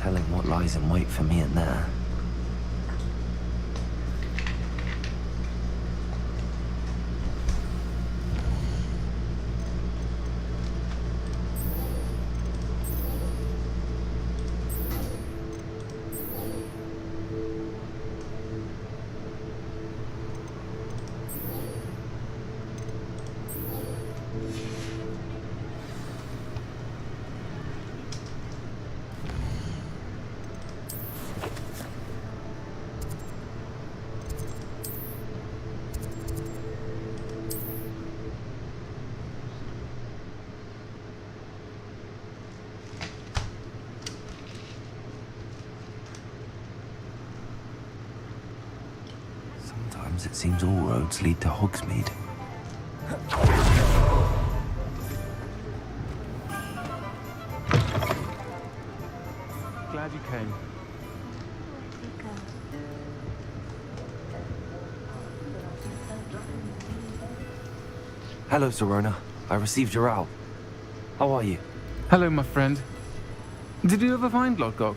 telling what lies in wait for me in there. Sometimes it seems all roads lead to Hogsmeade. Glad you came. Hello, Sirona. I received your owl. How are you? Hello, my friend. Did you ever find Lodgok?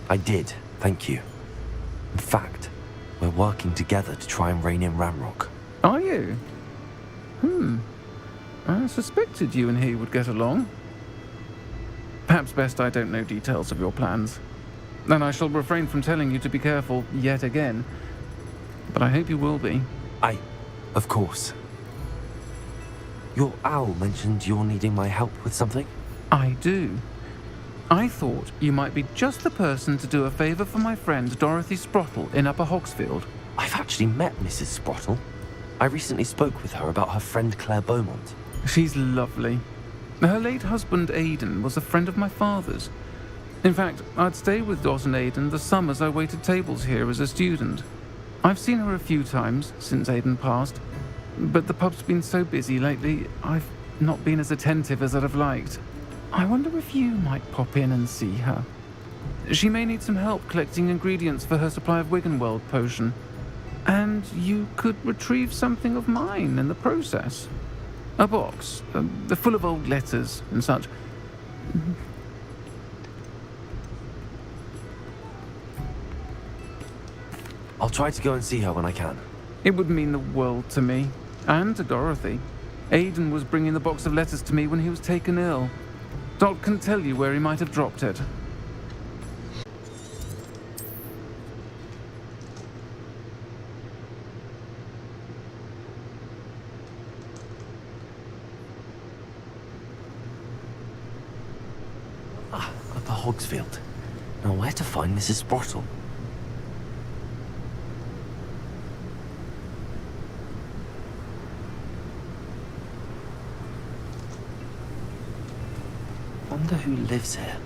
I did, thank you. In fact, we're working together to try and rein in Ramrock. Are you? I suspected you and he would get along. Perhaps best I don't know details of your plans. And I shall refrain from telling you to be careful yet again. But I hope you will be. Of course. Your owl mentioned you're needing my help with something? I do. I thought you might be just the person to do a favour for my friend Dorothy Sprottle in Upper Hogsfield. I've actually met Mrs. Sprottle. I recently spoke with her about her friend Claire Beaumont. She's lovely. Her late husband Aidan was a friend of my father's. In fact, I'd stay with Dot and Aidan the summers I waited tables here as a student. I've seen her a few times since Aidan passed, but the pub's been so busy lately, I've not been as attentive as I'd have liked. I wonder if you might pop in and see her. She may need some help collecting ingredients for her supply of Wiggenweld potion. And you could retrieve something of mine in the process. A box, full of old letters and such. I'll try to go and see her when I can. It would mean the world to me, and to Dorothy. Aidan was bringing the box of letters to me when he was taken ill. Dot can tell you where he might have dropped it. Upper Hogsfield. Now where to find Mrs. Sprottle? Wonder who lives here.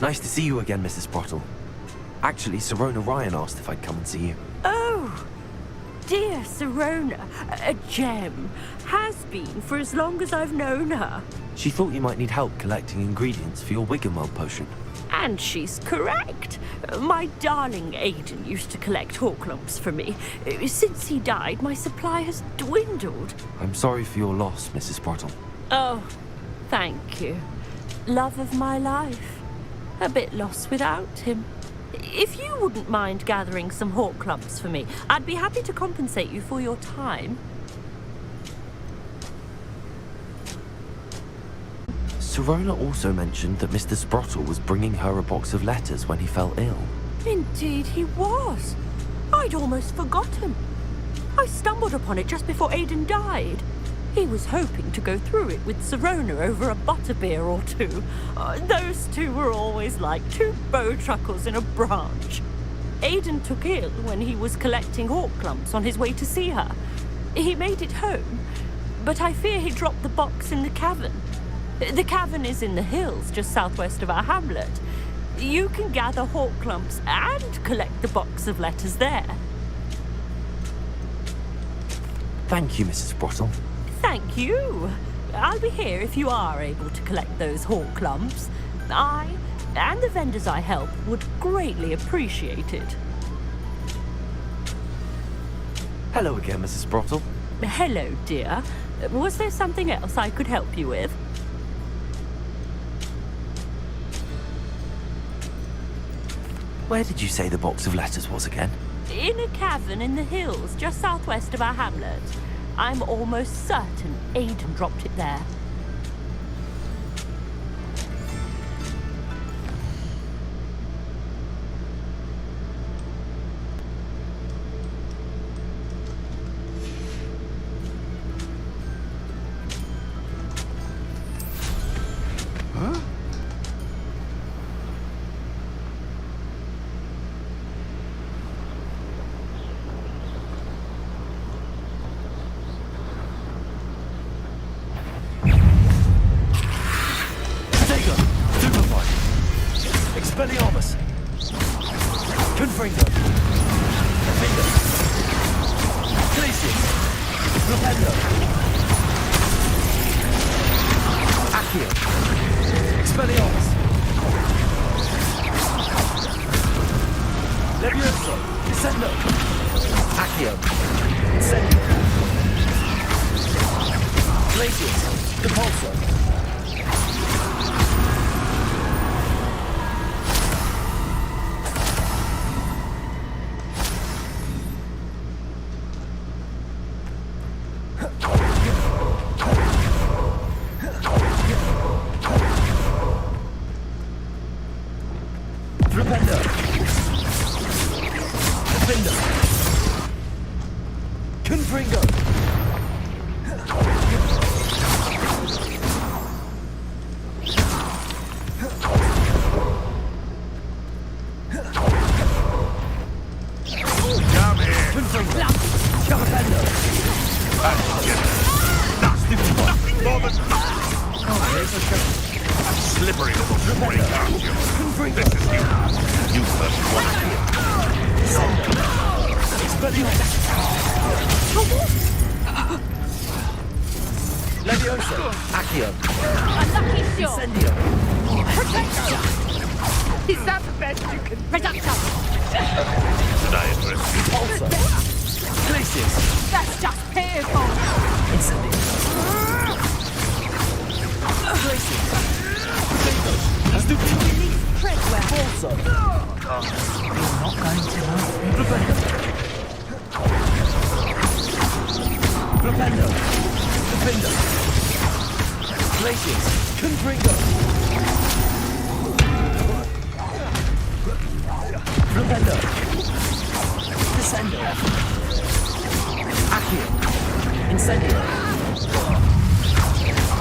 Nice to see you again, Mrs. Sprottle. Actually, Sirona Ryan asked if I'd come and see you. Oh, dear Sirona, a gem. Has been for as long as I've known her. She thought you might need help collecting ingredients for your Wiggenweld potion. And she's correct. My darling Aidan used to collect Horklumps for me. Since he died, my supply has dwindled. I'm sorry for your loss, Mrs. Sprottle. Oh, thank you. Love of my life. A bit lost without him. If you wouldn't mind gathering some Horklumps for me, I'd be happy to compensate you for your time. Sirona also mentioned that Mr. Sprottle was bringing her a box of letters when he fell ill. Indeed he was. I'd almost forgotten. I stumbled upon it just before Aidan died. He was hoping to go through it with Sirona over a butterbeer or two. Those two were always like two bowtruckles in a branch. Aidan took ill when he was collecting Horklumps on his way to see her. He made it home, but I fear he dropped the box in the cavern. The cavern is in the hills just southwest of our hamlet. You can gather Horklumps and collect the box of letters there. Thank you, Mrs. Sprottle. Thank you. I'll be here if you are able to collect those Horklumps. I and the vendors I help would greatly appreciate it. Hello again, Mrs. Sprottle. Hello, dear. Was there something else I could help you with? Where did you say the box of letters was again? In a cavern in the hills, just southwest of our hamlet. I'm almost certain Aidan dropped it there. Expelliarmus! Confringo! Finger! Glacius! Rependo! Accio! Expelliarmus! Levioso! Descendo! Accio! Incendio! Glacius! Depulso! Rependo! Defender! Confringo! Come here! Confringo! Capello! Nothing more than slippery little spring, aren't you? This is you. You first one. Levioso! Accio! Unlucky shot! Incendio! Is that the best you can... Reducto! Did I address you? Pulsar! Glacius! That's just pitiful! Incendio! Glacius! Release Treadwell! Pulsar! You're not going to love me. Rependo! Defender! Glacius! Confringo! Rependo! Descendo! Accio! Incendio!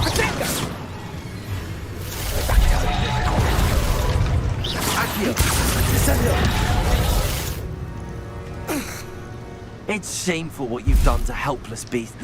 Protector! Accio! Descendo! It's shameful what you've done to helpless beasts.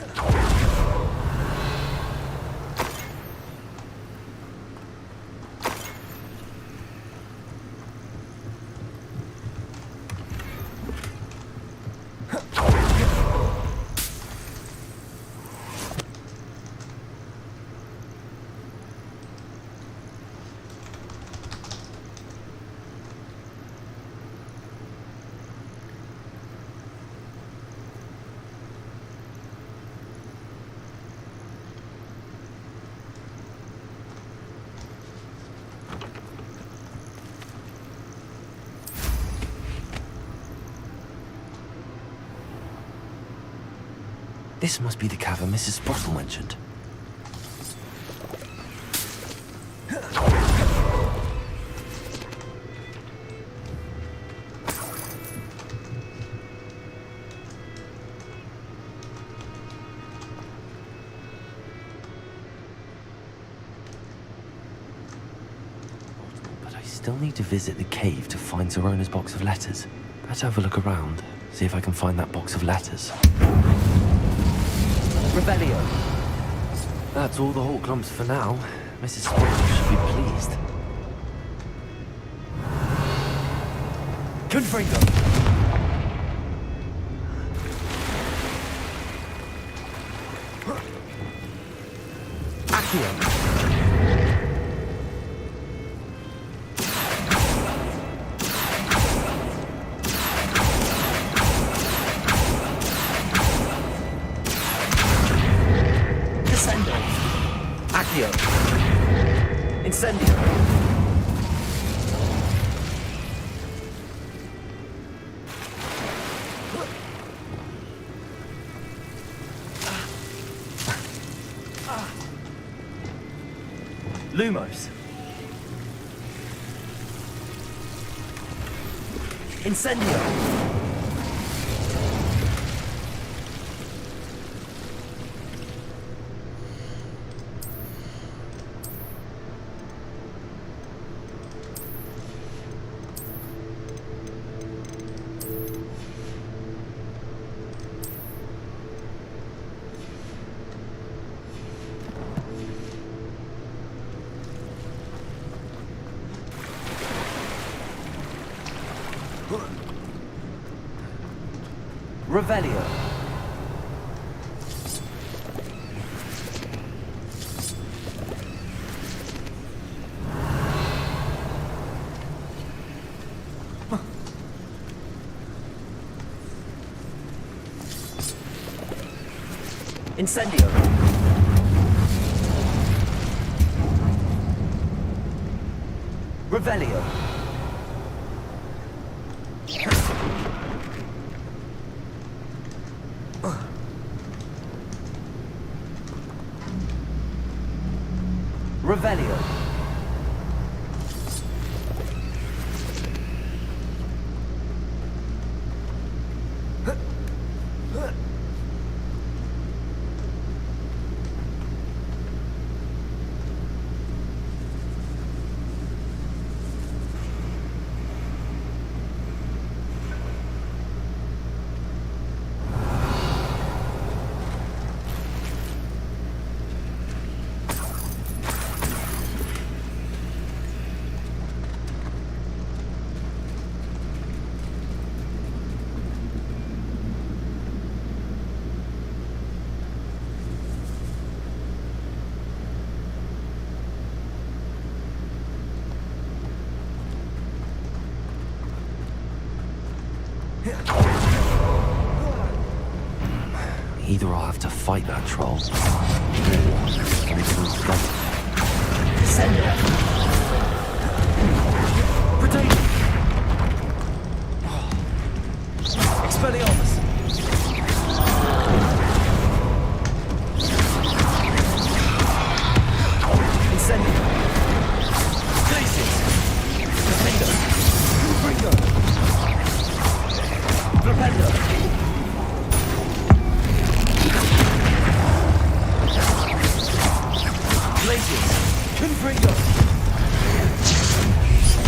This must be the cavern Mrs. Sprottle mentioned. But I still need to visit the cave to find Zerona's box of letters. Better have a look around, see if I can find that box of letters. Rebellion. That's all the Hawklumps for now. Mrs. Sprottle should be pleased. Confringo! Accio! Incendio. Lumos. Incendio. Revelio. Incendio. Revelio. Revelio. Either I'll have to fight that troll, or I'm gonna stop. Incendio. Potato. Expelliarmus. Incendio. Glacius. Defender. Confringo. Flipendo. Glacius. Confringo.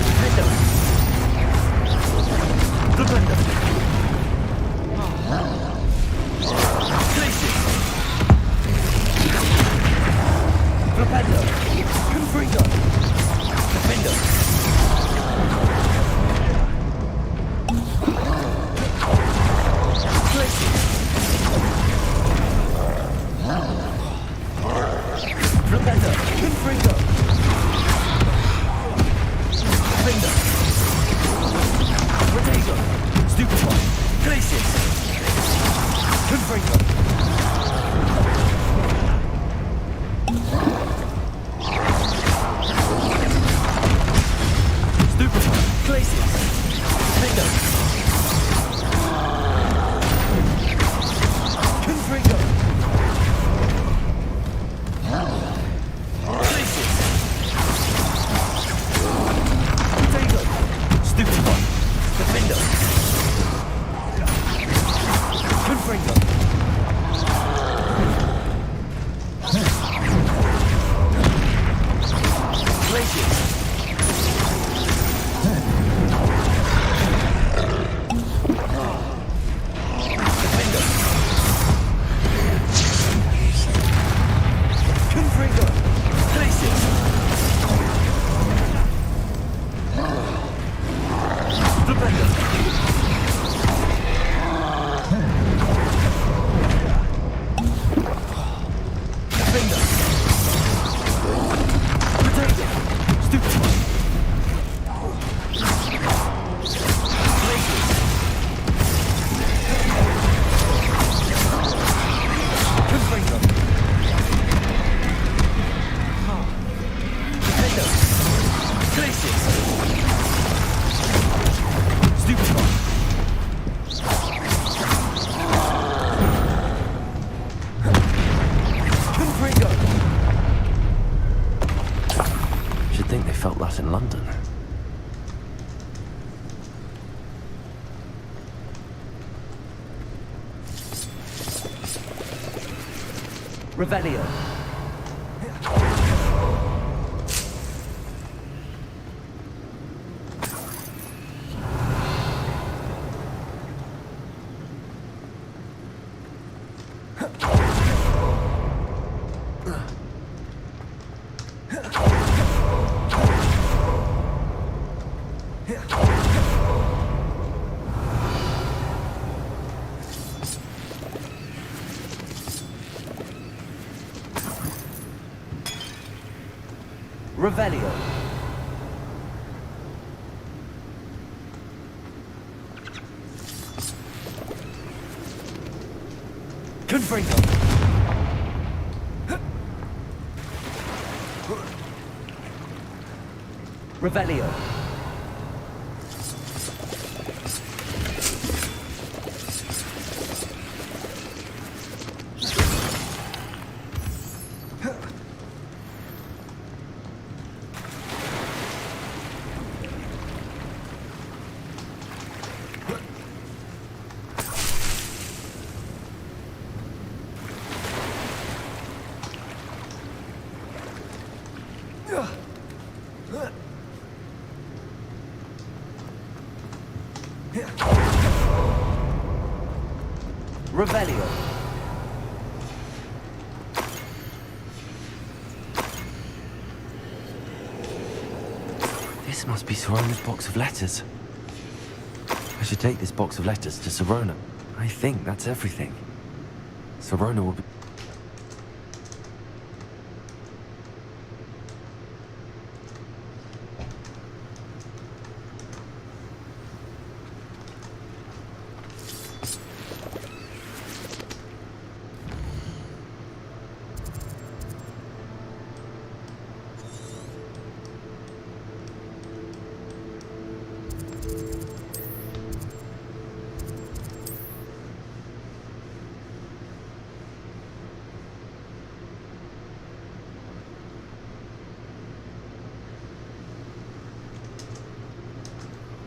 Defender. Flipendo. Glacius. Flipendo. Confringo. Defender. Glacius. Flipendo. Confringo. Defender. Protego. Stupefy. Glacius. Confringo. Stupefy. Glacius. Defender. Confringo. Glacius. Protego. Stupefy. Defender. Confringo. not in London. Revelio. Revelio. Confringo. Revelio. Revelio. This must be Sirona's box of letters. I should take this box of letters to Sirona. I think that's everything. Sirona will be...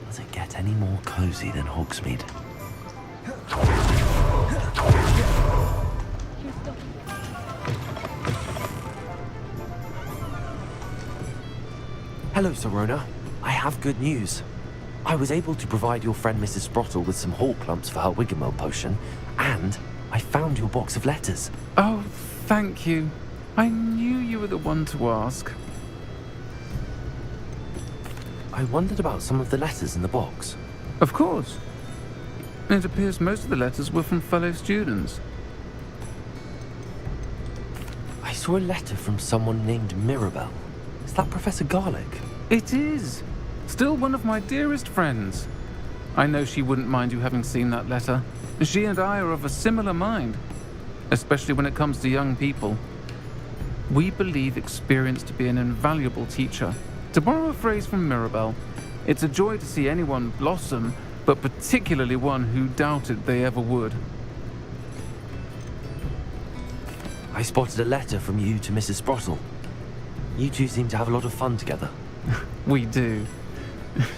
Does it get any more cozy than Hogsmeade? Hello, Sirona. I have good news. I was able to provide your friend Mrs. Sprottle with some hall clumps for her Wiggenweld potion, and I found your box of letters. Oh, thank you. I knew you were the one to ask. I wondered about some of the letters in the box. Of course. It appears most of the letters were from fellow students. I saw a letter from someone named Mirabelle. Is that Professor Garlick? It is. Still one of my dearest friends. I know she wouldn't mind you having seen that letter. She and I are of a similar mind, especially when it comes to young people. We believe experience to be an invaluable teacher. To borrow a phrase from Mirabelle, it's a joy to see anyone blossom, but particularly one who doubted they ever would. I spotted a letter from you to Mrs. Sprottle. You two seem to have a lot of fun together. We do.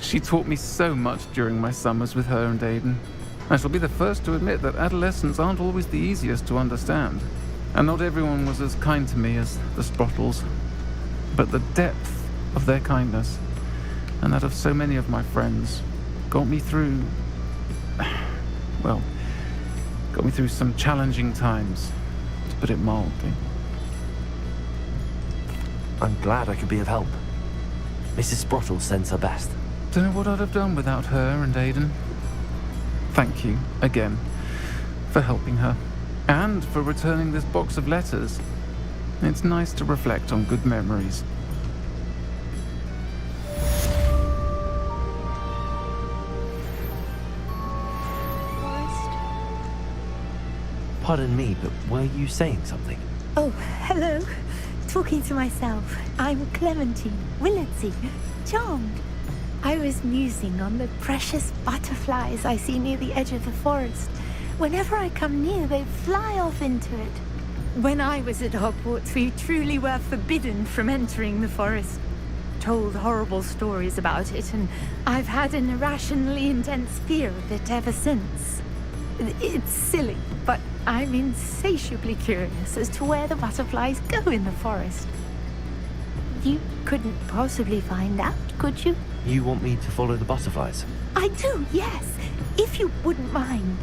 She taught me so much during my summers with her and Aiden. I shall be the first to admit that adolescents aren't always the easiest to understand. And not everyone was as kind to me as the Sprottles. But the depth of their kindness, and that of so many of my friends, got me through... well, got me through some challenging times, to put it mildly. I'm glad I could be of help. Mrs. Sprottle sends her best. Don't know what I'd have done without her and Aiden. Thank you, again, for helping her, and for returning this box of letters. It's nice to reflect on good memories. Pardon me, but were you saying something? Oh, hello. Talking to myself. I'm Clementine, Willardsey, charmed. I was musing on the precious butterflies I see near the edge of the forest. Whenever I come near, they fly off into it. When I was at Hogwarts, we truly were forbidden from entering the forest. told horrible stories about it, and I've had an irrationally intense fear of it ever since. It's silly, but I'm insatiably curious as to where the butterflies go in the forest. You couldn't possibly find out, could you? You want me to follow the butterflies? I do, yes, if you wouldn't mind.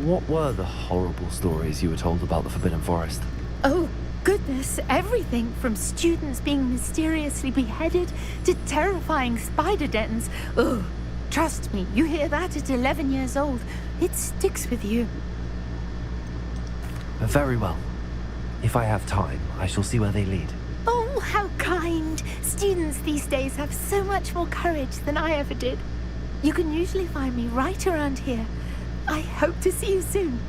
What were the horrible stories you were told about the Forbidden Forest? Oh, goodness, everything from students being mysteriously beheaded to terrifying spider dens. Oh, trust me, you hear that at 11 years old, it sticks with you. Very well. If I have time, I shall see where they lead. Oh, how kind. Students these days have so much more courage than I ever did. You can usually find me right around here. I hope to see you soon.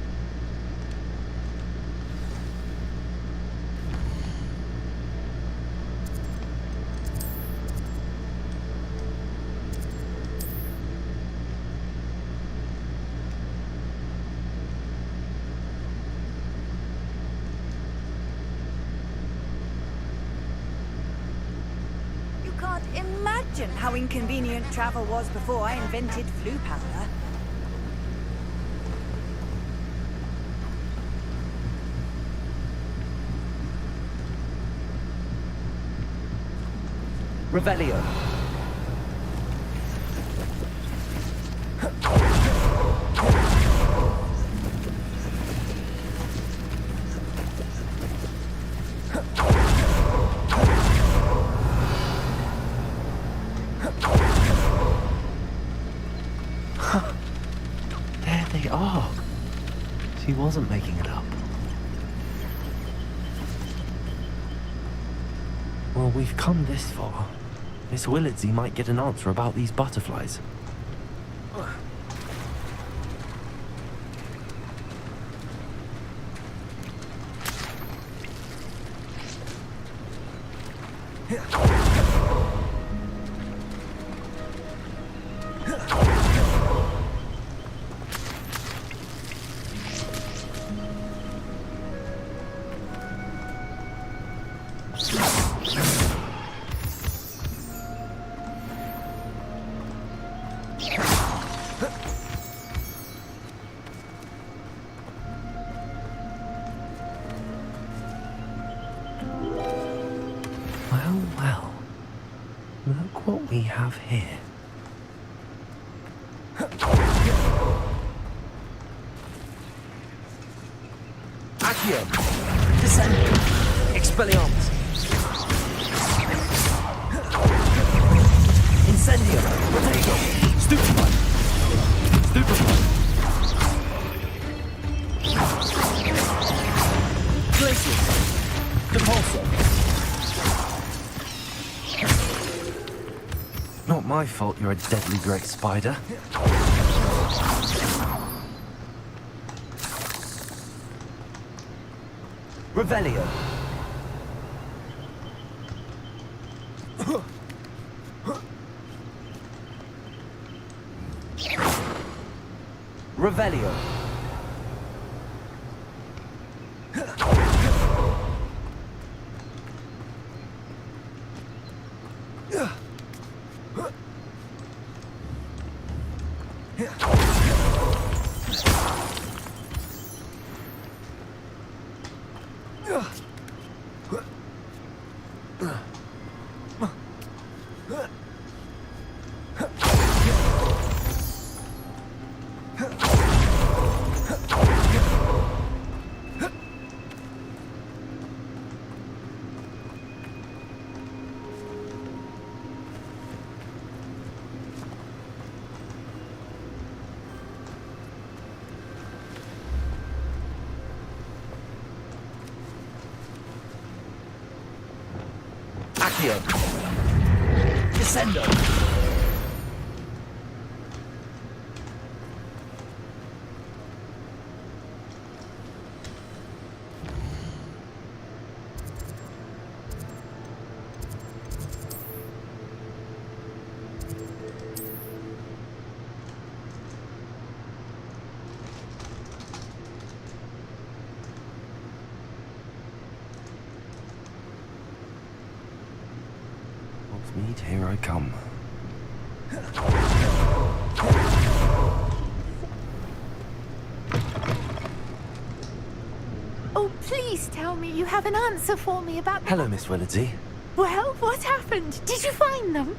You can't imagine how inconvenient travel was before I invented flu powder. Revelio. There they are. She wasn't making it up. Well, we've come this far. Miss Willardsey might get an answer about these butterflies. Well, well. Look what we have here. Accio. Descendant. Expelliarmus. Incendio. Protego. Stupefy! Stupefy! Glacius. Depulso. Not my fault you're a deadly great spider. Revelio. Revelio. Accio. Descendo. I come. Oh, please tell me you have an answer for me about... Hello, Miss Willardsey. Well, what happened? Did you find them?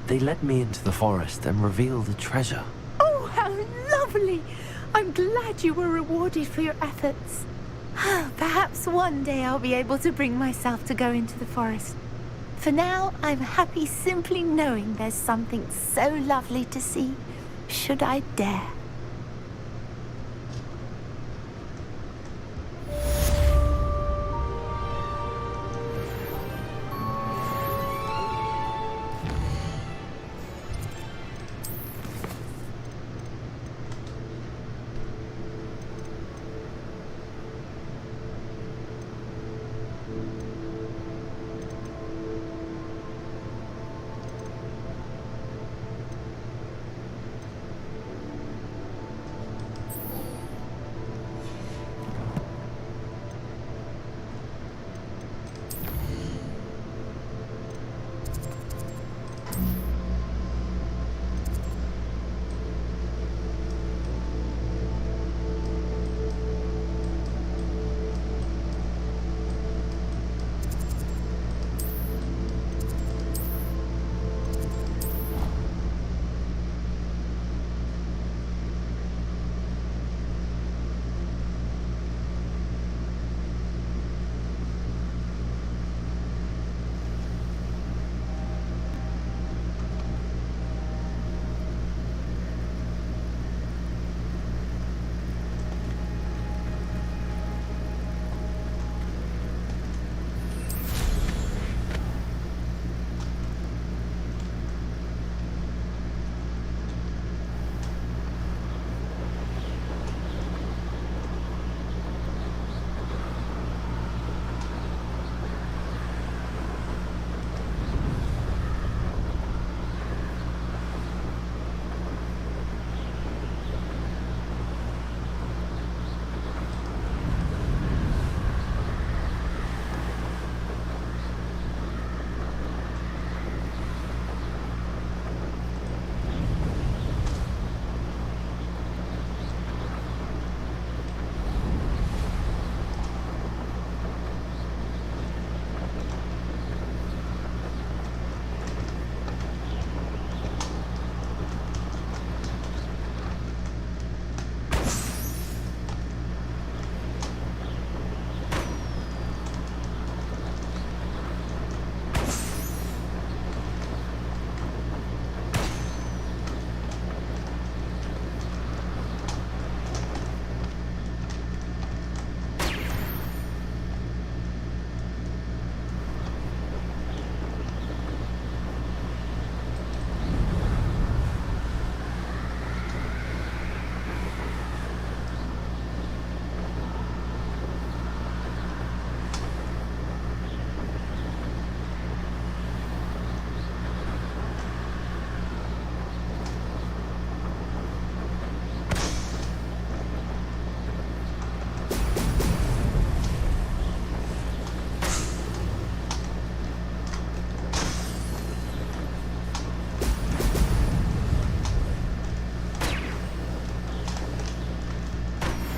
They led me into the forest and revealed a treasure. Oh, how lovely! I'm glad you were rewarded for your efforts. Perhaps one day I'll be able to bring myself to go into the forest. For now, I'm happy simply knowing there's something so lovely to see, should I dare.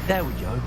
There we go.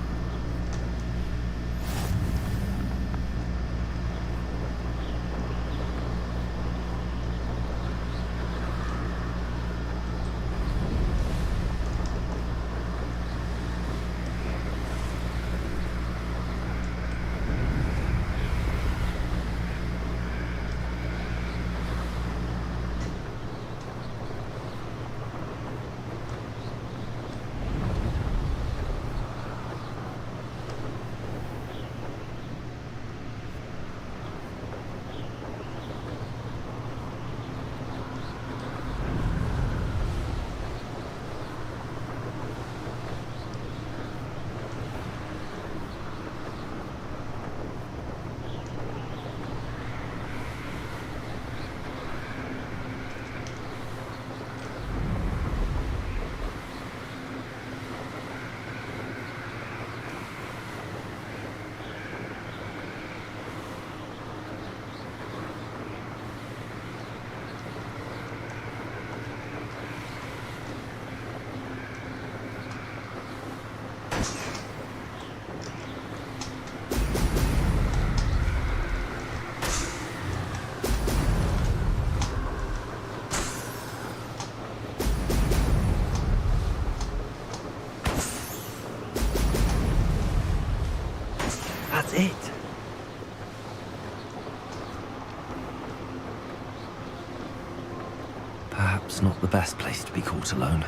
Perhaps not the best place to be caught alone.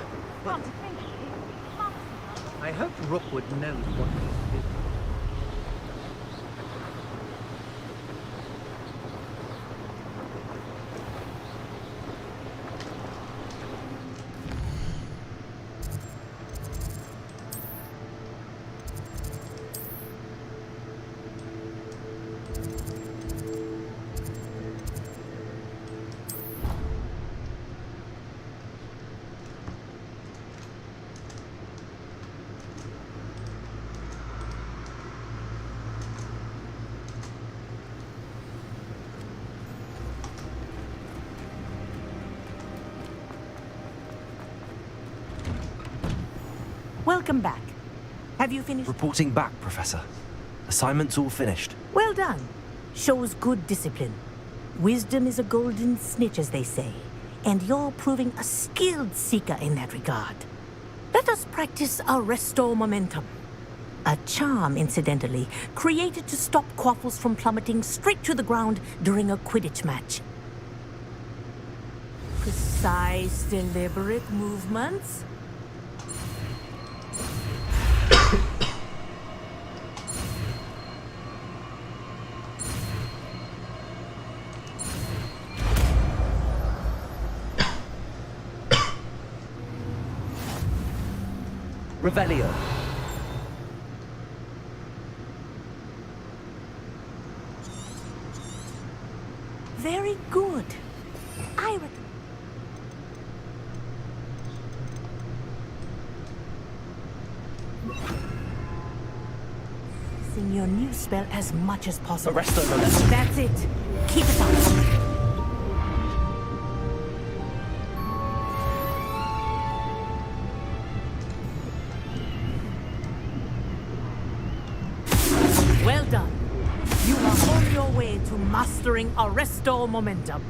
I hope Rookwood knows what he's doing. Welcome back. Have you finished? Reporting back, Professor. Assignment's all finished. Well done. Shows good discipline. Wisdom is a golden snitch, as they say, and you're proving a skilled seeker in that regard. Let us practice our restore momentum. A charm, incidentally, created to stop quaffles from plummeting straight to the ground during a Quidditch match. Precise, deliberate movements. Revelio. Very good. I reckon. Using your new spell as much as possible. Arresto momentum. That's it. Keep it up. Well done. You are on your way to mastering Arresto momentum.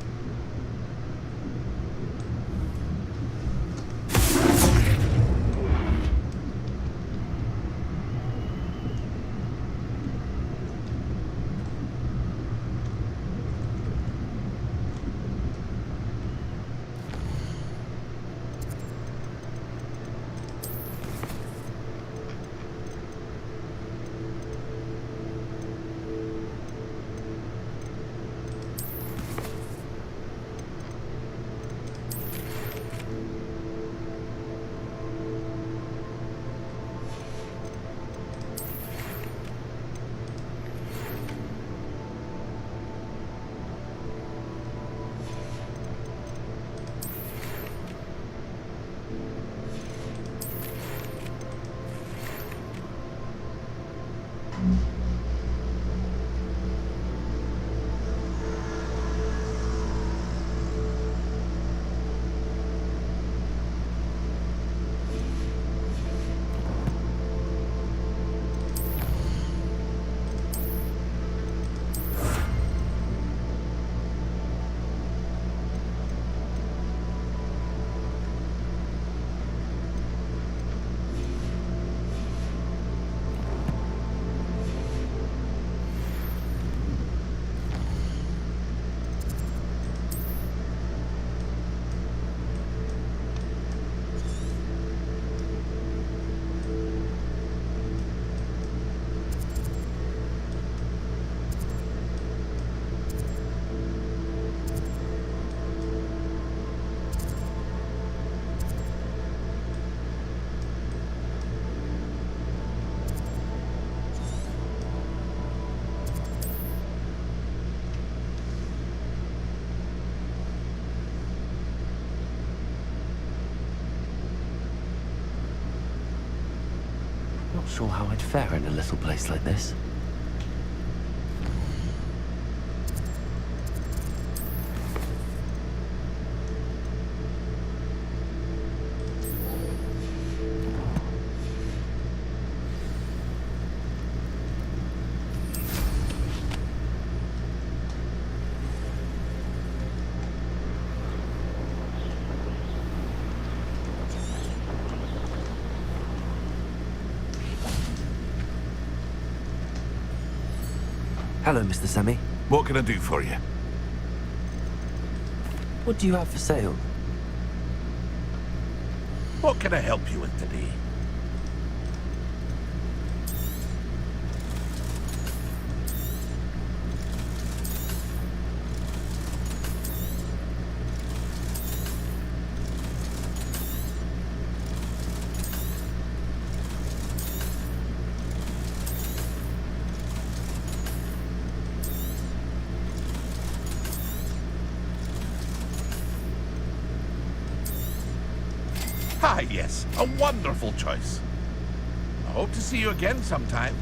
Not sure how I'd fare in a little place like this. Hello, Mr. Semi. What can I do for you? What do you have for sale? What can I help you with today? Ah, yes, a wonderful choice. I hope to see you again sometime.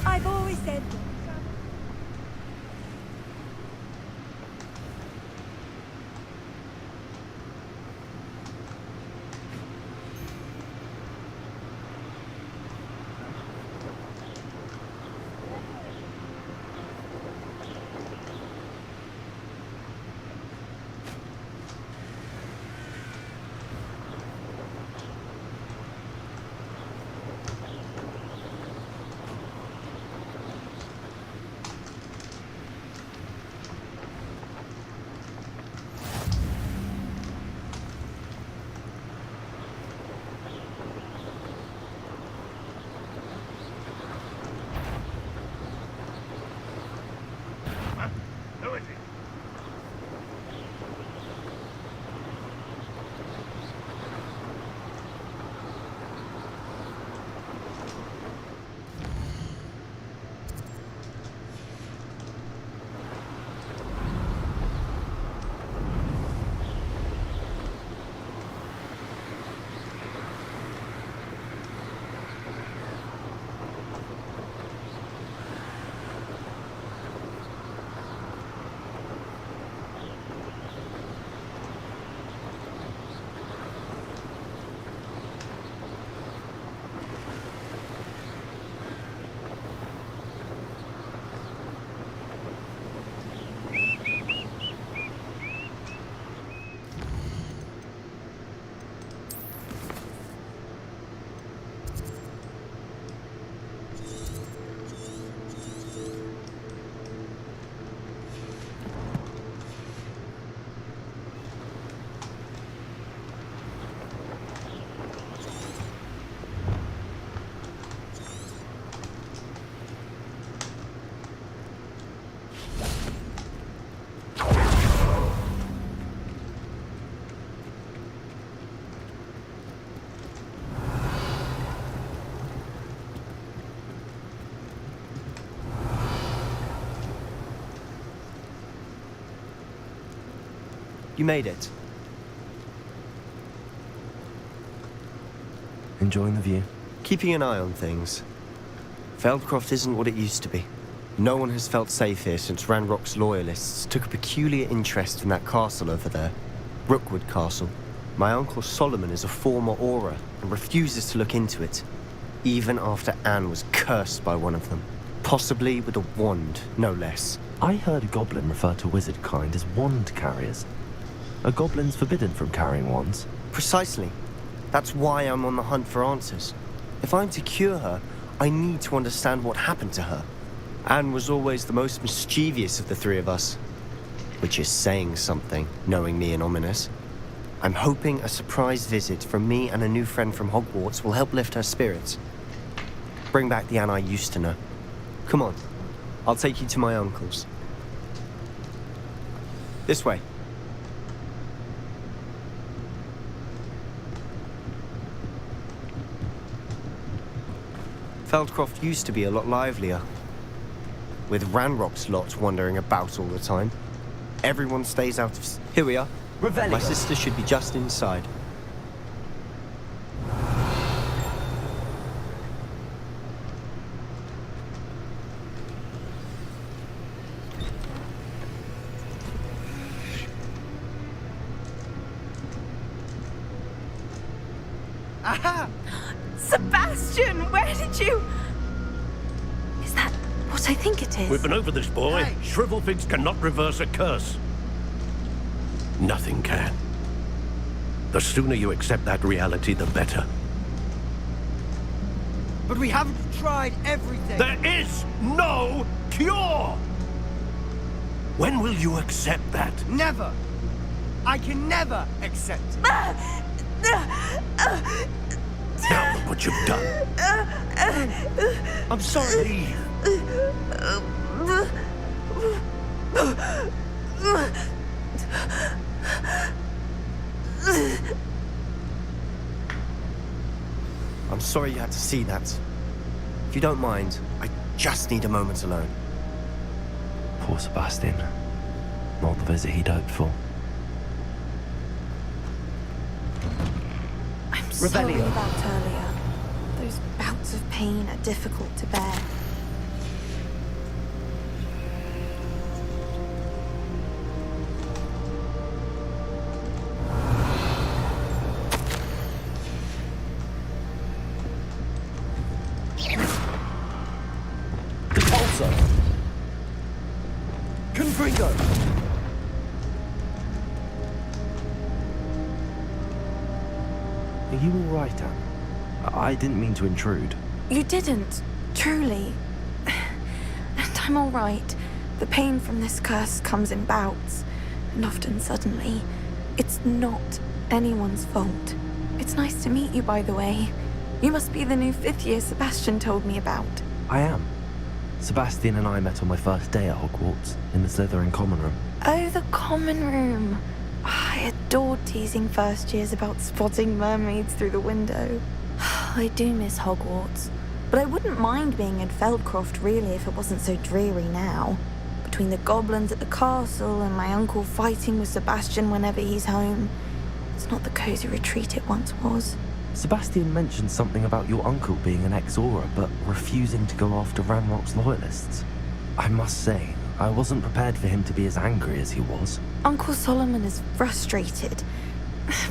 I've always said... Who is it? You made it. Enjoying the view? Keeping an eye on things. Feldcroft isn't what it used to be. No one has felt safe here since Ranrock's loyalists took a peculiar interest in that castle over there. Rookwood Castle. My uncle Solomon is a former Auror and refuses to look into it, even after Anne was cursed by one of them. Possibly with a wand, no less. I heard a goblin refer to wizard kind as wand carriers. Are goblins forbidden from carrying wands? Precisely. That's why I'm on the hunt for answers. If I'm to cure her, I need to understand what happened to her. Anne was always the most mischievous of the three of us. Which is saying something, knowing me and Ominous. I'm hoping a surprise visit from me and a new friend from Hogwarts will help lift her spirits. Bring back the Anne I used to know. Come on, I'll take you to my uncle's. This way. Feldcroft used to be a lot livelier. With Ranrock's lot wandering about all the time. Everyone stays out of... Here we are. Revelio. My sister should be just inside. Aha! Sebastian, where did you... Is that what I think it is? We've been over this, boy. Hey. Shrivelfigs cannot reverse a curse. Nothing can. The sooner you accept that reality, the better. But we haven't tried everything. There is no cure! When will you accept that? Never. I can never accept it. Now look what you've done. I'm sorry. Leave. I'm sorry you had to see that. If you don't mind, I just need a moment alone. Poor Sebastian. Not the visit he'd hoped for. I'm sorry Revelio. about earlier. Those bouts of pain are difficult to bear. Confringo! Are you all right, Anne? I didn't mean to intrude. You didn't, truly. And I'm all right. The pain from this curse comes in bouts, and often suddenly. It's not anyone's fault. It's nice to meet you, by the way. You must be the new 5th year Sebastian told me about. I am. Sebastian and I met on my first day at Hogwarts, in the Slytherin common room. Oh, the common room. I adored teasing first years about spotting mermaids through the window. I do miss Hogwarts, but I wouldn't mind being in Feldcroft really if it wasn't so dreary now. Between the goblins at the castle and my uncle fighting with Sebastian whenever he's home, it's not the cozy retreat it once was. Sebastian mentioned something about your uncle being an ex-Auror, but refusing to go after Ranrock's loyalists. I must say, I wasn't prepared for him to be as angry as he was. Uncle Solomon is frustrated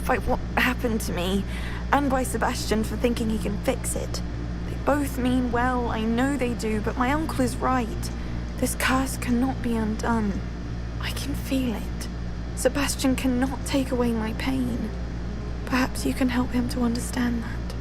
by what happened to me, and by Sebastian for thinking he can fix it. They both mean well, I know they do, but my uncle is right. This curse cannot be undone. I can feel it. Sebastian cannot take away my pain. Perhaps you can help him to understand that.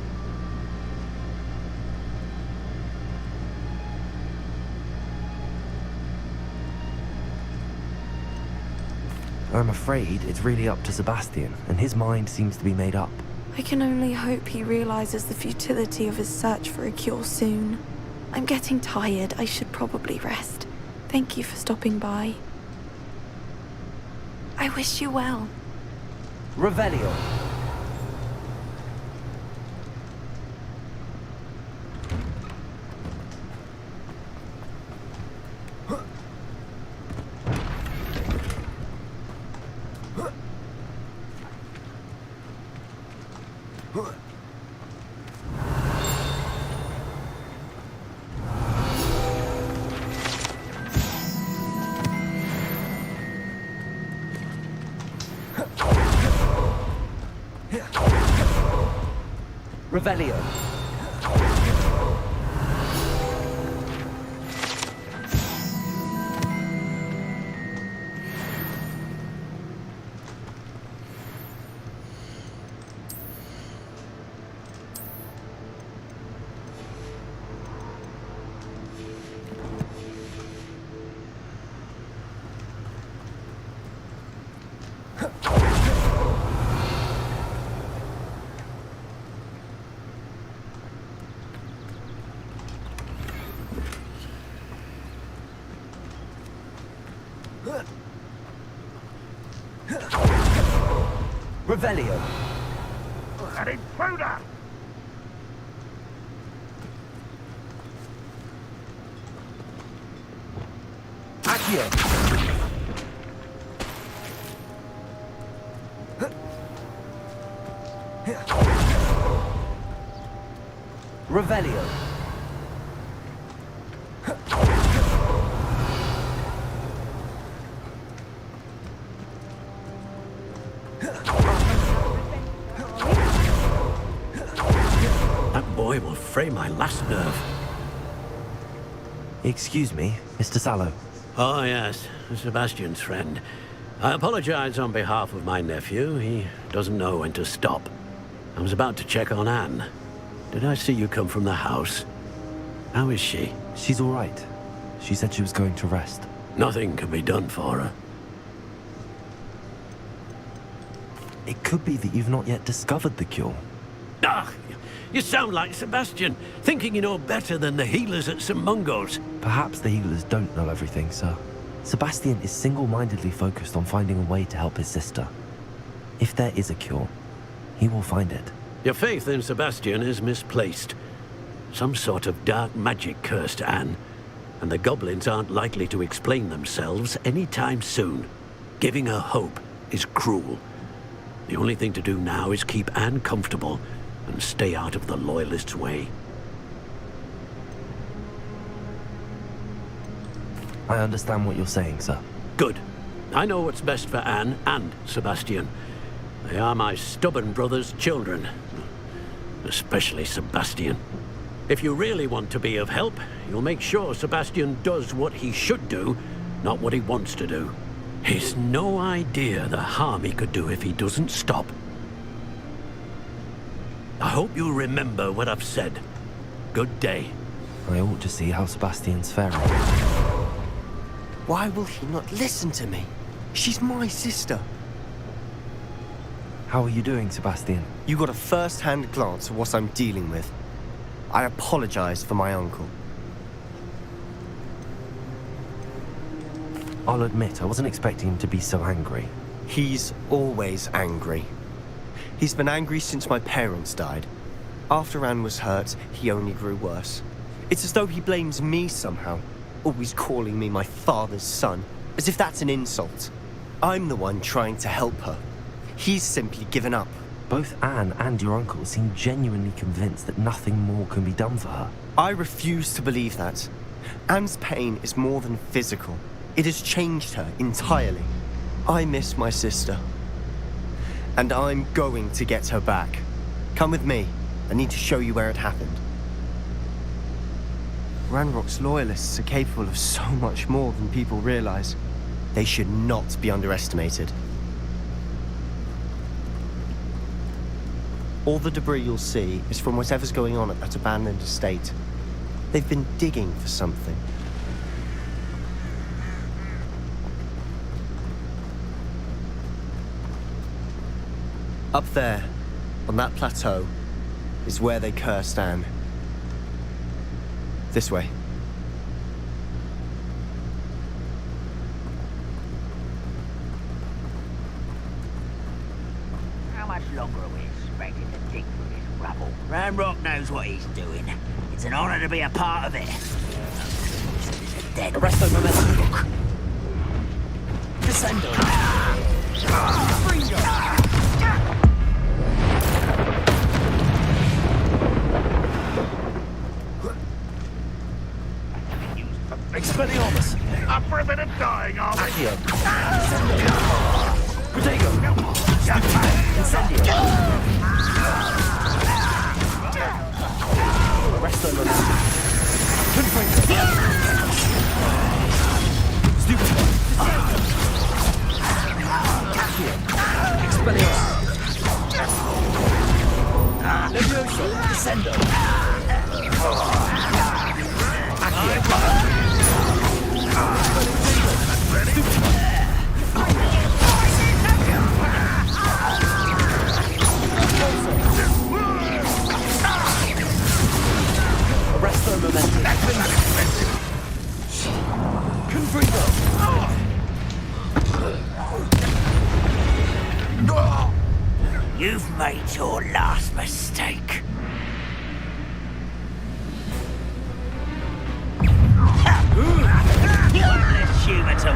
I'm afraid it's really up to Sebastian, and his mind seems to be made up. I can only hope he realizes the futility of his search for a cure soon. I'm getting tired. I should probably rest. Thank you for stopping by. I wish you well. Revelio. Revelio. Revelio. An intruder! Accio. Revelio. That boy will fray my last nerve. Excuse me, Mr. Sallow. Oh, yes, Sebastian's friend. I apologize on behalf of my nephew. He doesn't know when to stop. I was about to check on Anne. Did I see you come from the house? How is she? She's all right. She said she was going to rest. Nothing can be done for her. It could be that you've not yet discovered the cure. Ah, you sound like Sebastian, thinking you know better than the healers at St. Mungo's. Perhaps the healers don't know everything, sir. Sebastian is single-mindedly focused on finding a way to help his sister. If there is a cure, he will find it. Your faith in Sebastian is misplaced. Some sort of dark magic cursed Anne, and the goblins aren't likely to explain themselves anytime soon. Giving her hope is cruel. The only thing to do now is keep Anne comfortable and stay out of the Loyalists' way. I understand what you're saying, sir. Good. I know what's best for Anne and Sebastian. They are my stubborn brother's children. Especially Sebastian. If you really want to be of help, you'll make sure Sebastian does what he should do, not what he wants to do. He's no idea the harm he could do if he doesn't stop. I hope you remember what I've said. Good day. I ought to see how Sebastian's faring. Why will he not listen to me? She's my sister. How are you doing, Sebastian? You got a first-hand glance at what I'm dealing with. I apologize for my uncle. I'll admit, I wasn't expecting him to be so angry. He's always angry. He's been angry since my parents died. After Anne was hurt, he only grew worse. It's as though he blames me somehow, always calling me my father's son, as if that's an insult. I'm the one trying to help her. He's simply given up. Both Anne and your uncle seem genuinely convinced that nothing more can be done for her. I refuse to believe that. Anne's pain is more than physical. It has changed her entirely. I miss my sister. And I'm going to get her back. Come with me. I need to show you where it happened. Ranrock's loyalists are capable of so much more than people realize. They should not be underestimated. All the debris you'll see is from whatever's going on at that abandoned estate. They've been digging for something. Up there, on that plateau, is where they cursed Anne. This way. How much longer are we expected to dig through this rubble? Ranrock knows what he's doing. It's an honor to be a part of it. Dead. Arrest the momentum. Descendo. Expelliarmus! Up for a bit of dying, are we? Accio! Protego! Incendio! Arresto momentum. Confringo! Stupido! Accio! Expelliarmus! Levioso! Descendo! Accio! Arresto momentum. Confringo. You've made your last mistake. Pointless humor to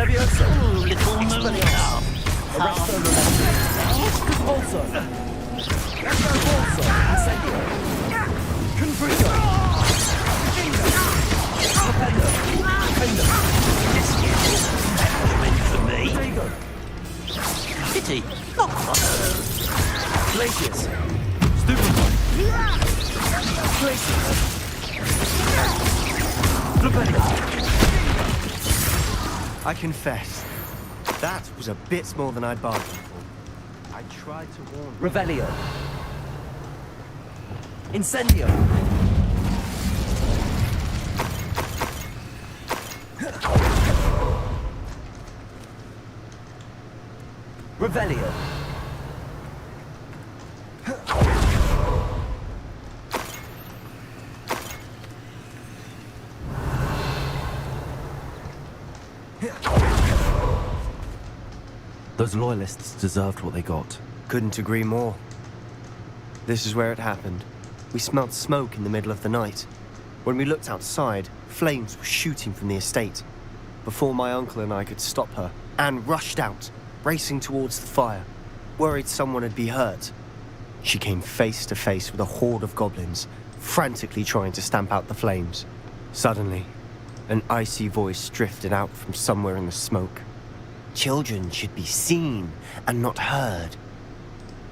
Levioso! Little moon-calf. Arresto Momentum! Convulso! Convulso! Incendio! Confringo! Stupendo! Defendo! For me. Dago! Pity. Glacius! Stupefy! Glacius! Flupendo! I confess, that was a bit more than I'd bargained for. I tried to warn... Revelio! Incendio! Revelio! Those loyalists deserved what they got. Couldn't agree more. This is where it happened. We smelled smoke in the middle of the night. When we looked outside, flames were shooting from the estate. Before my uncle and I could stop her, Anne rushed out, racing towards the fire, worried someone had been hurt. She came face to face with a horde of goblins, frantically trying to stamp out the flames. Suddenly, an icy voice drifted out from somewhere in the smoke. Children should be seen and not heard.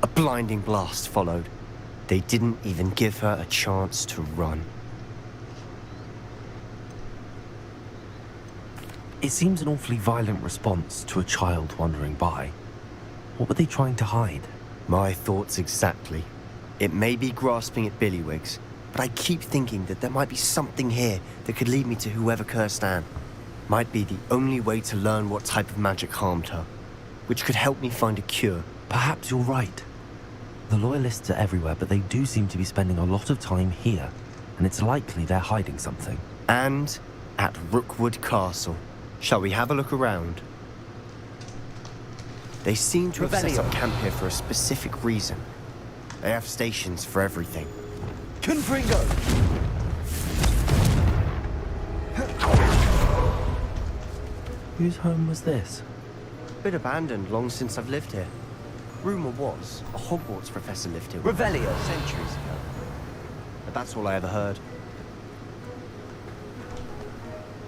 A blinding blast followed. They didn't even give her a chance to run. It seems an awfully violent response to a child wandering by. What were they trying to hide? My thoughts exactly. It may be grasping at billywhigs, but I keep thinking that there might be something here that could lead me to whoever cursed Anne. Might be the only way to learn what type of magic harmed her, which could help me find a cure. Perhaps you're right. The loyalists are everywhere, but they do seem to be spending a lot of time here, and it's likely they're hiding something. And at Rookwood Castle. Shall we have a look around? They seem to have set up camp here for a specific reason. They have stations for everything. Confringo! Whose home was this? Been abandoned long since I've lived here. Rumor was a Hogwarts professor lived here Revelio centuries ago. But that's all I ever heard.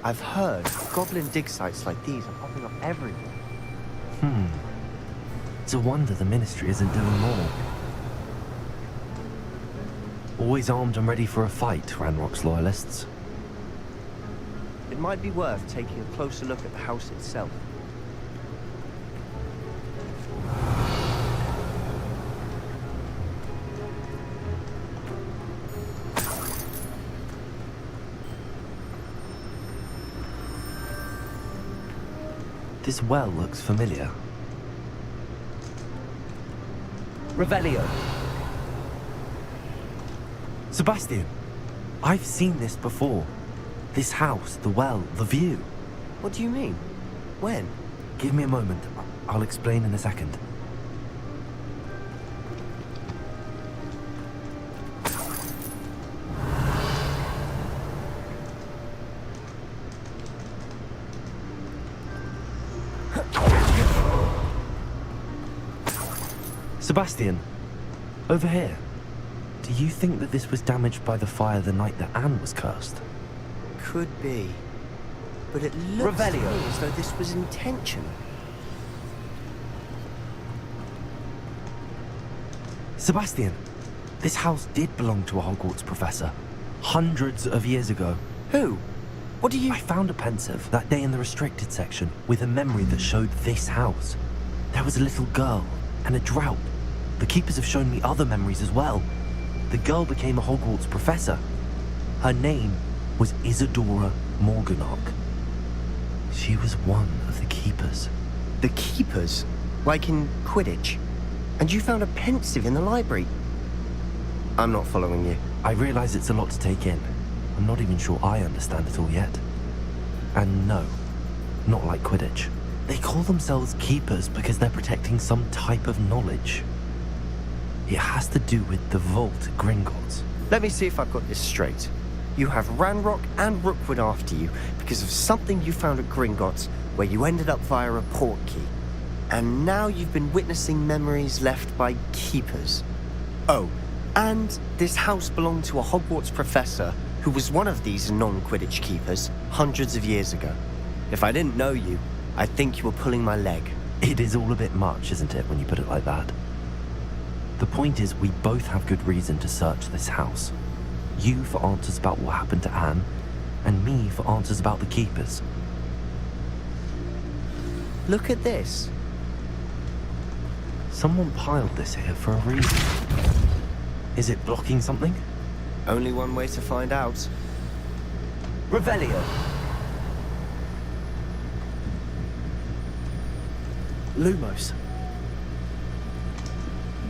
I've heard goblin dig sites like these are popping up everywhere. It's a wonder the Ministry isn't doing more. Always armed and ready for a fight, Ranrock's loyalists. It might be worth taking a closer look at the house itself. This well looks familiar. Revelio. Sebastian, I've seen this before. This house, the well, the view. What do you mean? When? Give me a moment. I'll explain in a second. Sebastian, over here. Do you think that this was damaged by the fire the night that Anne was cursed? Could be. But it looks to me as though this was intentional. Sebastian, this house did belong to a Hogwarts professor. Hundreds of years ago. Who? What do you... I found a pensive that day in the restricted section with a memory that showed this house. There was a little girl and a drought. The keepers have shown me other memories as well. The girl became a Hogwarts professor. Her name was Isadora Morganach. She was one of the keepers. The keepers? Like in Quidditch? And you found a pensive in the library? I'm not following you. I realize it's a lot to take in. I'm not even sure I understand it all yet. And no, not like Quidditch. They call themselves keepers because they're protecting some type of knowledge. It has to do with the vault at Gringotts. Let me see if I've got this straight. You have Ranrock and Rookwood after you because of something you found at Gringotts where you ended up via a port key. And now you've been witnessing memories left by keepers. Oh, and this house belonged to a Hogwarts professor who was one of these non-Quidditch keepers hundreds of years ago. If I didn't know you, I'd think you were pulling my leg. It is all a bit much, isn't it, when you put it like that? The point is, we both have good reason to search this house. You for answers about what happened to Anne, and me for answers about the keepers. Look at this. Someone piled this here for a reason. Is it blocking something? Only one way to find out. Revelio! Lumos.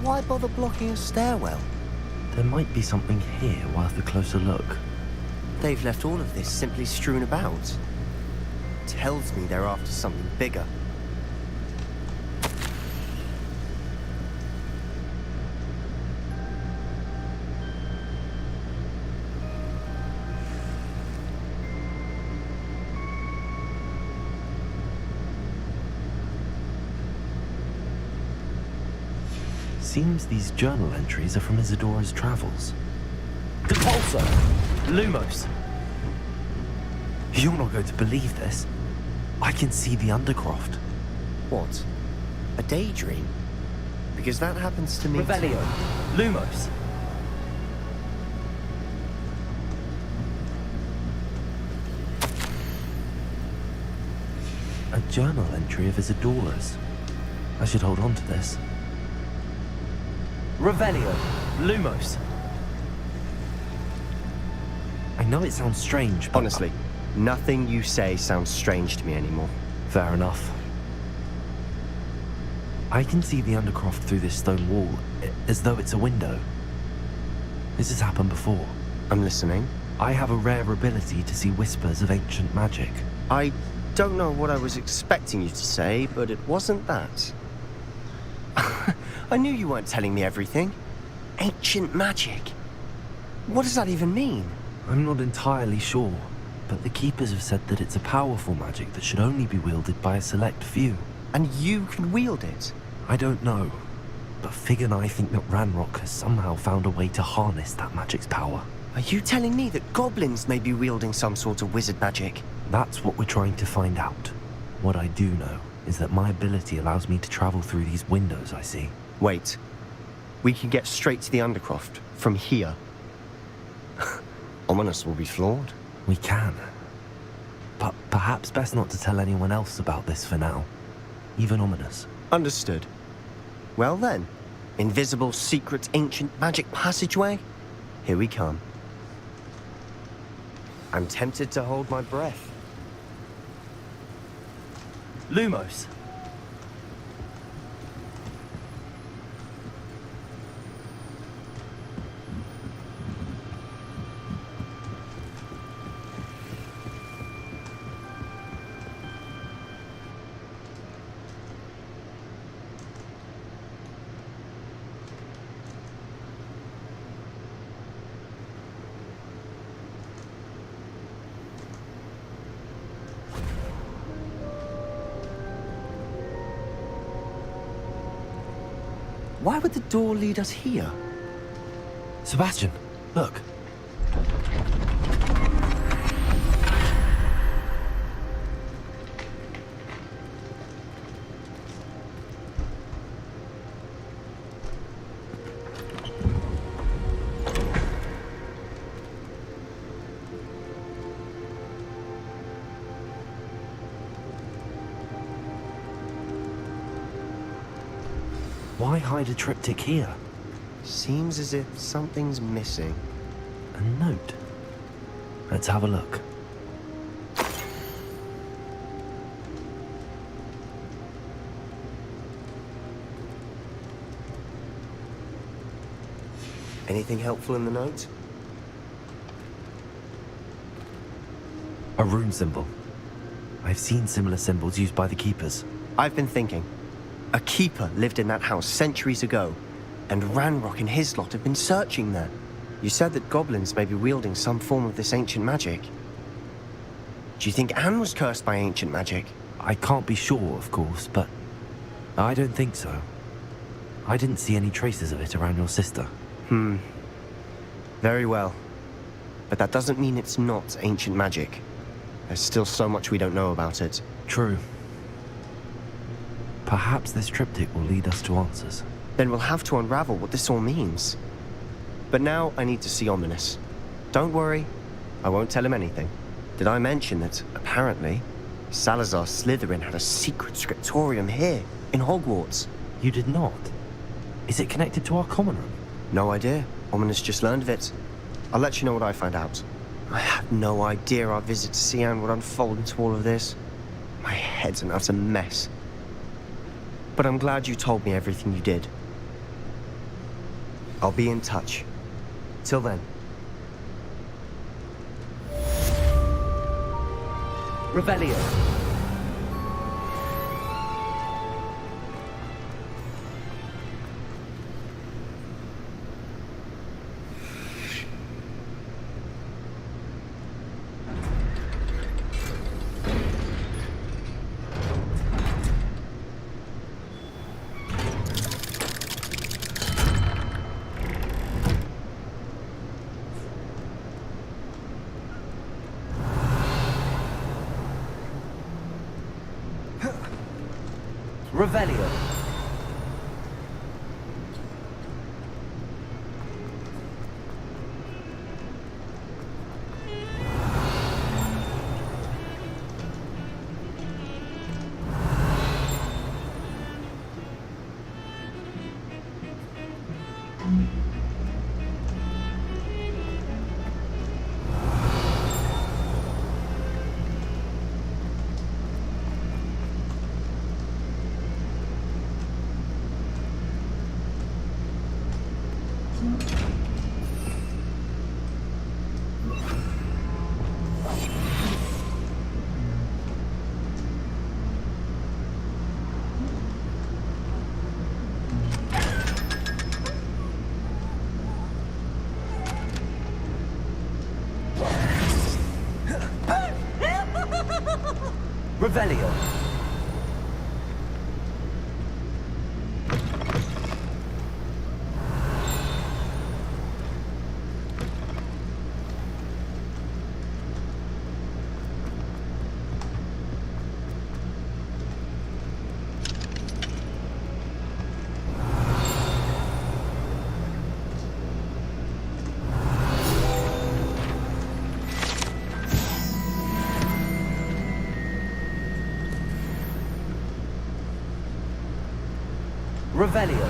Why bother blocking a stairwell? There might be something here worth a closer look. They've left all of this simply strewn about. Tells me they're after something bigger. Seems these journal entries are from Isadora's travels. Depulso! Lumos! You're not going to believe this. I can see the Undercroft. What? A daydream? Because that happens to me. Revelio! Lumos! A journal entry of Isadora's. I should hold on to this. Revelio! Lumos! I know it sounds strange, but... Honestly, nothing you say sounds strange to me anymore. Fair enough. I can see the Undercroft through this stone wall, as though it's a window. This has happened before. I'm listening. I have a rare ability to see whispers of ancient magic. I don't know what I was expecting you to say, but it wasn't that. I knew you weren't telling me everything. Ancient magic. What does that even mean? I'm not entirely sure, but the Keepers have said that it's a powerful magic that should only be wielded by a select few. And you can wield it? I don't know, but Fig and I think that Ranrock has somehow found a way to harness that magic's power. Are you telling me that goblins may be wielding some sort of wizard magic? That's what we're trying to find out. What I do know is that my ability allows me to travel through these windows I see. Wait. We can get straight to the Undercroft from here. Ominous will be flawed. We can. But perhaps best not to tell anyone else about this for now. Even Ominous. Understood. Well then, invisible, secret, ancient magic passageway? Here we come. I'm tempted to hold my breath. Lumos! Why would the door lead us here? Sebastian, look. Why hide a triptych here? Seems as if something's missing. A note. Let's have a look. Anything helpful in the note? A rune symbol. I've seen similar symbols used by the Keepers. I've been thinking. A keeper lived in that house centuries ago, and Ranrock and his lot have been searching there. You said that goblins may be wielding some form of this ancient magic. Do you think Anne was cursed by ancient magic? I can't be sure, of course, but I don't think so. I didn't see any traces of it around your sister. Very well. But that doesn't mean it's not ancient magic. There's still so much we don't know about it. True. Perhaps this triptych will lead us to answers. Then we'll have to unravel what this all means. But now I need to see Ominous. Don't worry, I won't tell him anything. Did I mention that, apparently, Salazar Slytherin had a secret scriptorium here, in Hogwarts? You did not? Is it connected to our common room? No idea. Ominous just learned of it. I'll let you know what I find out. I had no idea our visit to Cian would unfold into all of this. My head's an utter mess. But I'm glad you told me everything you did. I'll be in touch. Till then. Revelio. Revelio. Revelio. Revelio.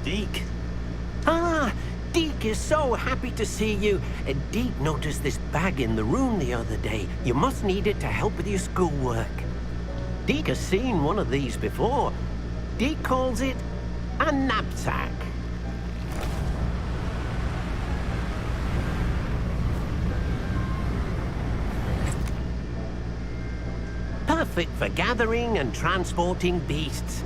Deke? Ah, Deke is so happy to see you. Deke noticed this bag in the room the other day. You must need it to help with your schoolwork. Deke has seen one of these before. Deke calls it a knapsack. Perfect for gathering and transporting beasts.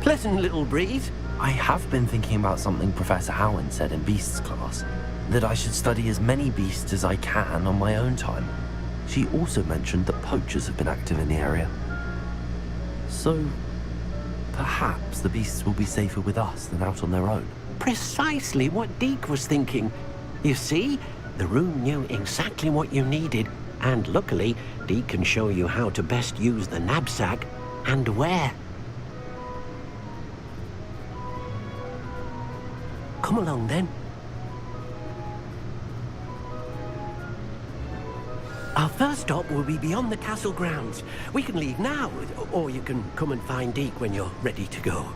Pleasant little breeze. I have been thinking about something Professor Howin said in Beasts class, that I should study as many beasts as I can on my own time. She also mentioned that poachers have been active in the area. So, perhaps the beasts will be safer with us than out on their own. Precisely what Deke was thinking. You see, the room knew exactly what you needed, and luckily, Deke can show you how to best use the knapsack and where. Come along then. Our first stop will be beyond the castle grounds. We can leave now, or you can come and find Deke when you're ready to go.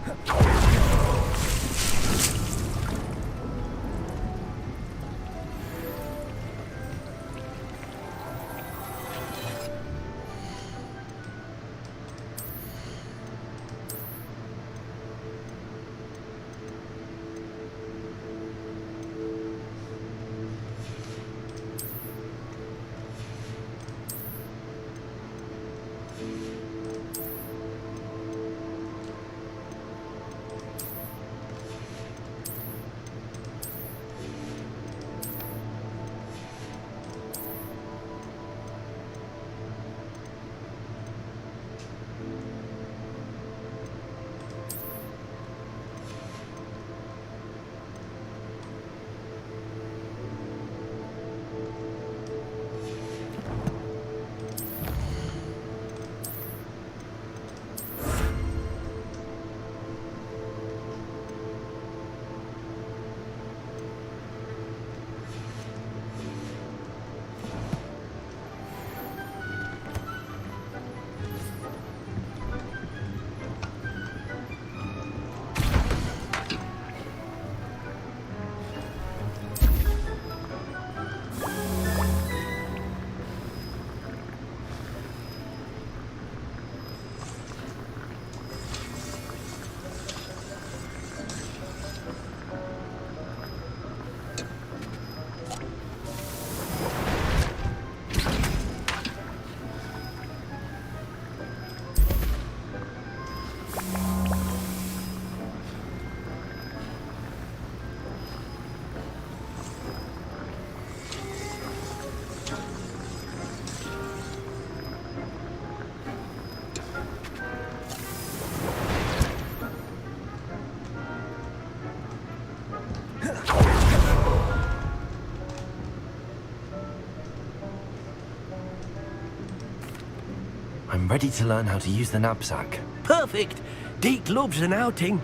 I'm ready to learn how to use the knapsack. Perfect! Deke loves an outing.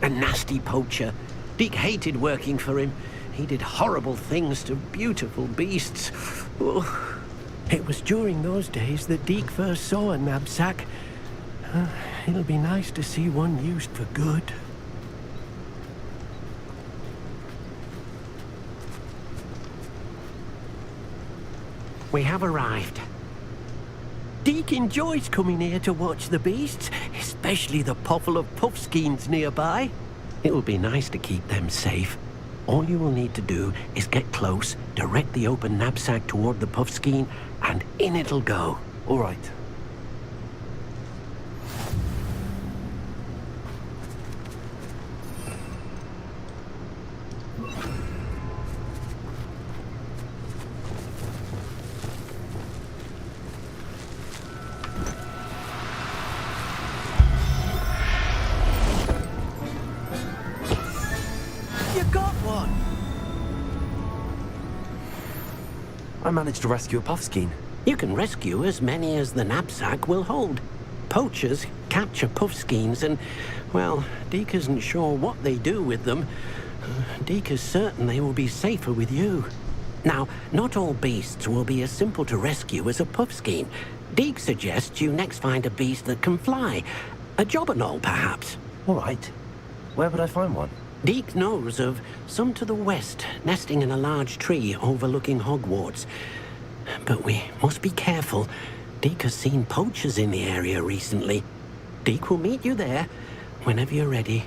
A nasty poacher. Deke hated working for him. He did horrible things to beautiful beasts. Oh, it was during those days that Deke first saw a knapsack. It'll be nice to see one used for good. We have arrived. Deke enjoys coming here to watch the beasts, especially the potful of puffskeins nearby. It will be nice to keep them safe. All you will need to do is get close, direct the open knapsack toward the puffskein, and in it'll go. All right. I managed to rescue a puffskein. You can rescue as many as the knapsack will hold. Poachers capture puffskeins and, well, Deke isn't sure what they do with them. Deke is certain they will be safer with you. Now, not all beasts will be as simple to rescue as a puffskein. Deke suggests you next find a beast that can fly. A jobberknoll, perhaps. All right. Where would I find one? Deke knows of some to the west, nesting in a large tree overlooking Hogwarts. But we must be careful. Deke has seen poachers in the area recently. Deke will meet you there whenever you're ready.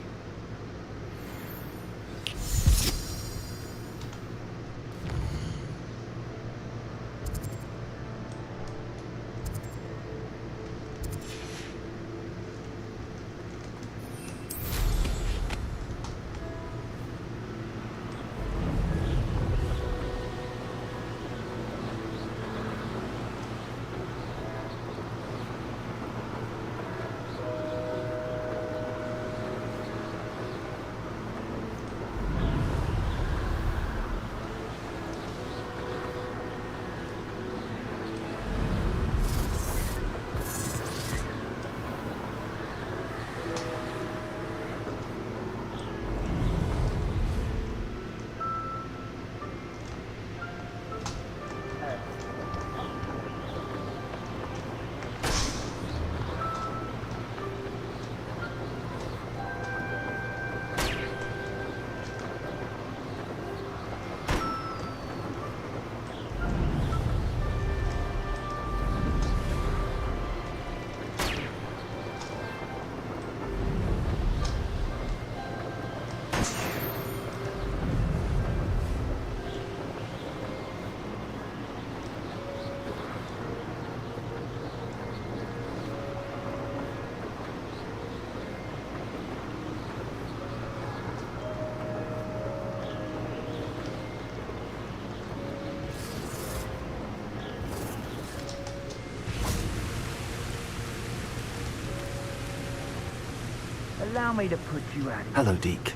Allow me to put you out of Hello, Deke.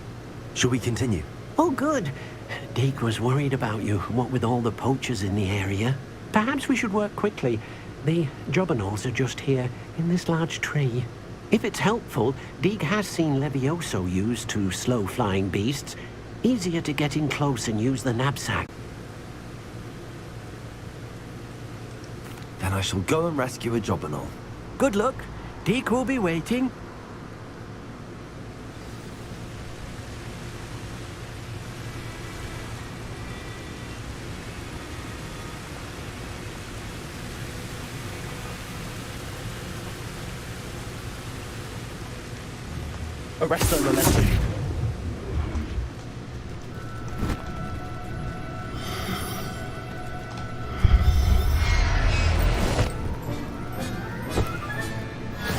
Shall we continue? Oh, good. Deke was worried about you, what with all the poachers in the area. Perhaps we should work quickly. The jobberknolls are just here, in this large tree. If it's helpful, Deke has seen Levioso used to slow flying beasts. Easier to get in close and use the knapsack. Then I shall go and rescue a jobberknoll. Good luck. Deke will be waiting. Arresto momentum.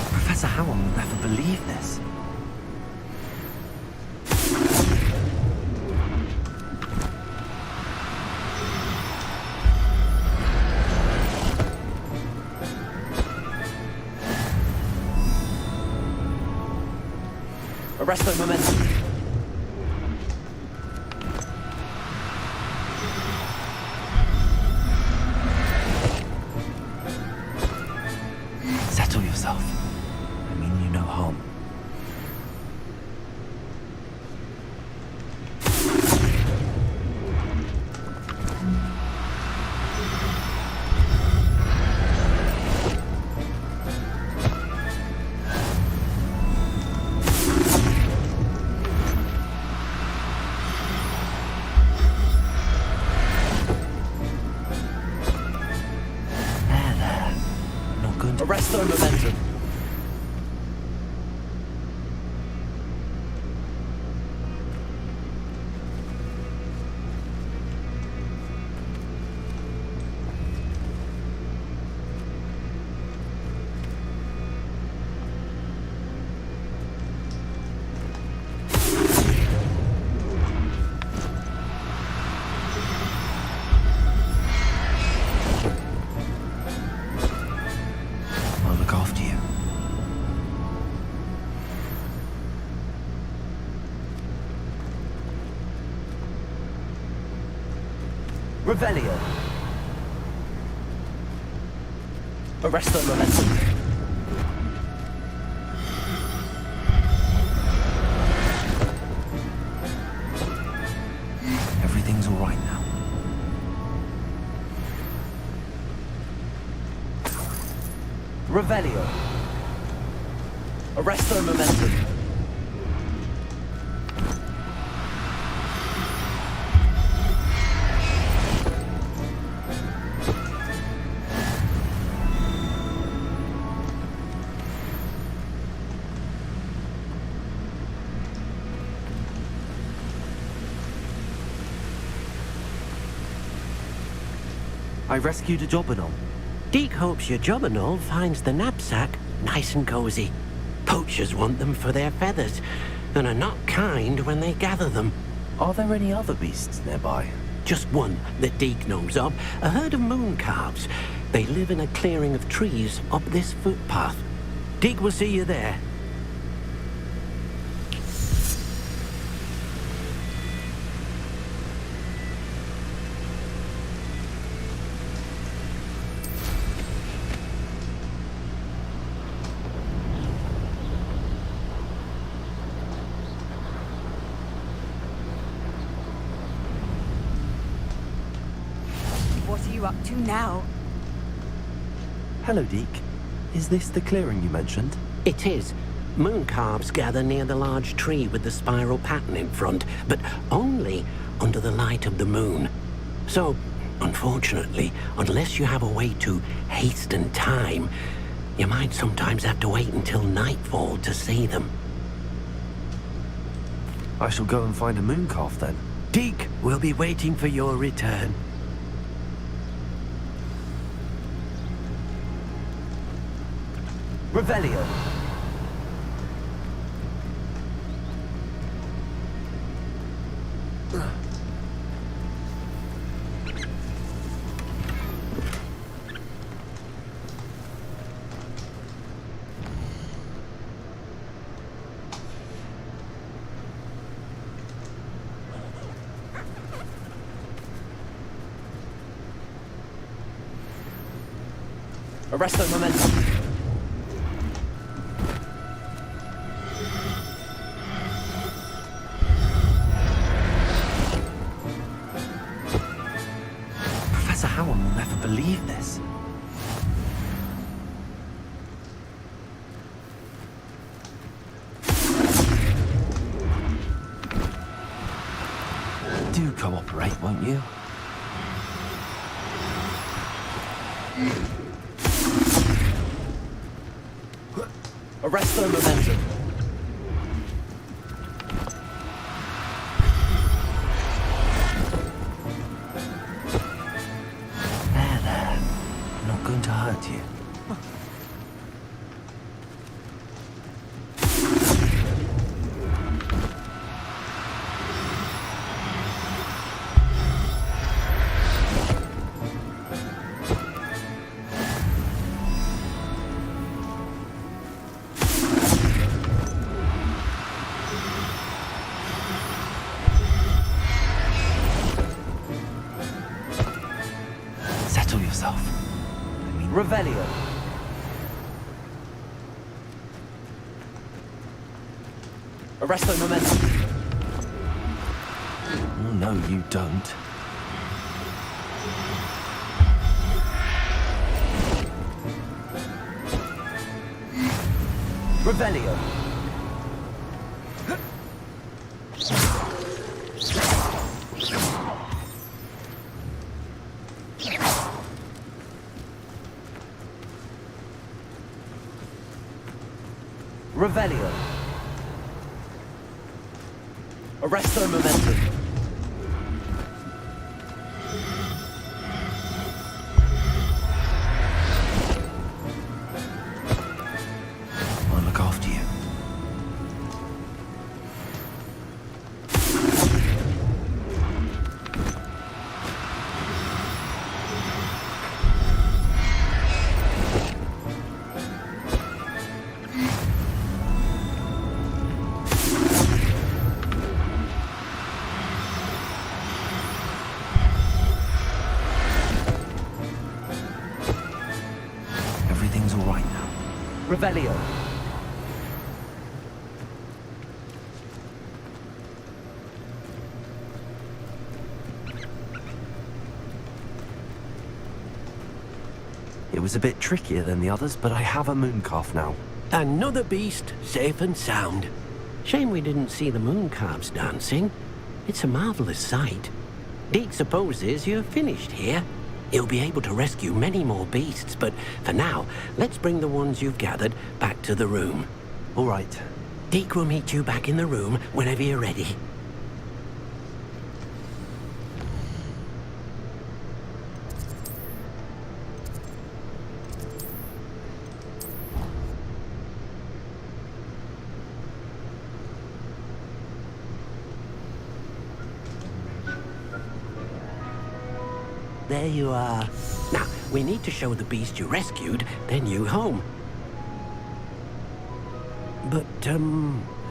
Professor Howell will never believe this. Arresto momentum. Settle yourself. I mean you no harm. Arresto momentum. I'll look after you. Revelio. Arresto momentum. Everything's all right now. Revelio. Arresto momentum. I rescued a jobberknoll. Deke hopes your jobberknoll finds the knapsack nice and cozy. Poachers want them for their feathers, and are not kind when they gather them. Are there any other beasts nearby? Just one that Deke knows of, a herd of moon calves. They live in a clearing of trees up this footpath. Deke will see you there. What are you up to now? Hello, Deke. Is this the clearing you mentioned? It is. Moon calves gather near the large tree with the spiral pattern in front, but only under the light of the moon. So, unfortunately, unless you have a way to hasten time, you might sometimes have to wait until nightfall to see them. I shall go and find a moon calf then. Deke will be waiting for your return. Revelio. Arresto momentum. Professor Howard will never believe this. Do cooperate, won't you? Arresto momentum. There. Not going to hurt you. Settle yourself. I mean, Revelio. Arresto momentum. oh, no, you don't. Revelio. Revelio. Arresto momentum. I'll look after you. Everything's all right now. Revelio. It was a bit trickier than the others, but I have a moon calf now. Another beast, safe and sound. Shame we didn't see the moon calves dancing. It's a marvelous sight. Deke supposes you're finished here. He'll be able to rescue many more beasts, but for now, let's bring the ones you've gathered back to the room. All right. Deke will meet you back in the room whenever you're ready. There you are. Now, we need to show the beast you rescued their new home. But,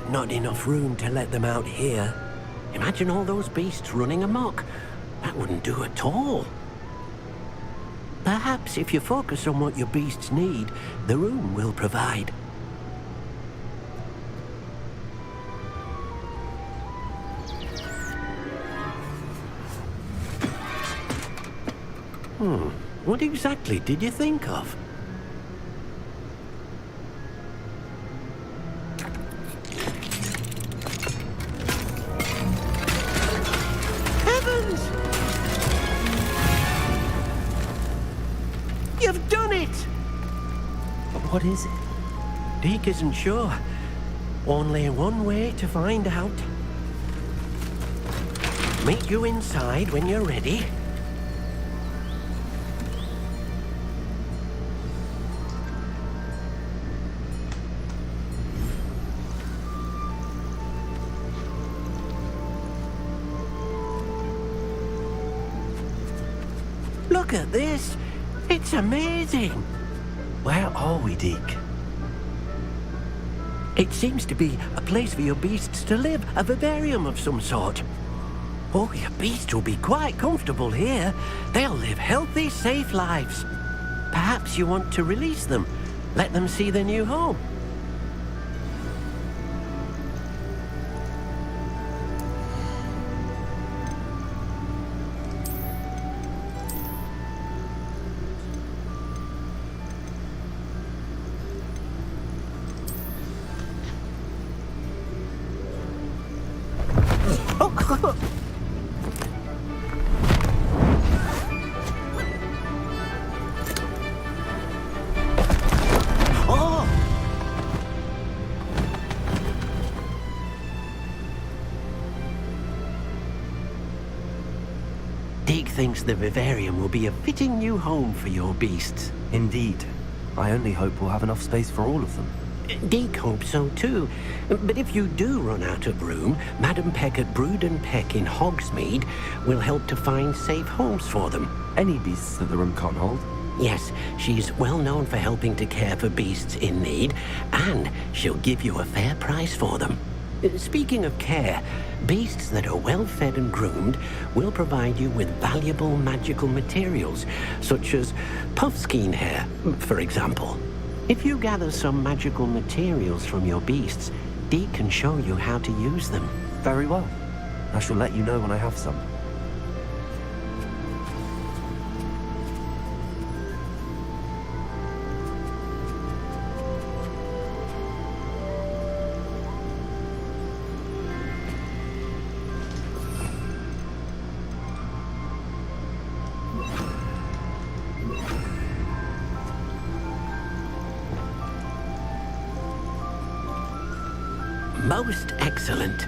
not enough room to let them out here. Imagine all those beasts running amok. That wouldn't do at all. Perhaps if you focus on what your beasts need, the room will provide. What exactly did you think of? Heavens! You've done it! But what is it? Deke isn't sure. Only one way to find out. Meet you inside when you're ready. Look at this. It's amazing. Where are we, Deke? It seems to be a place for your beasts to live, a vivarium of some sort. Oh, your beasts will be quite comfortable here. They'll live healthy, safe lives. Perhaps you want to release them. Let them see their new home. Deke thinks the vivarium will be a fitting new home for your beasts. Indeed. I only hope we'll have enough space for all of them. Deke hopes so too. But if you do run out of room, Madam Peck at Brood and Peck in Hogsmeade will help to find safe homes for them. Any beasts that the room can't hold? Yes, she's well known for helping to care for beasts in need, and she'll give you a fair price for them. Speaking of care, beasts that are well fed and groomed will provide you with valuable magical materials, such as puffskein hair, for example. If you gather some magical materials from your beasts, Deke can show you how to use them. Very well. I shall let you know when I have some. Most excellent.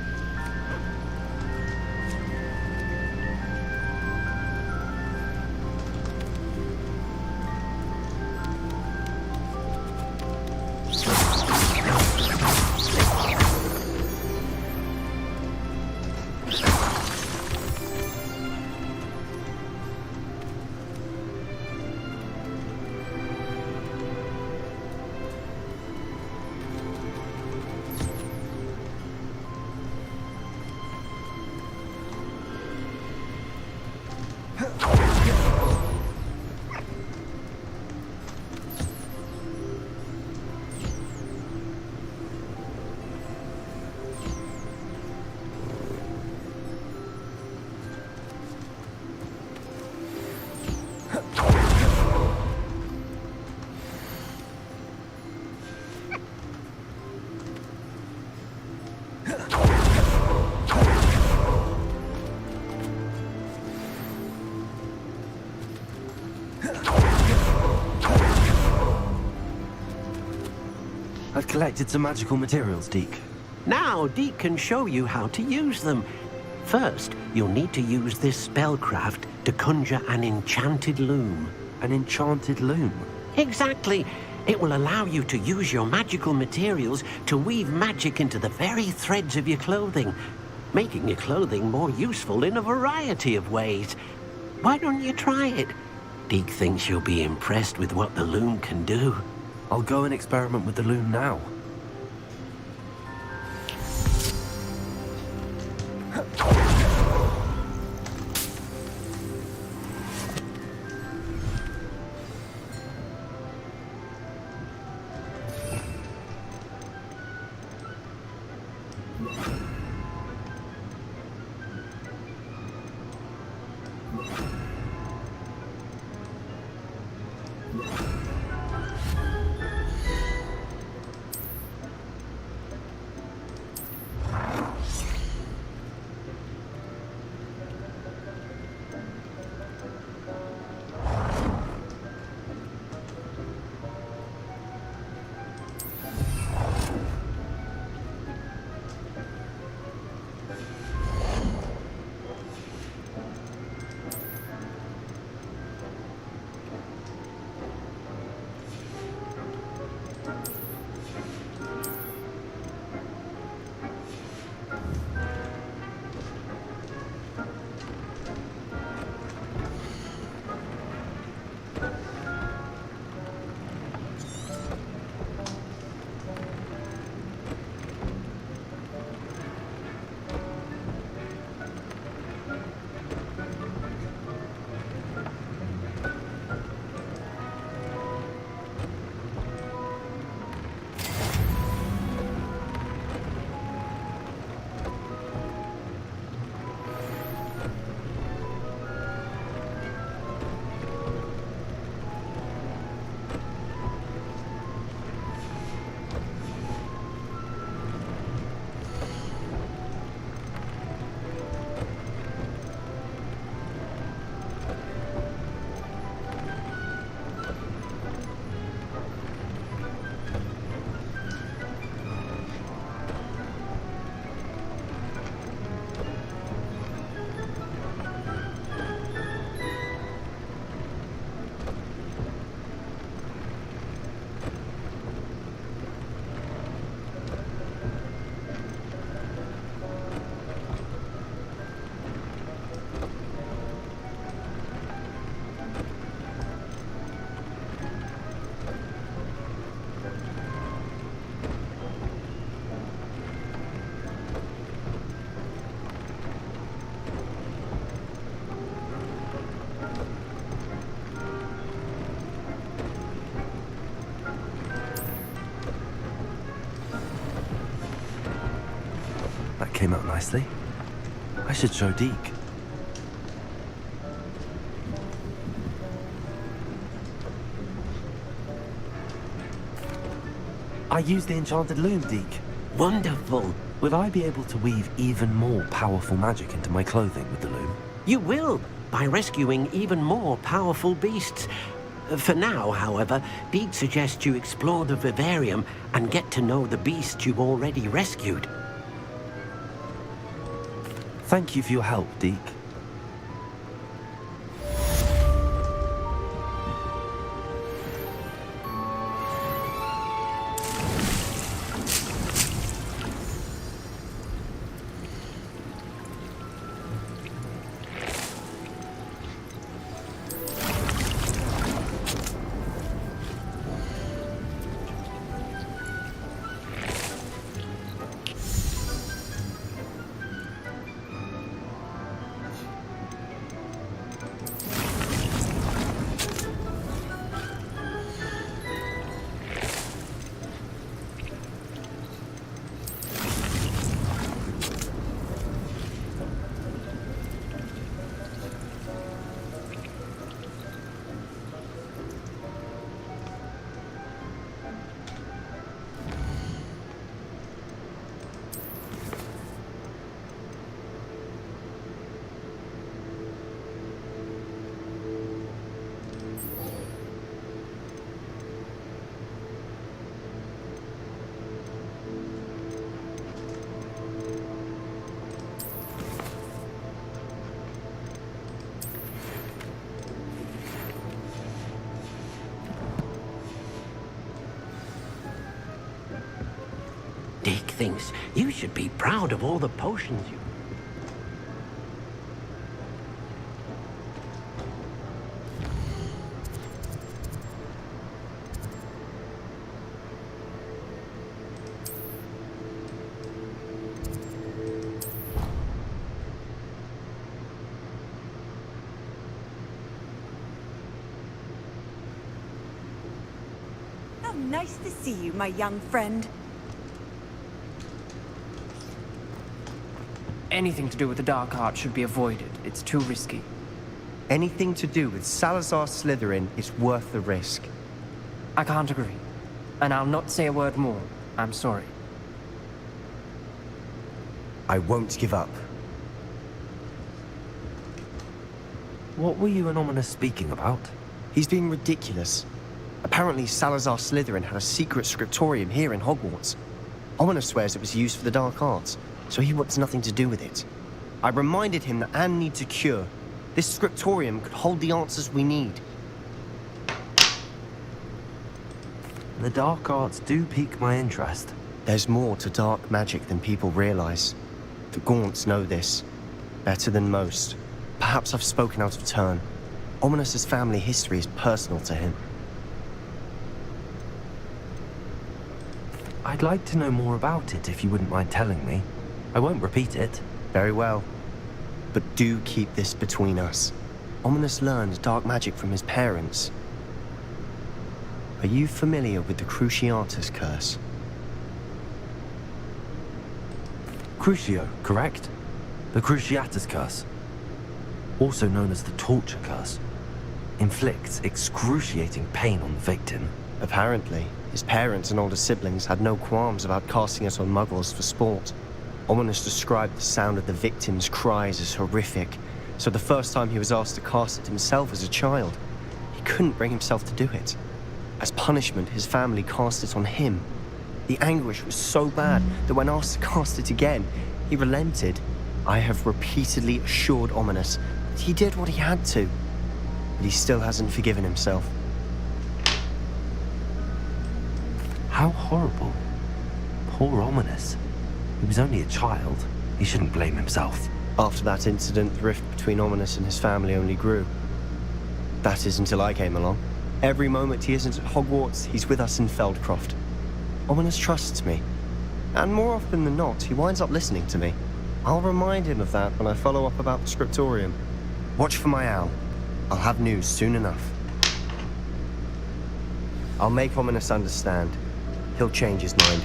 I've collected some magical materials, Deke. Now Deke can show you how to use them. First, you'll need to use this spellcraft to conjure an enchanted loom. An enchanted loom? Exactly. It will allow you to use your magical materials to weave magic into the very threads of your clothing, making your clothing more useful in a variety of ways. Why don't you try it? Deke thinks you'll be impressed with what the loom can do. I'll go and experiment with the loom now. came out nicely. I should show Deke. I used the enchanted loom, Deke. Wonderful. Will I be able to weave even more powerful magic into my clothing with the loom? You will, by rescuing even more powerful beasts. For now, however, Deke suggests you explore the vivarium and get to know the beasts you've already rescued. Thank you for your help, Deke. Deke thinks you should be proud of all the potions you... How nice to see you, my young friend. Anything to do with the dark art should be avoided. It's too risky. Anything to do with Salazar Slytherin is worth the risk. I can't agree. And I'll not say a word more. I'm sorry. I won't give up. What were you and Ominous speaking about? He's being ridiculous. Apparently Salazar Slytherin had a secret scriptorium here in Hogwarts. Ominous swears it was used for the dark arts, so he wants nothing to do with it. I reminded him that Anne needs a cure. This scriptorium could hold the answers we need. The dark arts do pique my interest. There's more to dark magic than people realize. The Gaunts know this. Better than most. Perhaps I've spoken out of turn. Ominous's family history is personal to him. I'd like to know more about it if you wouldn't mind telling me. I won't repeat it. Very well. But do keep this between us. Ominous learned dark magic from his parents. Are you familiar with the Cruciatus curse? Crucio, correct? The Cruciatus curse. Also known as the torture curse. Inflicts excruciating pain on the victim. Apparently, his parents and older siblings had no qualms about casting it on muggles for sport. Ominous described the sound of the victim's cries as horrific, so the first time he was asked to cast it himself as a child, he couldn't bring himself to do it. As punishment, his family cast it on him. The anguish was so bad that when asked to cast it again, he relented. I have repeatedly assured Ominous that he did what he had to, but he still hasn't forgiven himself. How horrible. Poor Ominous. He was only a child. He shouldn't blame himself. After that incident, the rift between Ominous and his family only grew. That is until I came along. Every moment he isn't at Hogwarts, he's with us in Feldcroft. Ominous trusts me. And more often than not, he winds up listening to me. I'll remind him of that when I follow up about the scriptorium. Watch for my owl. I'll have news soon enough. I'll make Ominous understand. He'll change his mind.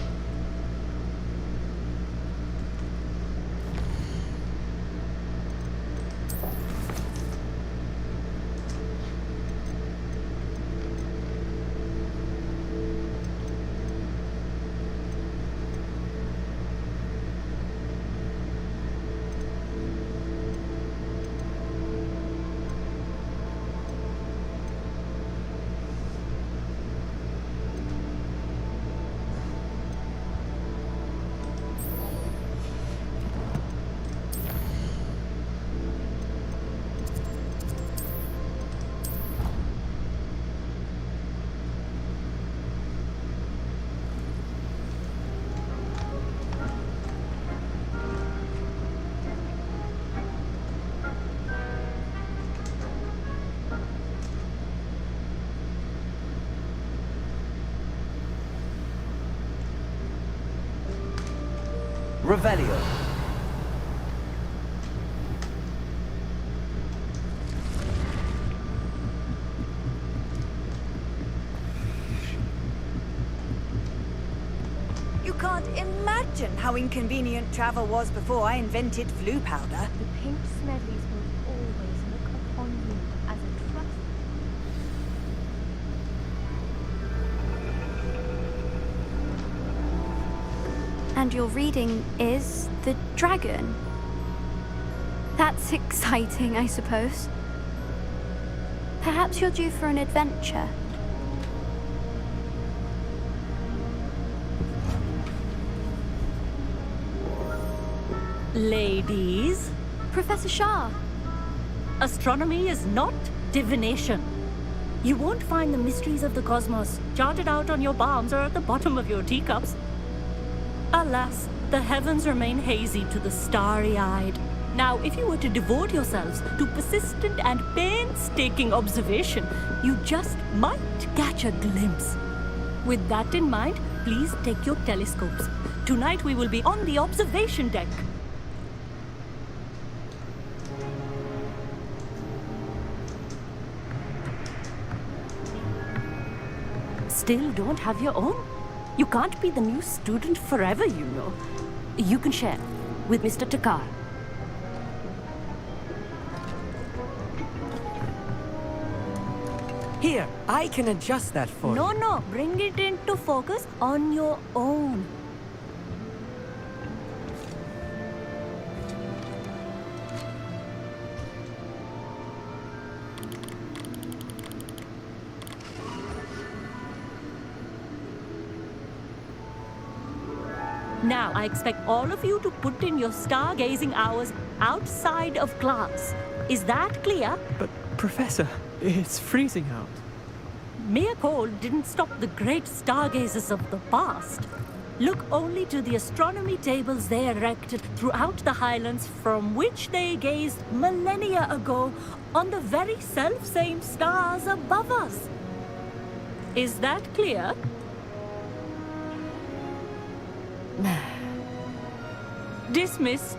Revelio. You can't imagine how inconvenient travel was before I invented flu powder. The pink Smedleys will always look upon you as a trust. And your reading is the dragon. That's exciting, I suppose. Perhaps you're due for an adventure. Ladies, Professor Shah. astronomy is not divination. You won't find the mysteries of the cosmos charted out on your palms or at the bottom of your teacups. Alas, the heavens remain hazy to the starry-eyed. Now, if you were to devote yourselves to persistent and painstaking observation, you just might catch a glimpse. With that in mind, please take your telescopes. Tonight we will be on the observation deck. Still don't have your own? You can't be the new student forever, you know. You can share with Mr. Takar. Here, I can adjust that for you. No, bring it into focus on your own. Now, I expect all of you to put in your stargazing hours outside of class. Is that clear? But, Professor, it's freezing out. Mere cold didn't stop the great stargazers of the past. Look only to the astronomy tables they erected throughout the highlands from which they gazed millennia ago on the very self-same stars above us. Is that clear? Dismissed.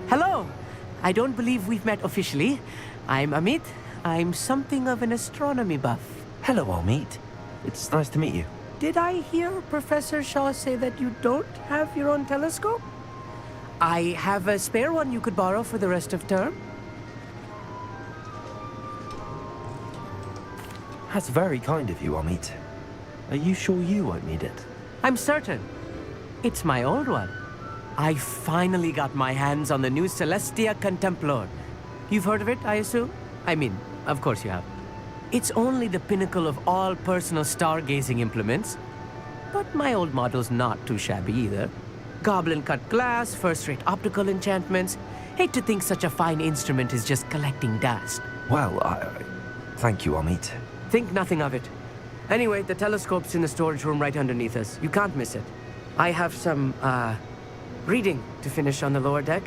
Hello. I don't believe we've met officially. I'm Amit. I'm something of an astronomy buff. Hello, Amit. It's nice to meet you. Did I hear Professor Shaw say that you don't have your own telescope? I have a spare one you could borrow for the rest of term. That's very kind of you, Amit. Are you sure you won't need it? I'm certain. It's my old one. I finally got my hands on the new Celestia Contemplor. You've heard of it, I assume? I mean, of course you have. It's only the pinnacle of all personal stargazing implements. But my old model's not too shabby either. Goblin-cut glass, first-rate optical enchantments. Hate to think such a fine instrument is just collecting dust. Well, thank you, Amit. Think nothing of it. Anyway, the telescope's in the storage room right underneath us. You can't miss it. I have some, reading to finish on the lower deck.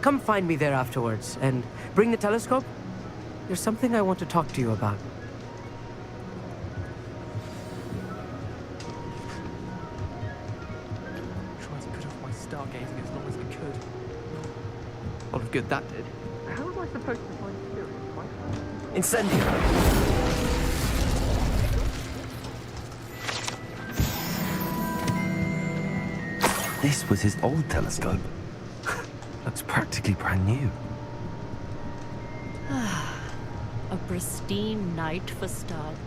Come find me there afterwards, and bring the telescope. There's something I want to talk to you about. Tried to put off my stargazing as long as I could. A lot of good that did. How am I supposed to find spirit? Incendio! This was his old telescope. Looks practically brand new. A pristine night for stars.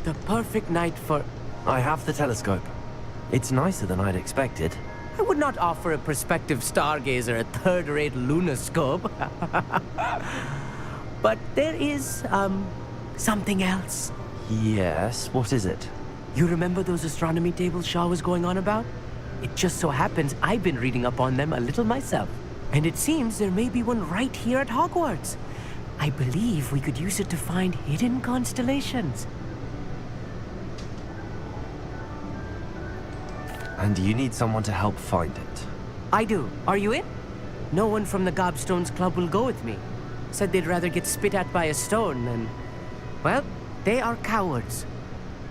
The perfect night for... I have the telescope. It's nicer than I'd expected. I would not offer a prospective stargazer a third-rate lunoscope. But there is, something else. Yes, what is it? You remember those astronomy tables Shaw was going on about? It just so happens I've been reading up on them a little myself. And it seems there may be one right here at Hogwarts. I believe we could use it to find hidden constellations. And you need someone to help find it. I do. Are you in? No one from the Gobstones Club will go with me. said they'd rather get spit at by a stone than... Well, they are cowards.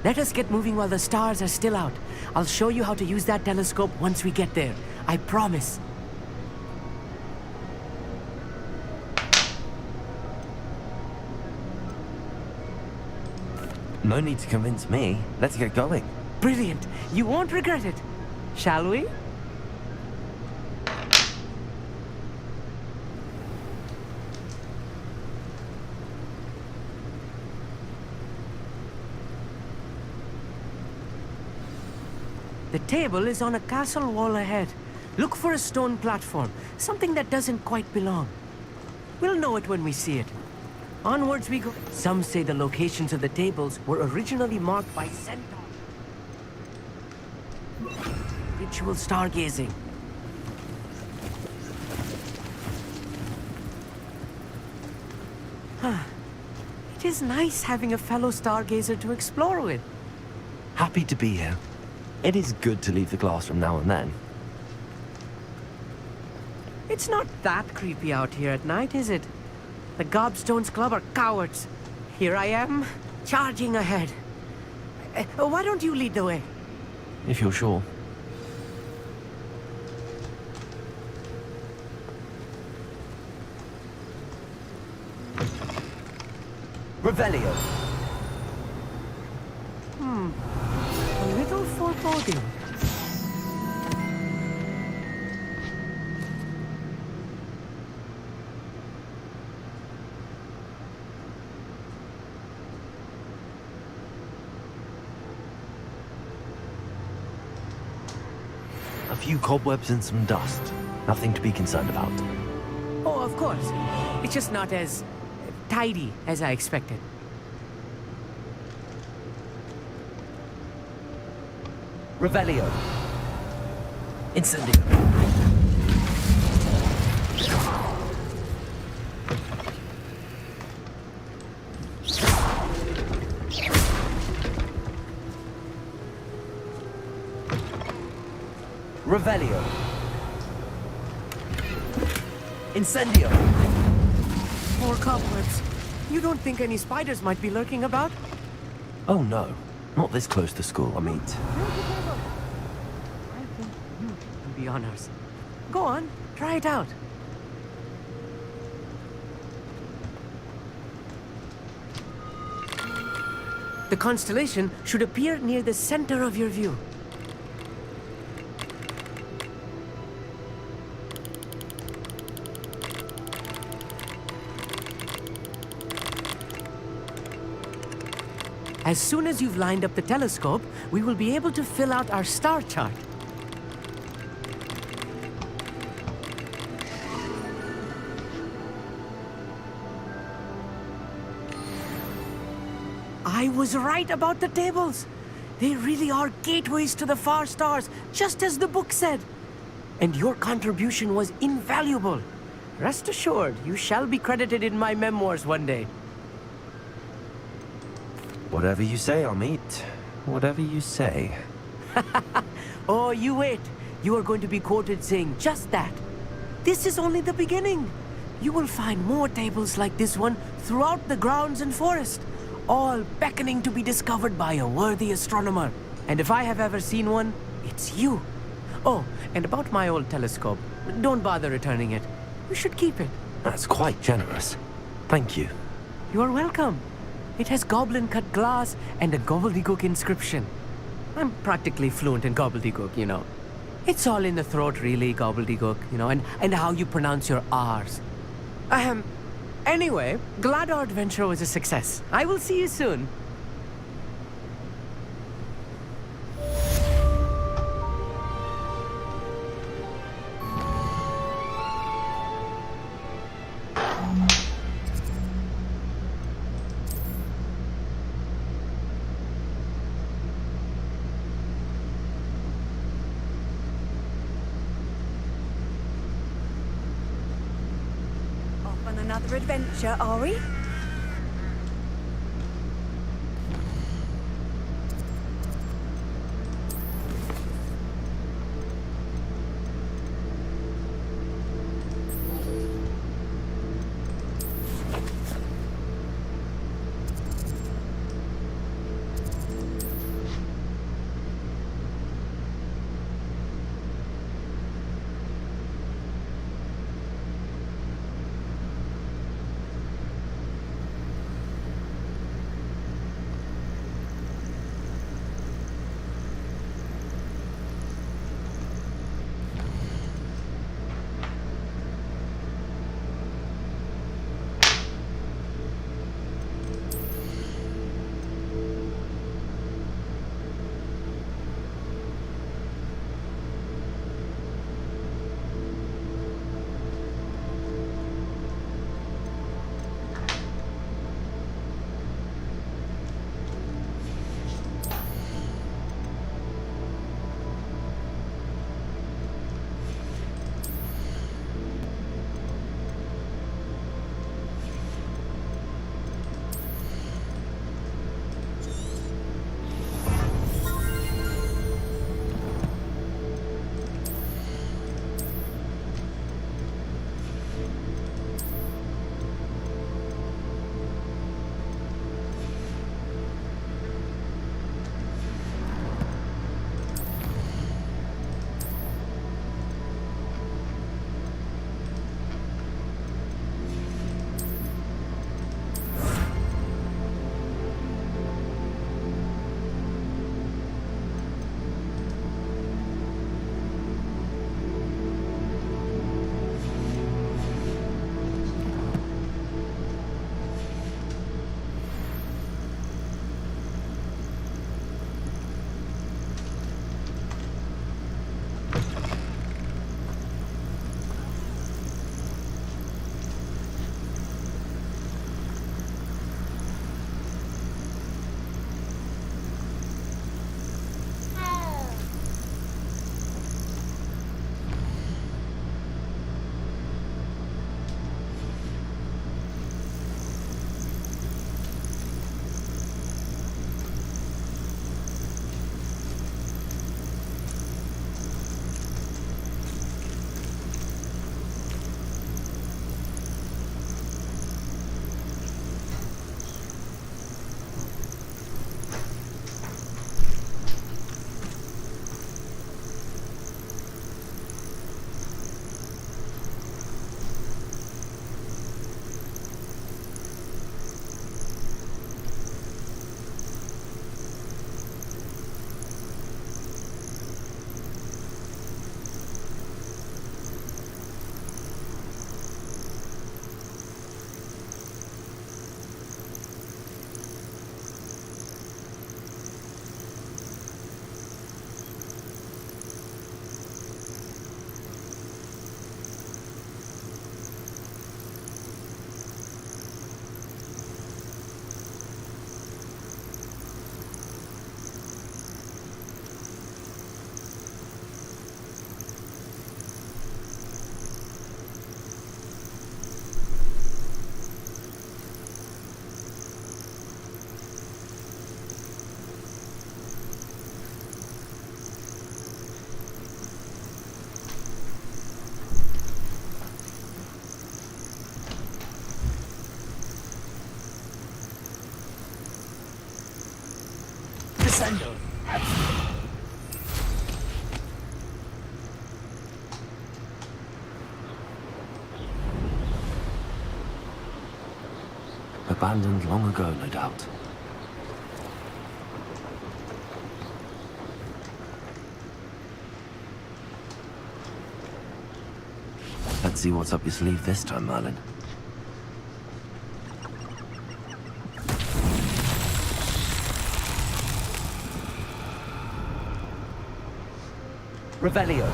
Let us get moving while the stars are still out. I'll show you how to use that telescope once we get there. I promise. No need to convince me. Let's get going. Brilliant. You won't regret it. Shall we? The table is on a castle wall ahead. Look for a stone platform, something that doesn't quite belong. We'll know it when we see it. Onwards we go. Some say the locations of the tables were originally marked by centaurs. Ritual stargazing. It is nice having a fellow stargazer to explore with. Happy to be here. It is good to leave the classroom now and then. It's not that creepy out here at night, is it? The Gobstones Club are cowards. Here I am, charging ahead. Why don't you lead the way? If you're sure. Revelio. A little foreboding. A few cobwebs and some dust. Nothing to be concerned about. Oh, of course. It's just not as tidy as I expected. Revelio. Incendio. Revelio. Incendio. More cobwebs. You don't think any spiders might be lurking about? Oh no. Not this close to school, I mean. I think you can be honors. Go on, try it out. The constellation should appear near the center of your view. As soon as you've lined up the telescope, we will be able to fill out our star chart. I was right about the tables. They really are gateways to the far stars, just as the book said. And your contribution was invaluable. Rest assured, you shall be credited in my memoirs one day. Whatever you say, Amit. Whatever you say. Oh, you wait. You are going to be quoted saying just that. This is only the beginning. You will find more tables like this one throughout the grounds and forest, all beckoning to be discovered by a worthy astronomer. And if I have ever seen one, it's you. Oh, and about my old telescope, don't bother returning it. You should keep it. That's quite generous. Thank you. You are welcome. It has goblin-cut glass and a gobbledygook inscription. I'm practically fluent in gobbledygook, you know. It's all in the throat, really, gobbledygook, you know, and how you pronounce your R's. Anyway, glad our adventure was a success. I will see you soon. On another adventure, are we? Incendio. Abandoned long ago, no doubt. Let's see what's up your sleeve this time, Merlin. Revelio.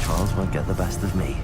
Charles won't get the best of me.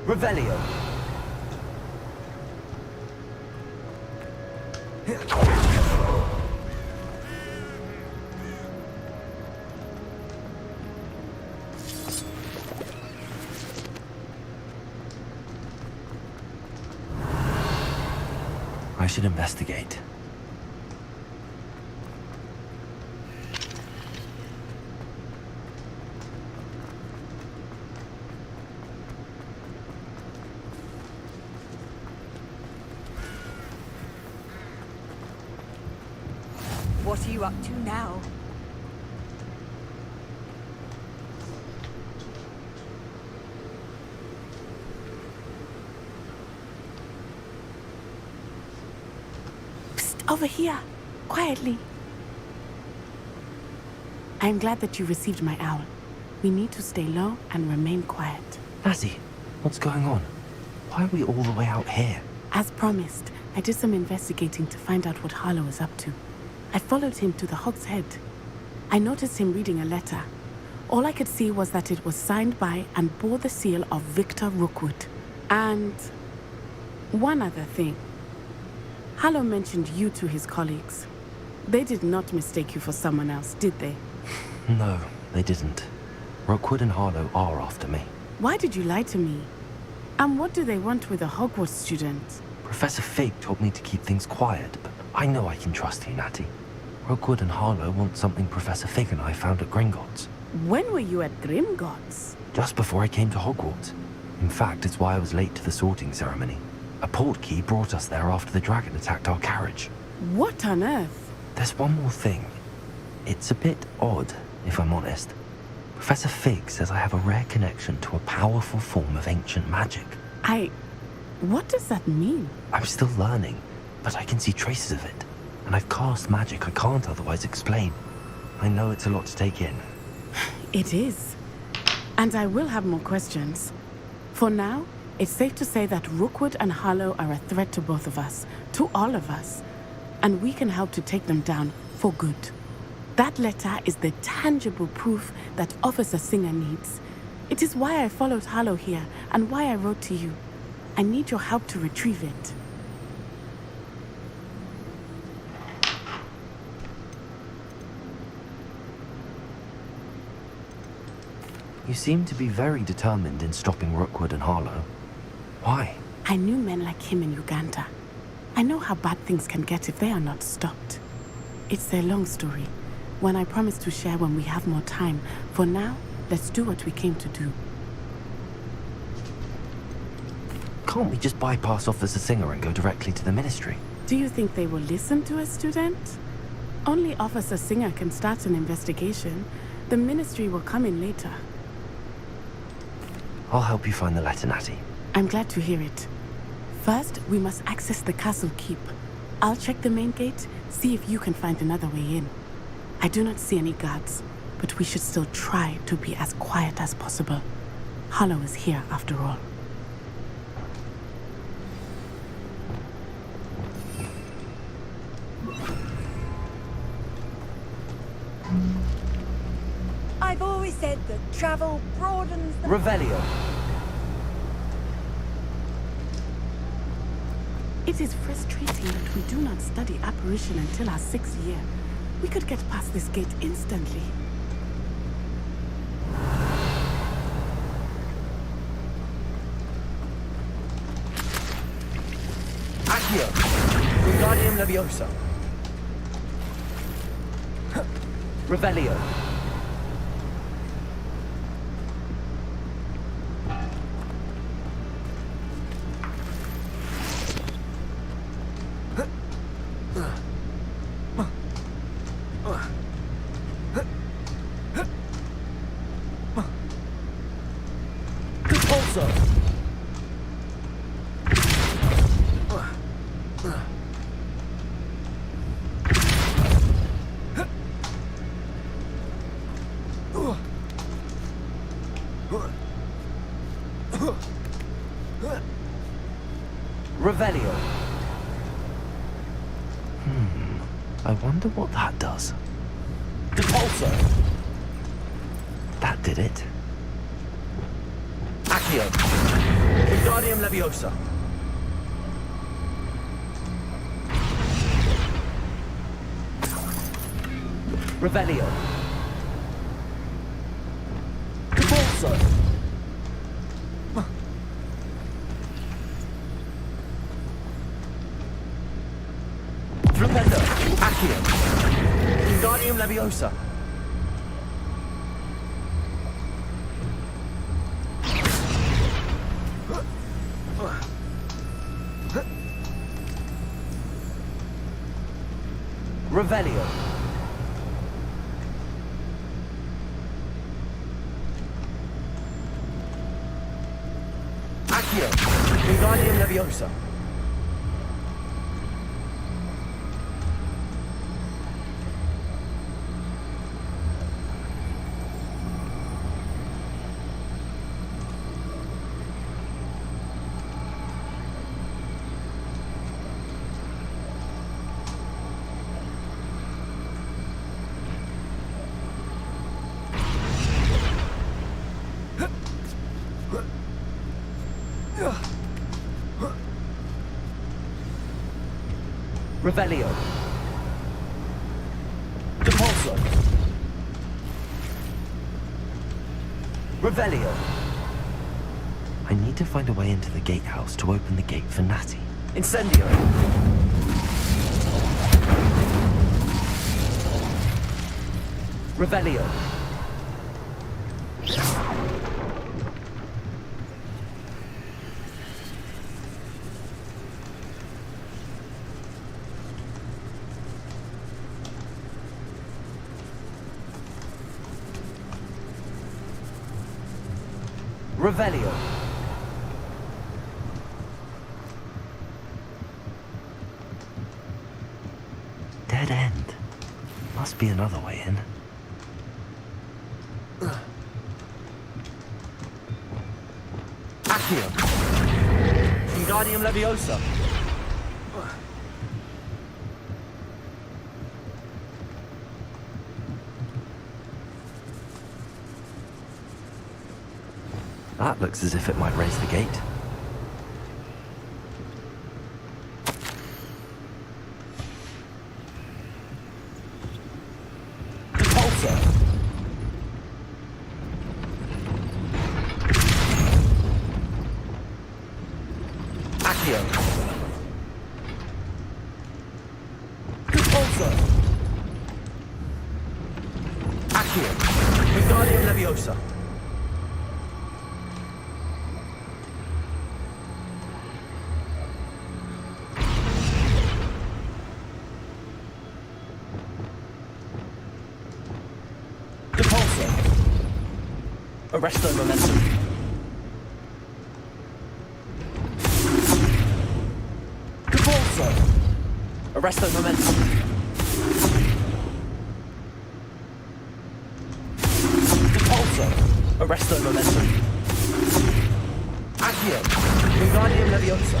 Revelio. I should investigate. What are you up to now? Psst, over here. Quietly. I'm glad that you received my owl. We need to stay low and remain quiet. Natty, what's going on? Why are we all the way out here? As promised, I did some investigating to find out what Harlow is up to. I followed him to the Hog's Head. I noticed him reading a letter. All I could see was that it was signed by and bore the seal of Victor Rookwood. And one other thing. Harlow mentioned you to his colleagues. They did not mistake you for someone else, did they? No, they didn't. Rookwood and Harlow are after me. Why did you lie to me? And what do they want with a Hogwarts student? Professor Fig told me to keep things quiet, but I know I can trust you, Natty. Rookwood and Harlow want something Professor Fig and I found at Gringotts. When were you at Grimgott's? Just before I came to Hogwarts. In fact, it's why I was late to the sorting ceremony. A portkey brought us there after the dragon attacked our carriage. What on earth? There's one more thing. It's a bit odd, if I'm honest. Professor Fig says I have a rare connection to a powerful form of ancient magic. What does that mean? I'm still learning, but I can see traces of it. And I've cast magic I can't otherwise explain. I know it's a lot to take in. It is. And I will have more questions. For now, it's safe to say that Rookwood and Harlow are a threat to both of us, to all of us. And we can help to take them down for good. That letter is the tangible proof that Officer Singer needs. It is why I followed Harlow here and why I wrote to you. I need your help to retrieve it. You seem to be very determined in stopping Rookwood and Harlow. Why? I knew men like him in Uganda. I know how bad things can get if they are not stopped. It's a long story, one I promise to share when we have more time. For now, let's do what we came to do. Can't we just bypass Officer Singer and go directly to the Ministry? Do you think they will listen to a student? Only Officer Singer can start an investigation. The Ministry will come in later. I'll help you find the letter, Natty. I'm glad to hear it. First, we must access the castle keep. I'll check the main gate, see if you can find another way in. I do not see any guards, but we should still try to be as quiet as possible. Harlow is here after all. I've always said that travel broadens the... Revelio. It is frustrating that we do not study apparition until our 6th year. We could get past this gate instantly. Accio. Wingardium Leviosa. Revelio. Revelio. I wonder what that does. Depulso. That did it. Accio. Wingardium Leviosa. Revelio. Depulso. Flipendo. Accio. Wingardium Leviosa. Revelio. Accio. Wingardium Leviosa. Revelio. Depulso. Revelio. I need to find a way into the gatehouse to open the gate for Natty. Incendio. Revelio. Revelio. Dead end. Must be another way in. Accio. Wingardium Leviosa. That looks as if it might raise the gate. Repulsor. Accio. Repulsor. Accio. Wingardium Leviosa. Arresto momentum. Repulsor. Arresto momentum. Repulsor. Arresto momentum. Accio. Wingardium Leviosa.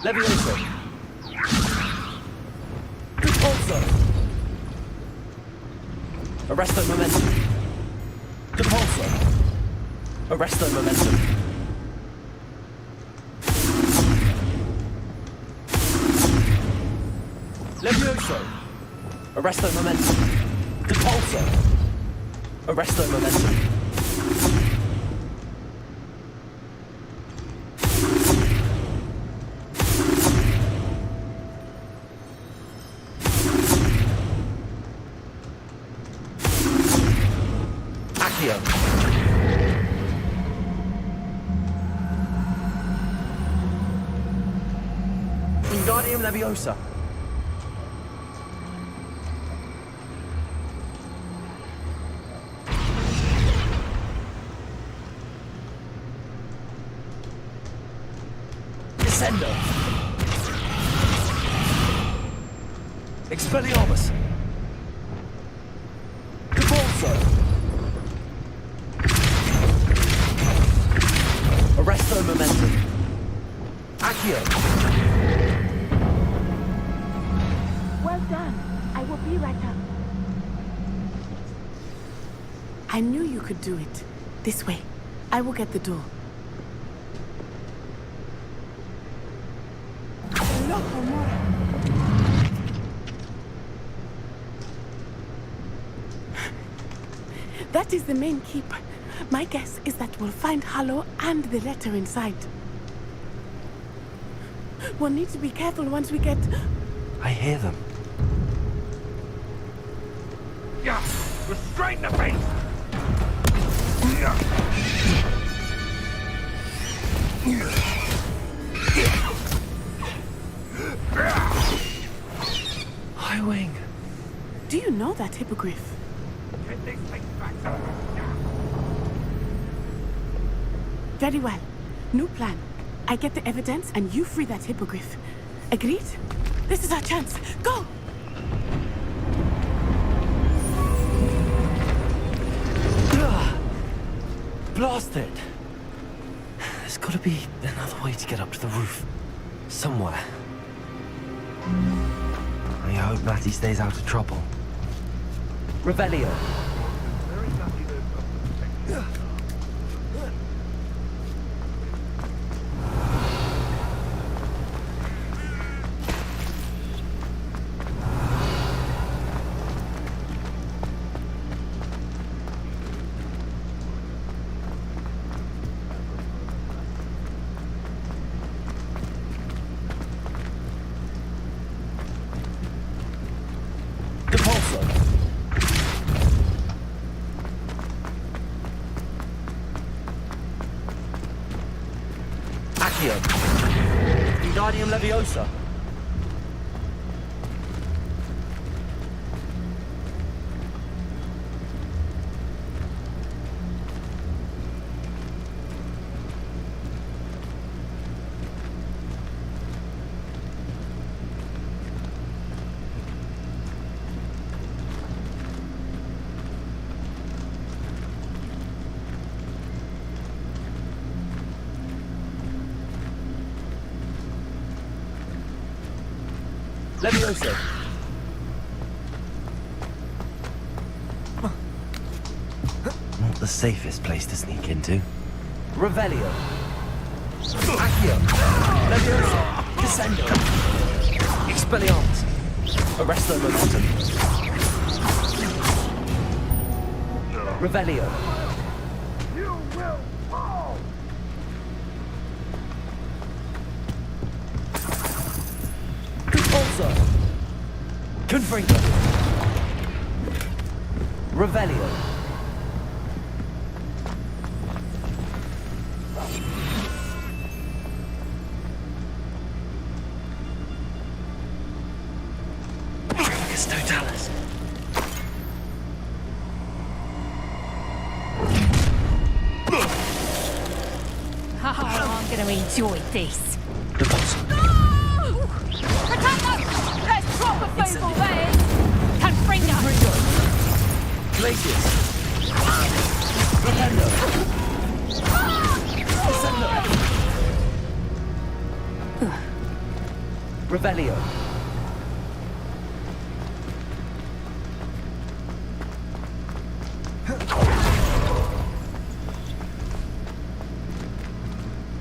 Leviosa. Repulsor. Arresto momentum. Repulsor. Arresto momentum. Levioso. Arresto momentum. Repulsor. Arresto momentum. Wingardium Leviosa. Descendo. Expelliarmus. Repulsor. Arresto momentum. Accio. Well done. I will be right up. I knew you could do it. This way. I will get the door. That is the main keep. My guess is that we'll find Harlow and the letter inside. We'll need to be careful once we get... I hear them. Yeah, restrain the beast! High Wing. Do you know that hippogriff? Get these things back. Very well. New plan. I get the evidence and you free that hippogriff. Agreed? This is our chance. Go! Blasted! There's got to be another way to get up to the roof. Somewhere. I hope Matty stays out of trouble. Revelio. Wingardium Leviosa. Levioso. Not the safest place to sneak into. Revelio. Accio. Levioso. Descendo. Expelliarmus. Arresto momentum. Revelio. You will fall! Also. Confringo. Revelio. Totalis. I'm gonna enjoy this. That's proper football, that is! Confringo! Glacius. Propendo. Descendo. Revelio.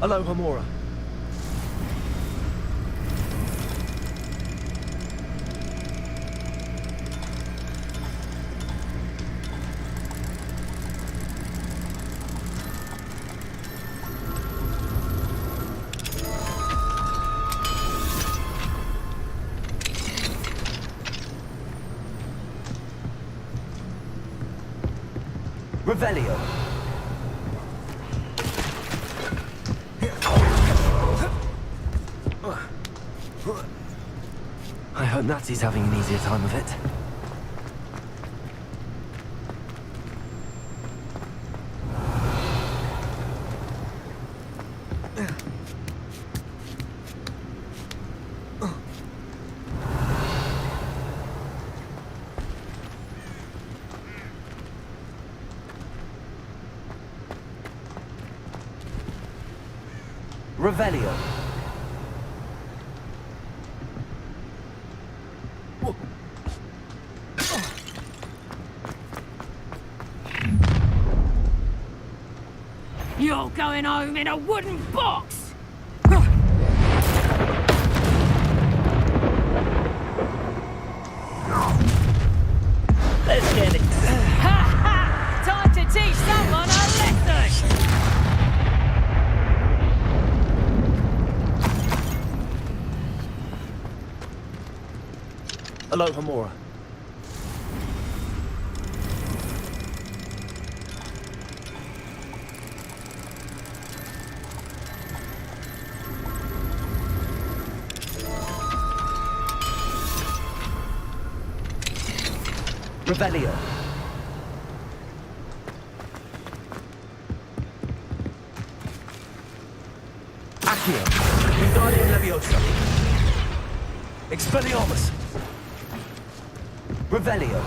Alohomora. Revelio. I hope Nazi's having an easier time of it. Revelio. You're going home in a wooden box! Let's get it. Ha ha! Time to teach someone a lesson! Alohomora. Revelio. Accio. Wingardium Leviosa. Expelliarmus. Revelio.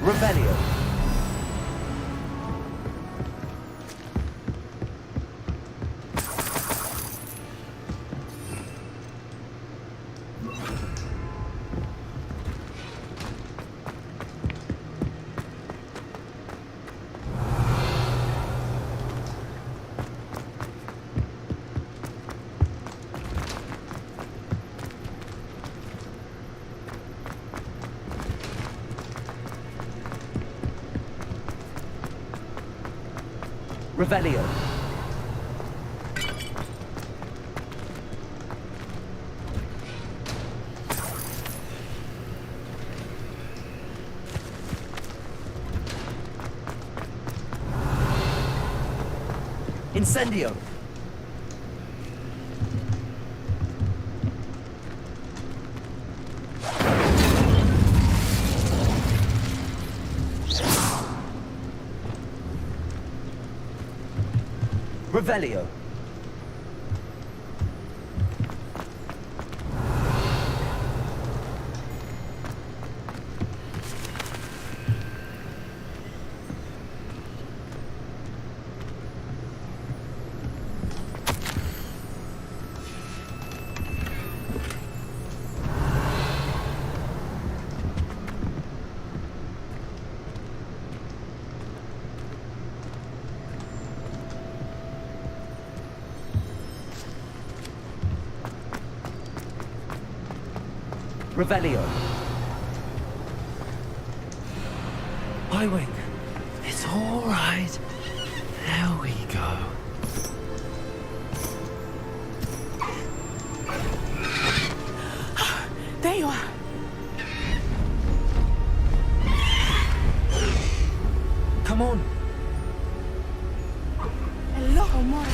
Revelio. Revelio. Incendio! Revelio. Revelio. Highwing. It's all right. There we go. There you are. Come on. Hello, Amor.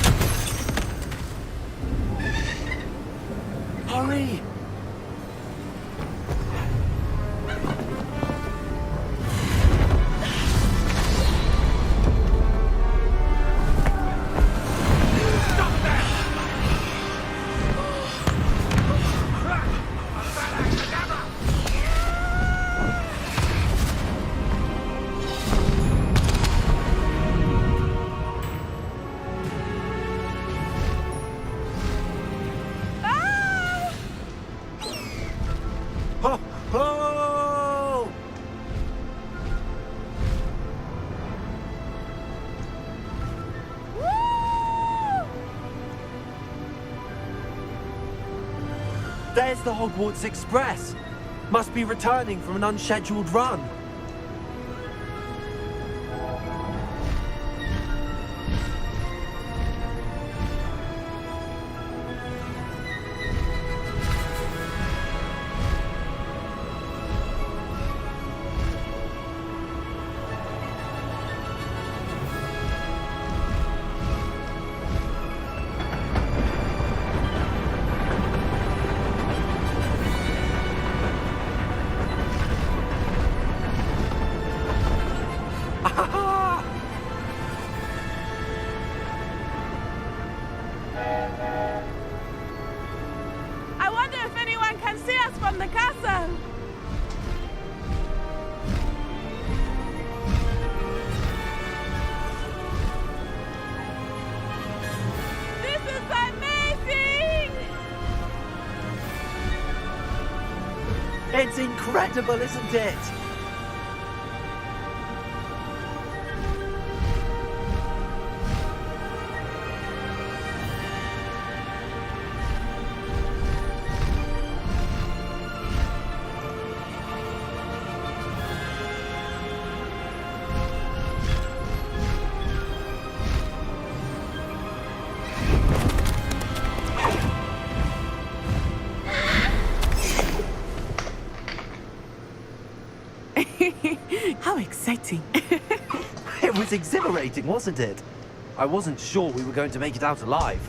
Hurry. There's the Hogwarts Express. Must be returning from an unscheduled run. I wonder if anyone can see us from the castle. This is amazing! It's incredible, isn't it? How exciting. It was exhilarating, wasn't it? I wasn't sure we were going to make it out alive.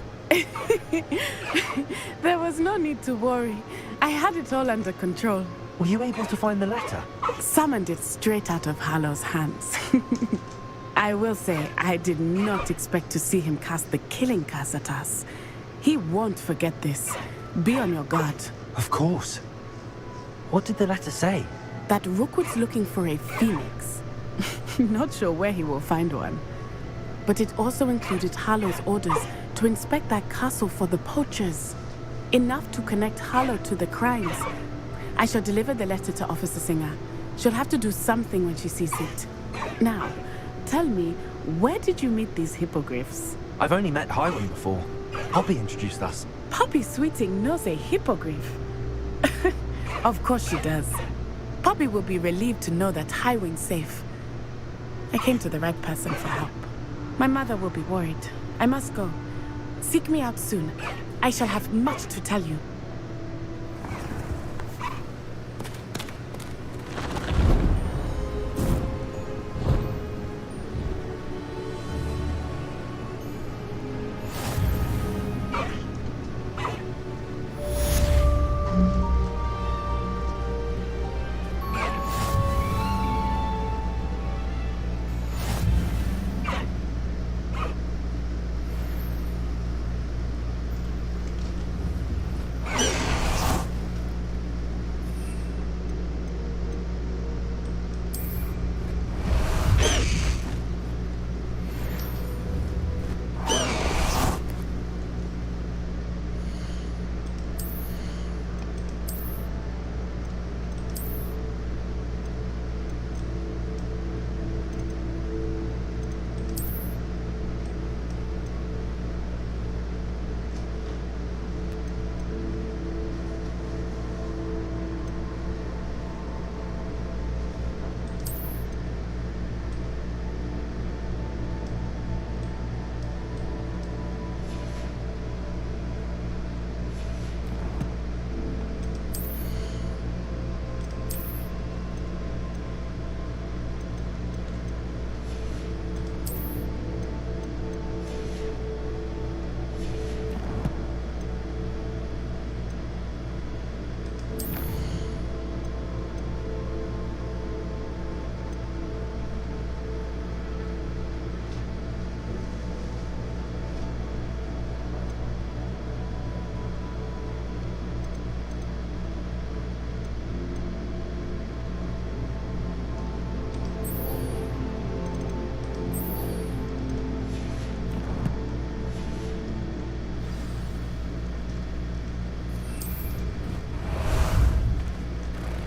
There was no need to worry. I had it all under control. Were you able to find the letter? Summoned it straight out of Harlow's hands. I will say, I did not expect to see him cast the killing curse at us. He won't forget this. Be on your guard. Of course. What did the letter say? That Rookwood's looking for a phoenix. Not sure where he will find one. But it also included Harlow's orders to inspect that castle for the poachers. Enough to connect Harlow to the crimes. I shall deliver the letter to Officer Singer. She'll have to do something when she sees it. Now, tell me, where did you meet these hippogriffs? I've only met Highwing before. Poppy introduced us. Poppy Sweeting knows a hippogriff. Of course she does. Poppy will be relieved to know that Highwing's safe. I came to the right person for help. My mother will be worried. I must go. Seek me out soon. I shall have much to tell you.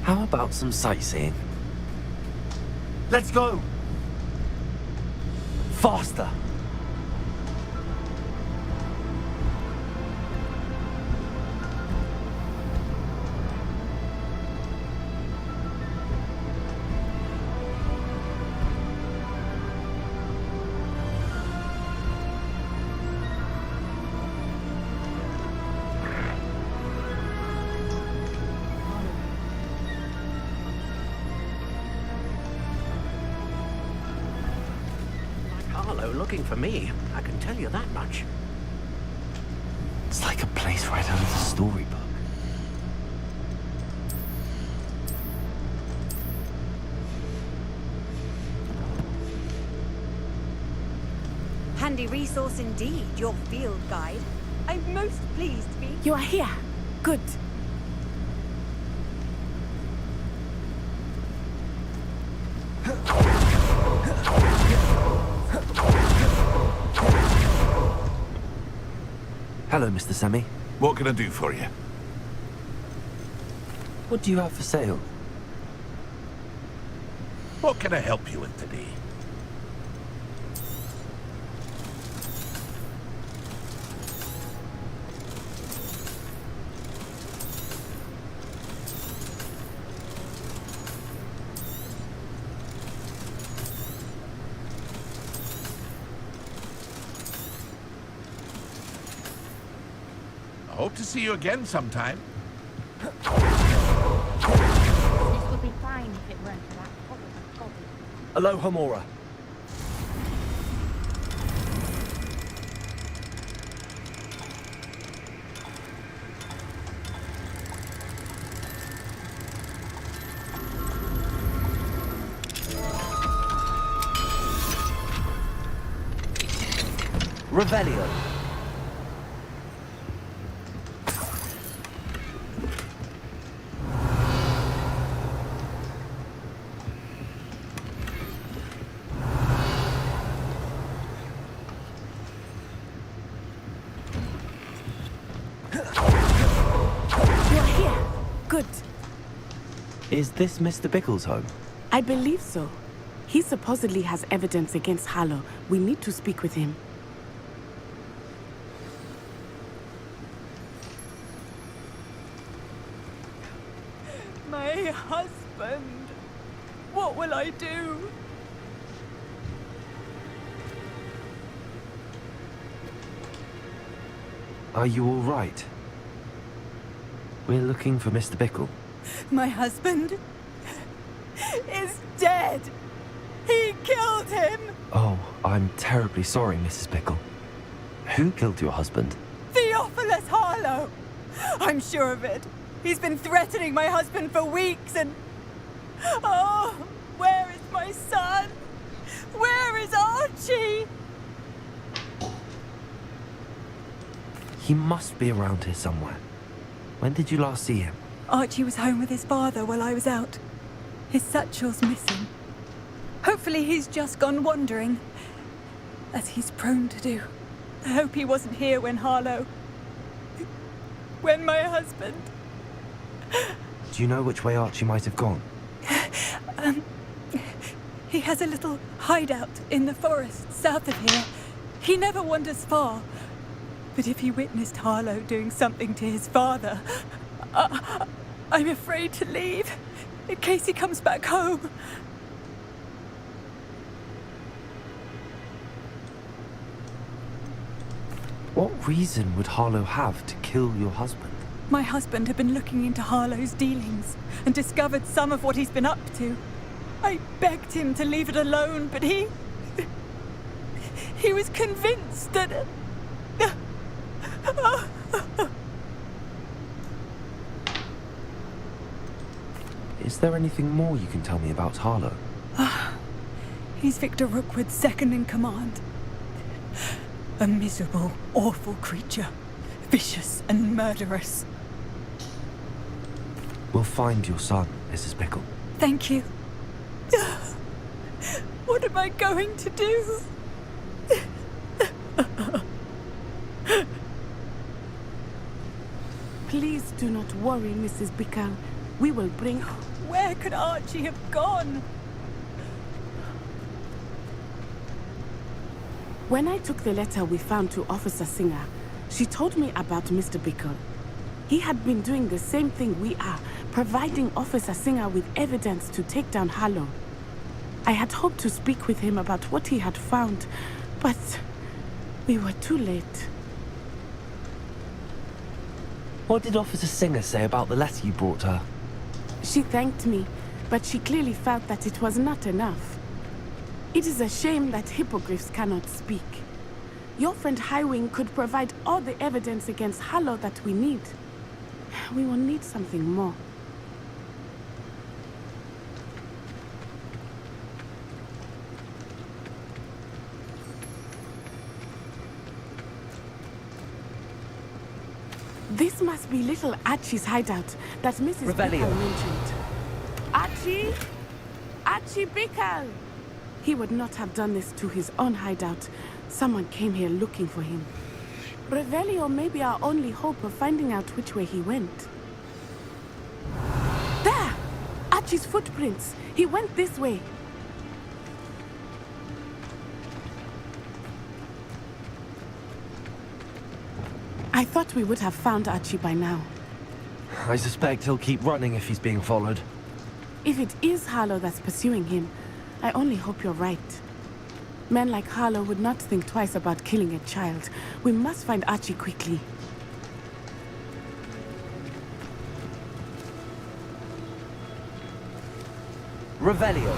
How about some sightseeing? Let's go! Faster! Harlow looking for me, I can tell you that much. It's like a place right out of the storybook. Handy resource indeed, your field guide. I'm most pleased to be... You are here. Good. Hello, Mr. Sammy. What can I do for you? What do you have for sale? What can I help you with today? I hope to see you again sometime. This would be fine if it weren't for that horrible goblin. Aloha, Mora. Revelio. Good. Is this Mr. Bickle's home? I believe so. He supposedly has evidence against Harlow. We need to speak with him. My husband. What will I do? Are you all right? We're looking for Mr. Bickle. My husband is dead. He killed him. Oh, I'm terribly sorry, Mrs. Bickle. Who killed your husband? Theophilus Harlow. I'm sure of it. He's been threatening my husband for weeks and... Oh, where is my son? Where is Archie? He must be around here somewhere. When did you last see him? Archie was home with his father while I was out. His satchel's missing. Hopefully he's just gone wandering, as he's prone to do. I hope he wasn't here when Harlow... when my husband... Do you know which way Archie might have gone? He has a little hideout in the forest south of here. He never wanders far. But if he witnessed Harlow doing something to his father, I'm afraid to leave, in case he comes back home. What reason would Harlow have to kill your husband? My husband had been looking into Harlow's dealings and discovered some of what he's been up to. I begged him to leave it alone, but he was convinced that... Is there anything more you can tell me about Harlow? He's Victor Rookwood's second in command. A miserable, awful creature. Vicious and murderous. We'll find your son, Mrs. Bickle. Thank you. What am I going to do? Please do not worry, Mrs. Bickle. We will bring... Where could Archie have gone? When I took the letter we found to Officer Singer, she told me about Mr. Bickle. He had been doing the same thing we are, providing Officer Singer with evidence to take down Harlow. I had hoped to speak with him about what he had found, but we were too late. What did Officer Singer say about the letter you brought her? She thanked me, but she clearly felt that it was not enough. It is a shame that hippogriffs cannot speak. Your friend Highwing could provide all the evidence against Harlow that we need. We will need something more. This must be little Archie's hideout that Mrs. Bickle mentioned. Archie? Archie Bickle! He would not have done this to his own hideout. Someone came here looking for him. Revelio may be our only hope of finding out which way he went. There! Archie's footprints. He went this way. I thought we would have found Archie by now. I suspect he'll keep running if he's being followed. If it is Harlow that's pursuing him, I only hope you're right. Men like Harlow would not think twice about killing a child. We must find Archie quickly. Revelio.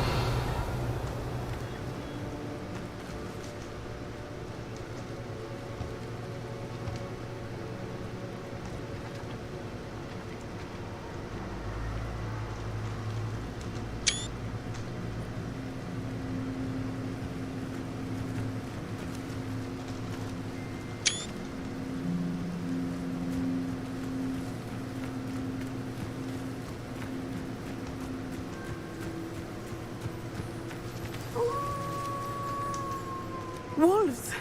Wolves!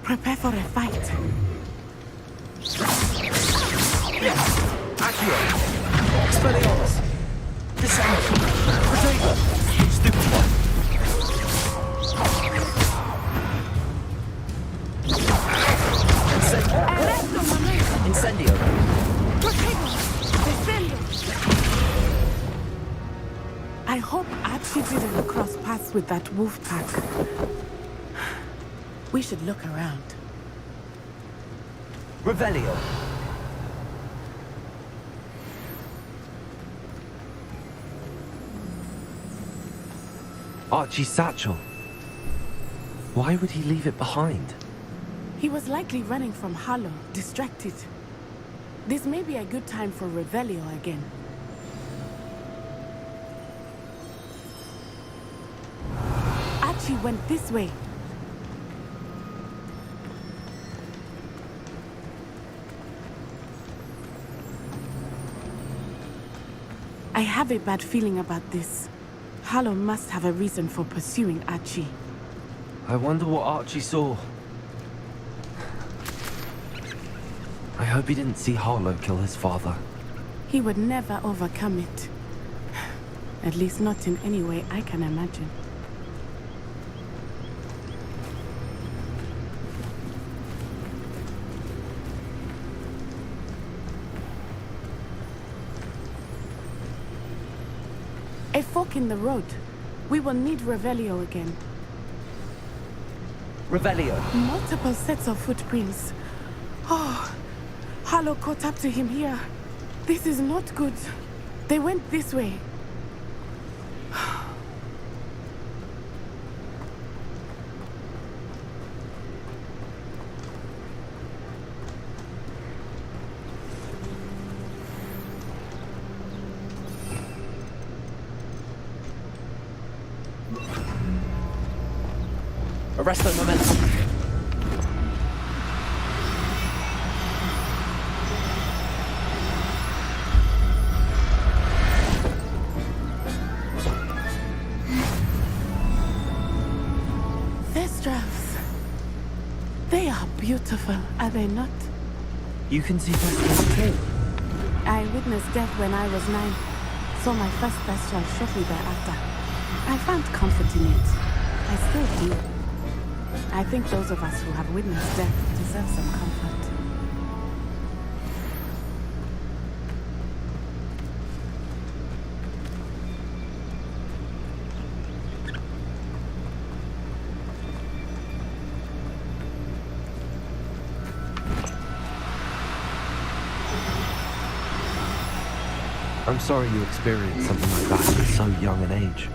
Prepare for a fight. Accio! Expelliarmus! Descend! Protego! Stupid one! Incendio! I hope Archie didn't cross paths with that wolf pack. We should look around. Revelio. Archie's satchel. Why would he leave it behind? He was likely running from Harlow, distracted. This may be a good time for Revelio again. Archie went this way. I have a bad feeling about this. Harlow must have a reason for pursuing Archie. I wonder what Archie saw. I hope he didn't see Harlow kill his father. He would never overcome it. At least not in any way I can imagine. A fork in the road. We will need Revelio again. Revelio. Multiple sets of footprints. Oh, Harlow caught up to him here. This is not good. They went this way. Arresto momentum. Thestrals. They are beautiful, are they not? You can see Thestrals too. I witnessed death when I was 9. saw my first bestial shortly thereafter. I found comfort in it. I still do. I think those of us who have witnessed death deserve some comfort. I'm sorry you experienced something like that at so young an age.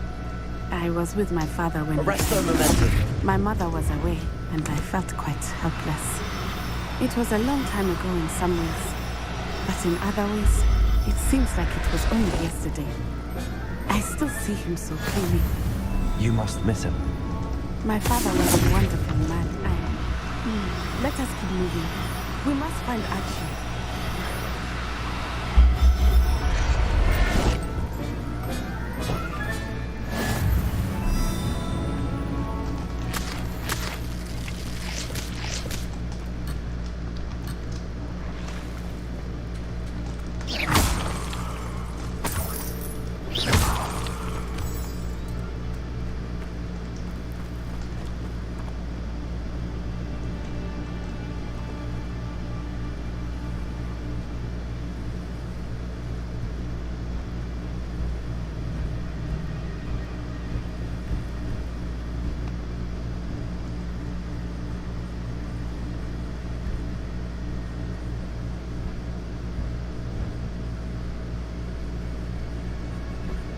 I was with my father when Arresto momentum. My mother was away, and I felt quite helpless. It was a long time ago in some ways, but in other ways, it seems like it was only yesterday. I still see him so clearly. You must miss him. My father was a wonderful man. Let us keep moving. We must find Archie.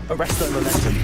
Arresto momentum.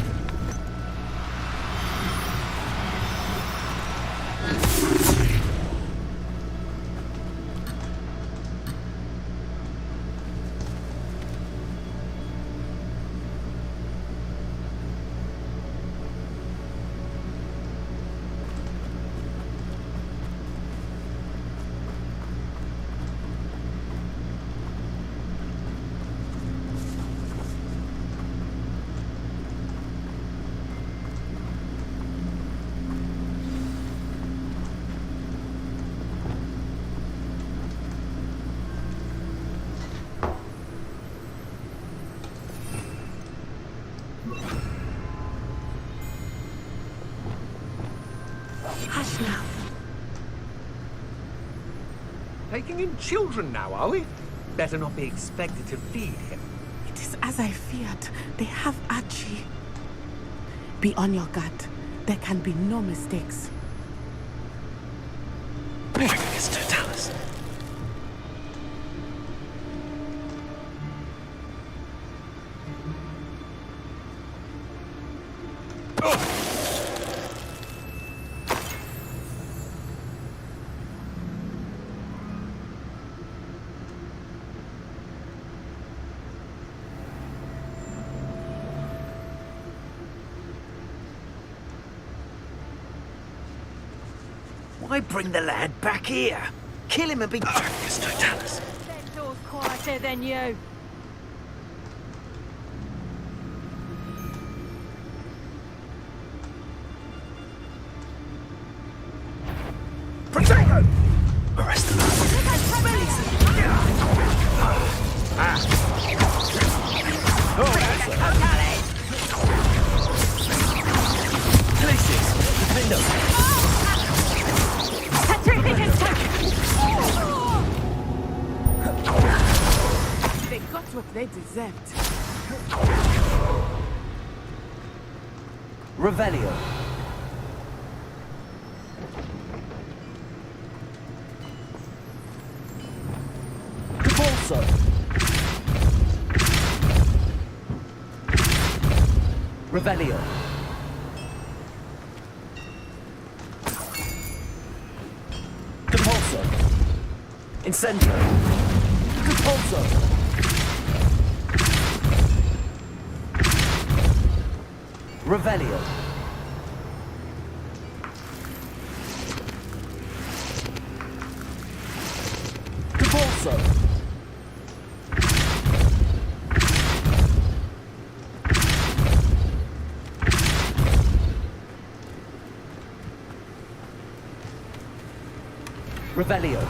Hush now. Taking in children now, are we? Better not be expected to feed him. It is as I feared. They have Archie. Be on your guard. There can be no mistakes. It's Totalis. Why bring the lad back here? Kill him and be... It's Totalis. That door's quieter than you. Protect him! Arrest the man. Places! Defend They got what they deserved. Revelio. Capulso. Revelio. Capulso. Incendio. Capulso. Revelio. Capulso. Revelio.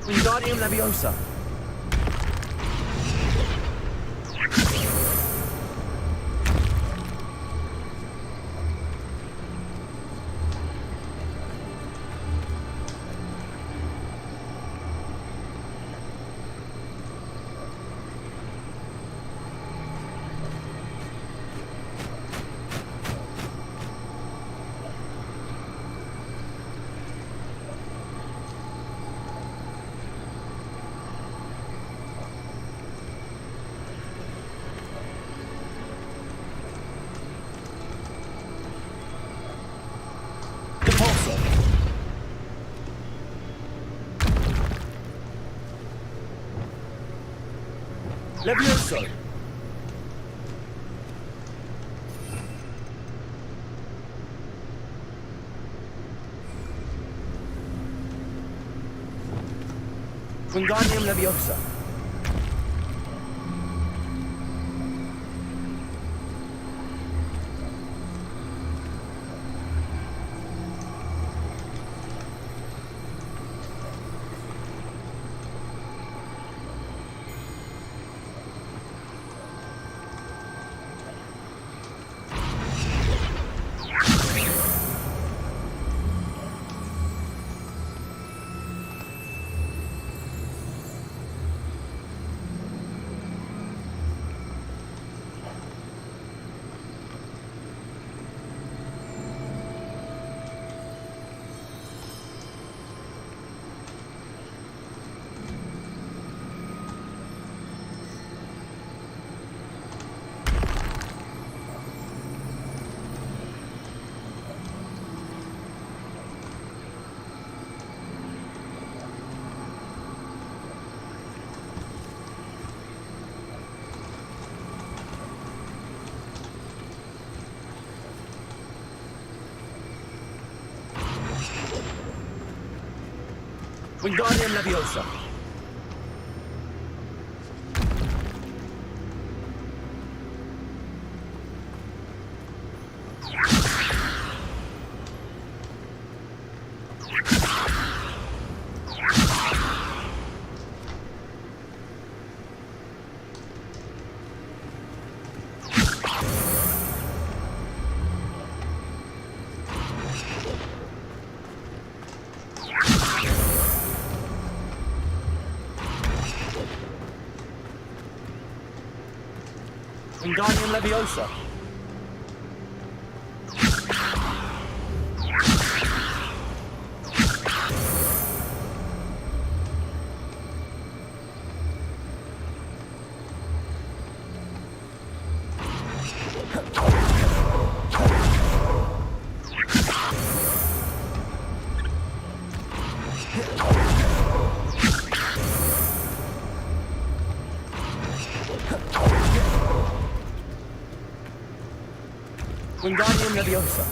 Wingardium Leviosa. Levioso. Wingardium Leviosa. Wingardium Leviosa. Wingardium Leviosa. Wingardium Leviosa.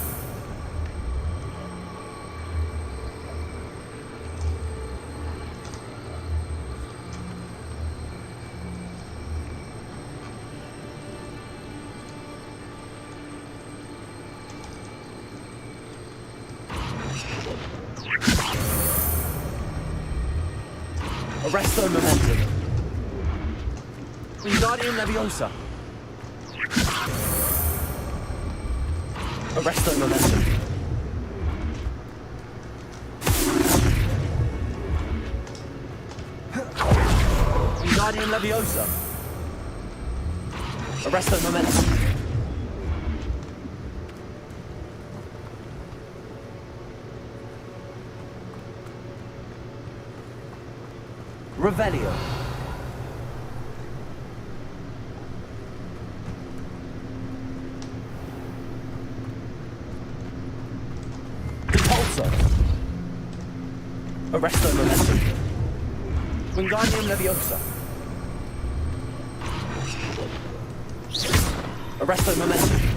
Arresto Momentum. Wingardium Leviosa. Arresto Momentum. Wingardium Leviosa. Arresto Momentum. Revelio. Arresto Momentum. Wingardium Leviosa. Arresto Momentum.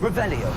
Revelio.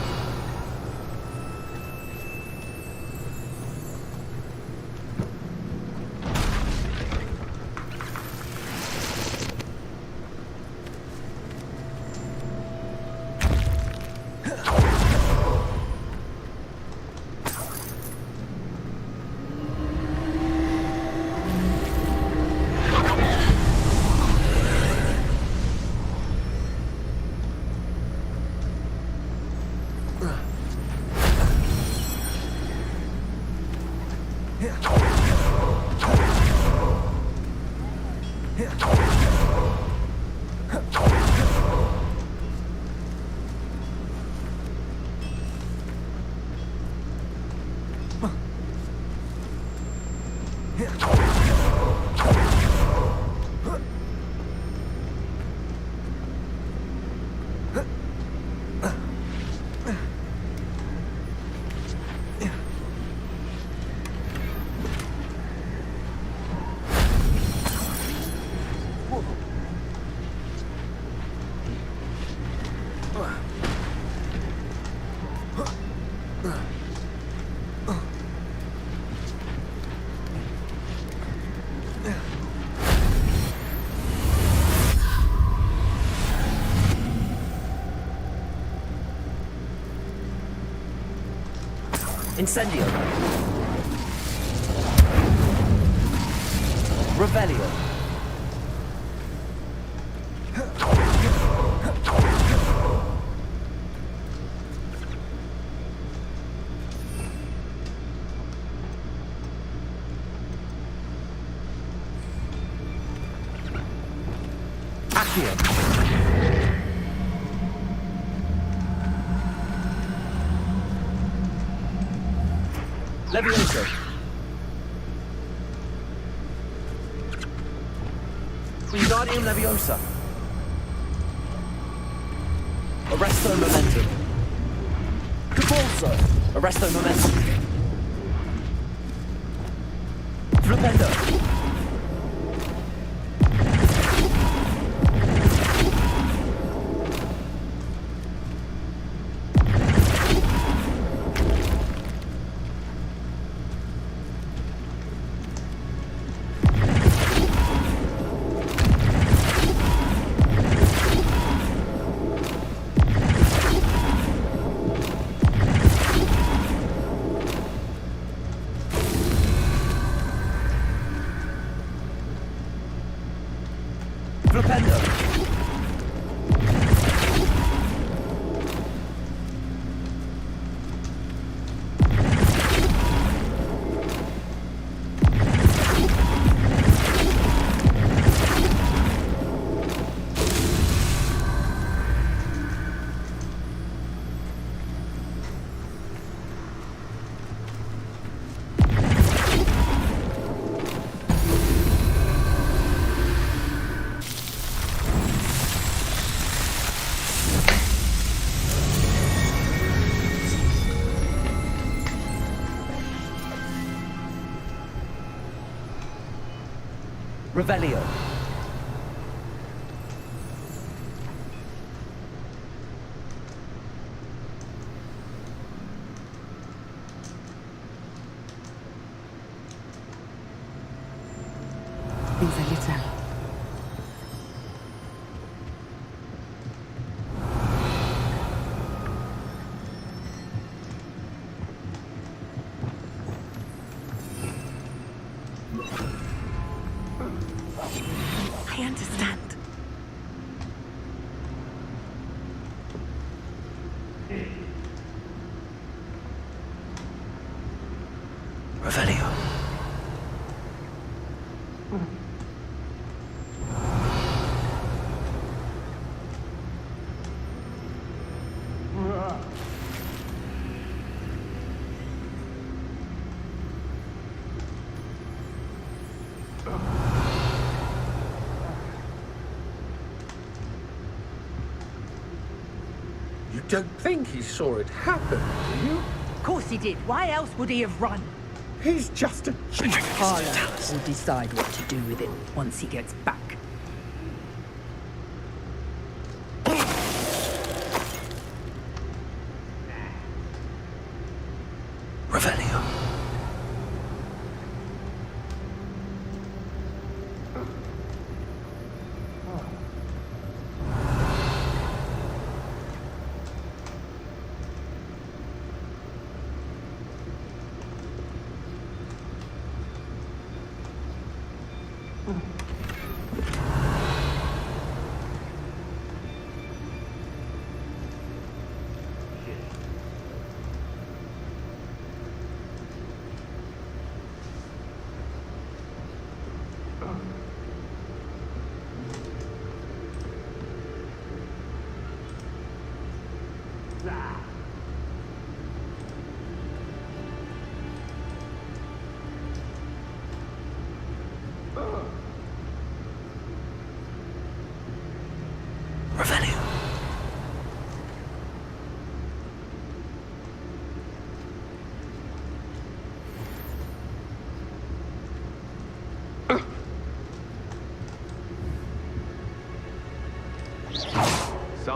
Incendio. Revelio. Accio. Levioso. Wingardium Leviosa. Arresto Momentum. Convulso. Arresto Momentum. Flipendo. Revelio. Things are little. I understand. Revelio. You don't think he saw it happen, do you? Of course he did. Why else would he have run? He's just a Harlow will decide what to do with it once he gets back. Revelio.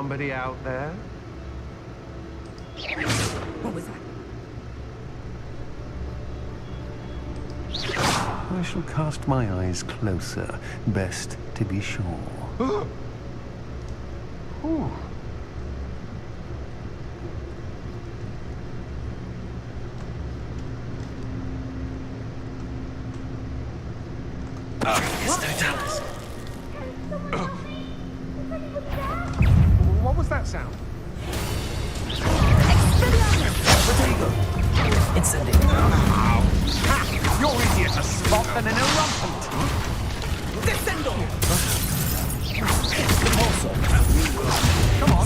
somebody out there? What was that? I shall cast my eyes closer, best to be sure. Ooh. What was that sound? Incendiary. Ha! You're easier to spot than an irrumpant. Descendo! Come on,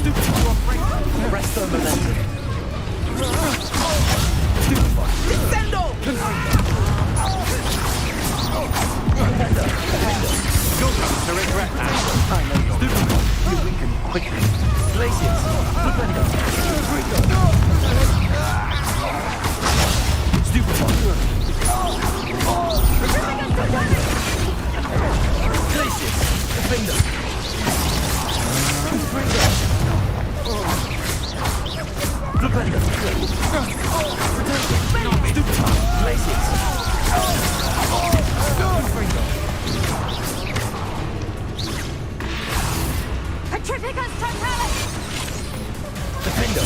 Rest on momentum. Your turn to regret that. I know you're you weaken quickly. Glaciers. Glaciers. Defender. Defender. Glaciers. Petrificus Totalis! Defender.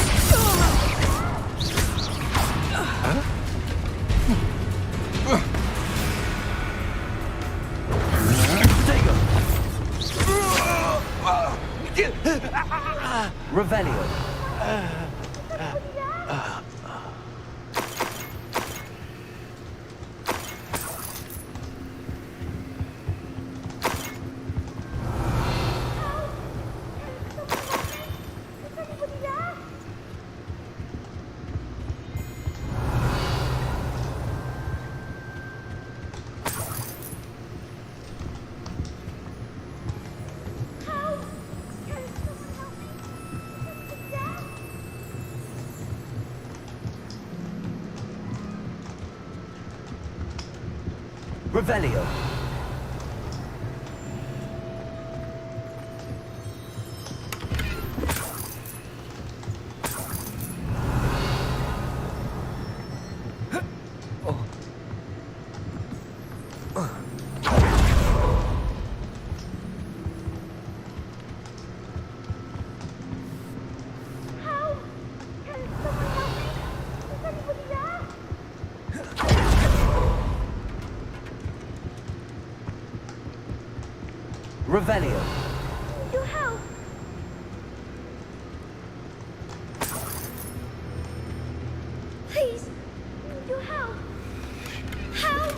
Revelio. Revelio. Revelio. Your help. Please, need your help. Help!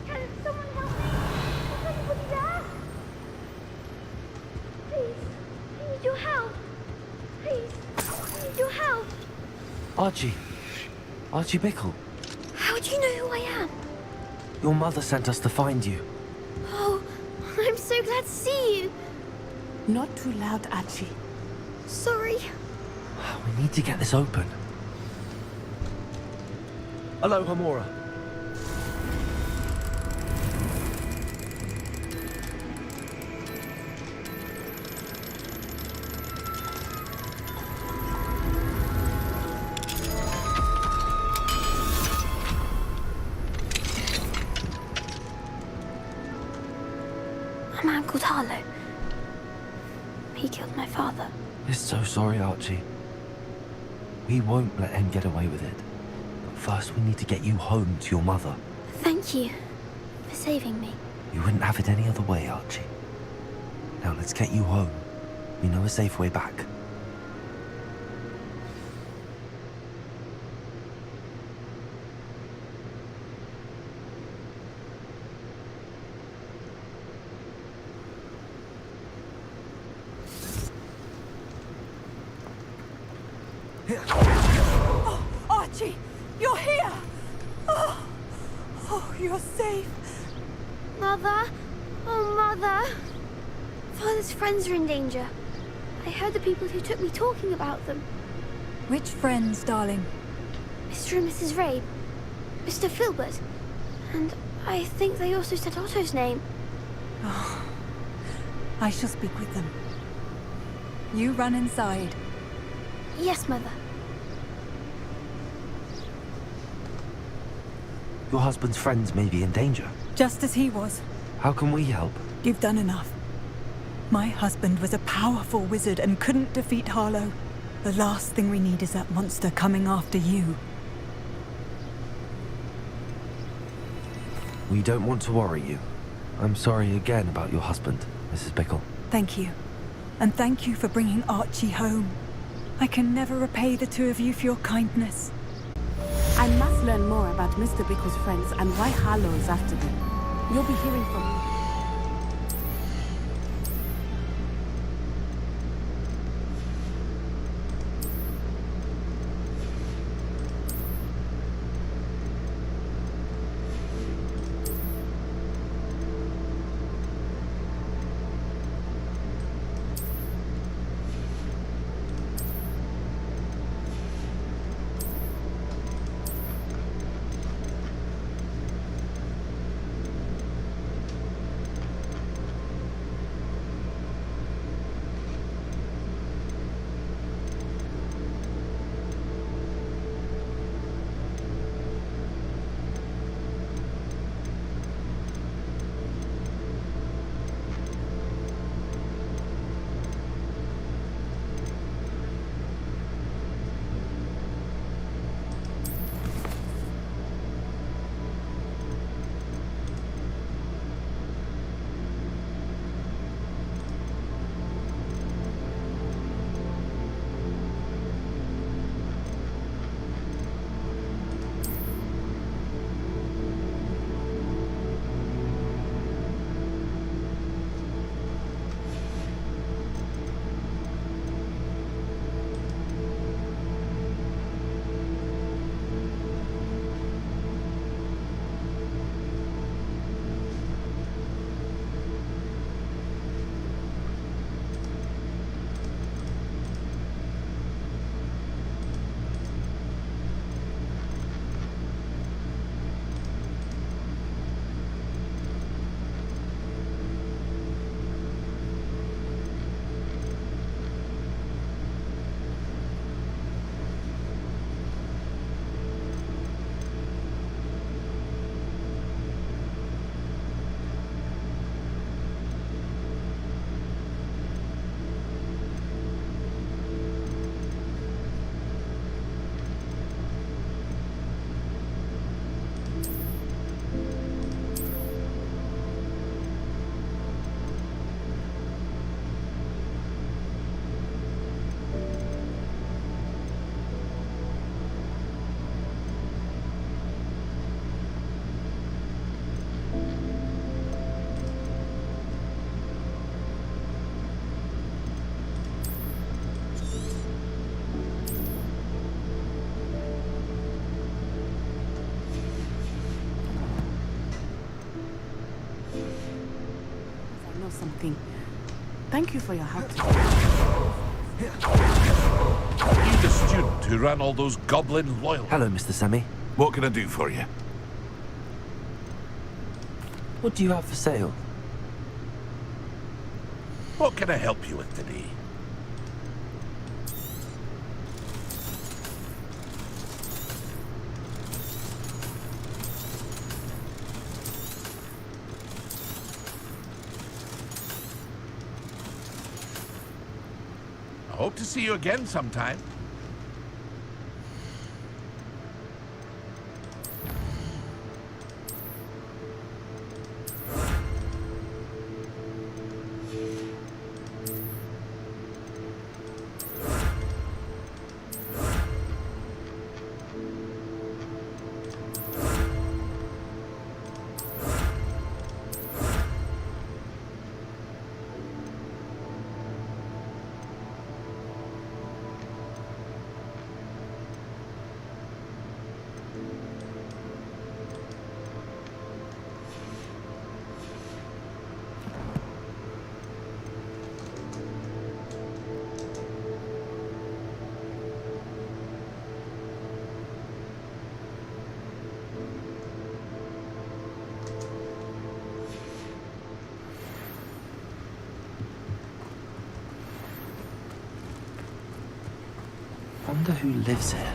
Can someone help me? Is anybody there? Please, I need your help. Please, I need your help. Archie. Archie Bickle. How do you know who I am? Your mother sent us to find you. Oh, I'm so glad to see you. Not too loud, Archie. Sorry. We need to get this open. Hello, Hamura. A man called Harlow. He killed my father. We're so sorry, Archie. We won't let him get away with it. But first, we need to get you home to your mother. Thank you for saving me. You wouldn't have it any other way, Archie. Now let's get you home. We know a safe way back. Oh, Archie, you're here! Oh, you're safe. Mother? Oh, Mother. Father's friends are in danger. I heard the people who took me talking about them. Which friends, darling? Mr. and Mrs. Rabe, Mr. Filbert, and I think they also said Otto's name. Oh, I shall speak with them. You run inside. Yes, Mother. Your husband's friends may be in danger. Just as he was. How can we help? You've done enough. My husband was a powerful wizard and couldn't defeat Harlow. The last thing we need is that monster coming after you. We don't want to worry you. I'm sorry again about your husband, Mrs. Bickle. Thank you. And thank you for bringing Archie home. I can never repay the two of you for your kindness. I must learn more about Mr. Bickle's friends and why Harlow is after them. You'll be hearing from me. Something. Thank you for your help. You the student who ran all those goblin loyal. Hello, Mr. Semi. What can I do for you? What do you have for sale? What can I help you with today? I hope to see you again sometime. wonder who lives here.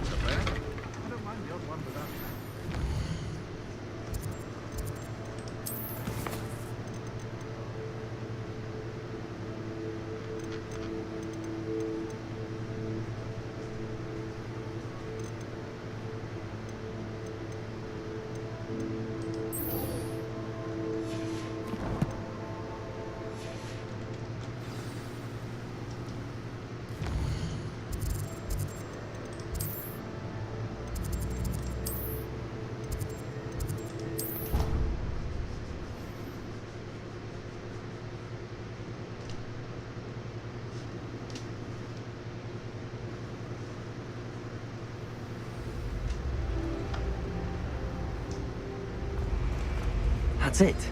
That's it.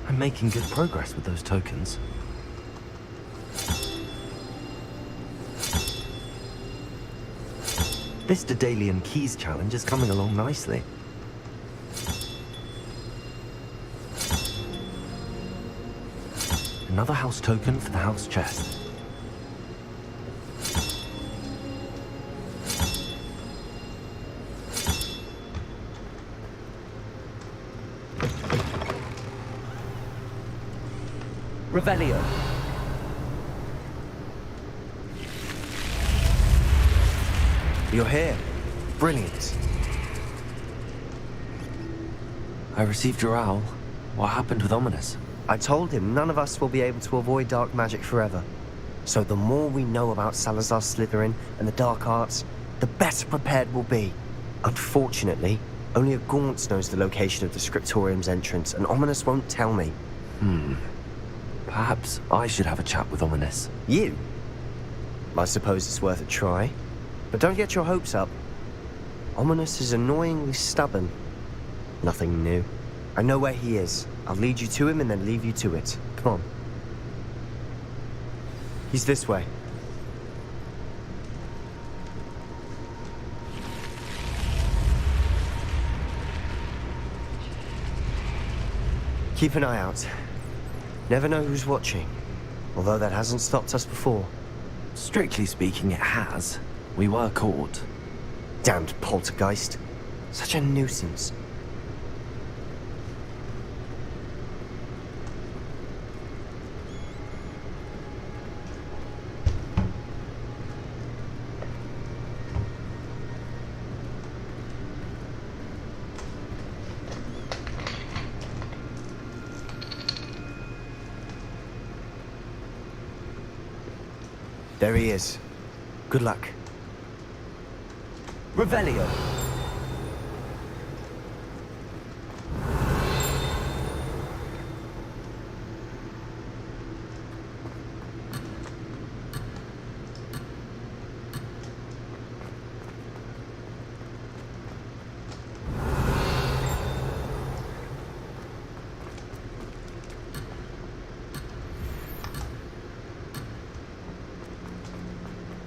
I'm making good progress with those tokens. This Daedalian Keys challenge is coming along nicely. Another house token for the house chest. Revelio. You're here. Brilliant. I received your owl. What happened with Ominous? I told him none of us will be able to avoid dark magic forever. So the more we know about Salazar Slytherin and the dark arts, the better prepared we'll be. Unfortunately, only a Gaunt knows the location of the Scriptorium's entrance, and Ominous won't tell me. Perhaps I should have a chat with Ominous. You? I suppose it's worth a try. But don't get your hopes up. Ominous is annoyingly stubborn. Nothing new. I know where he is. I'll lead you to him and then leave you to it. Come on. He's this way. Keep an eye out. Never know who's watching. Although that hasn't stopped us before. Strictly speaking, it has. We were caught. Damned poltergeist. Such a nuisance. There he is. Good luck. Revelio.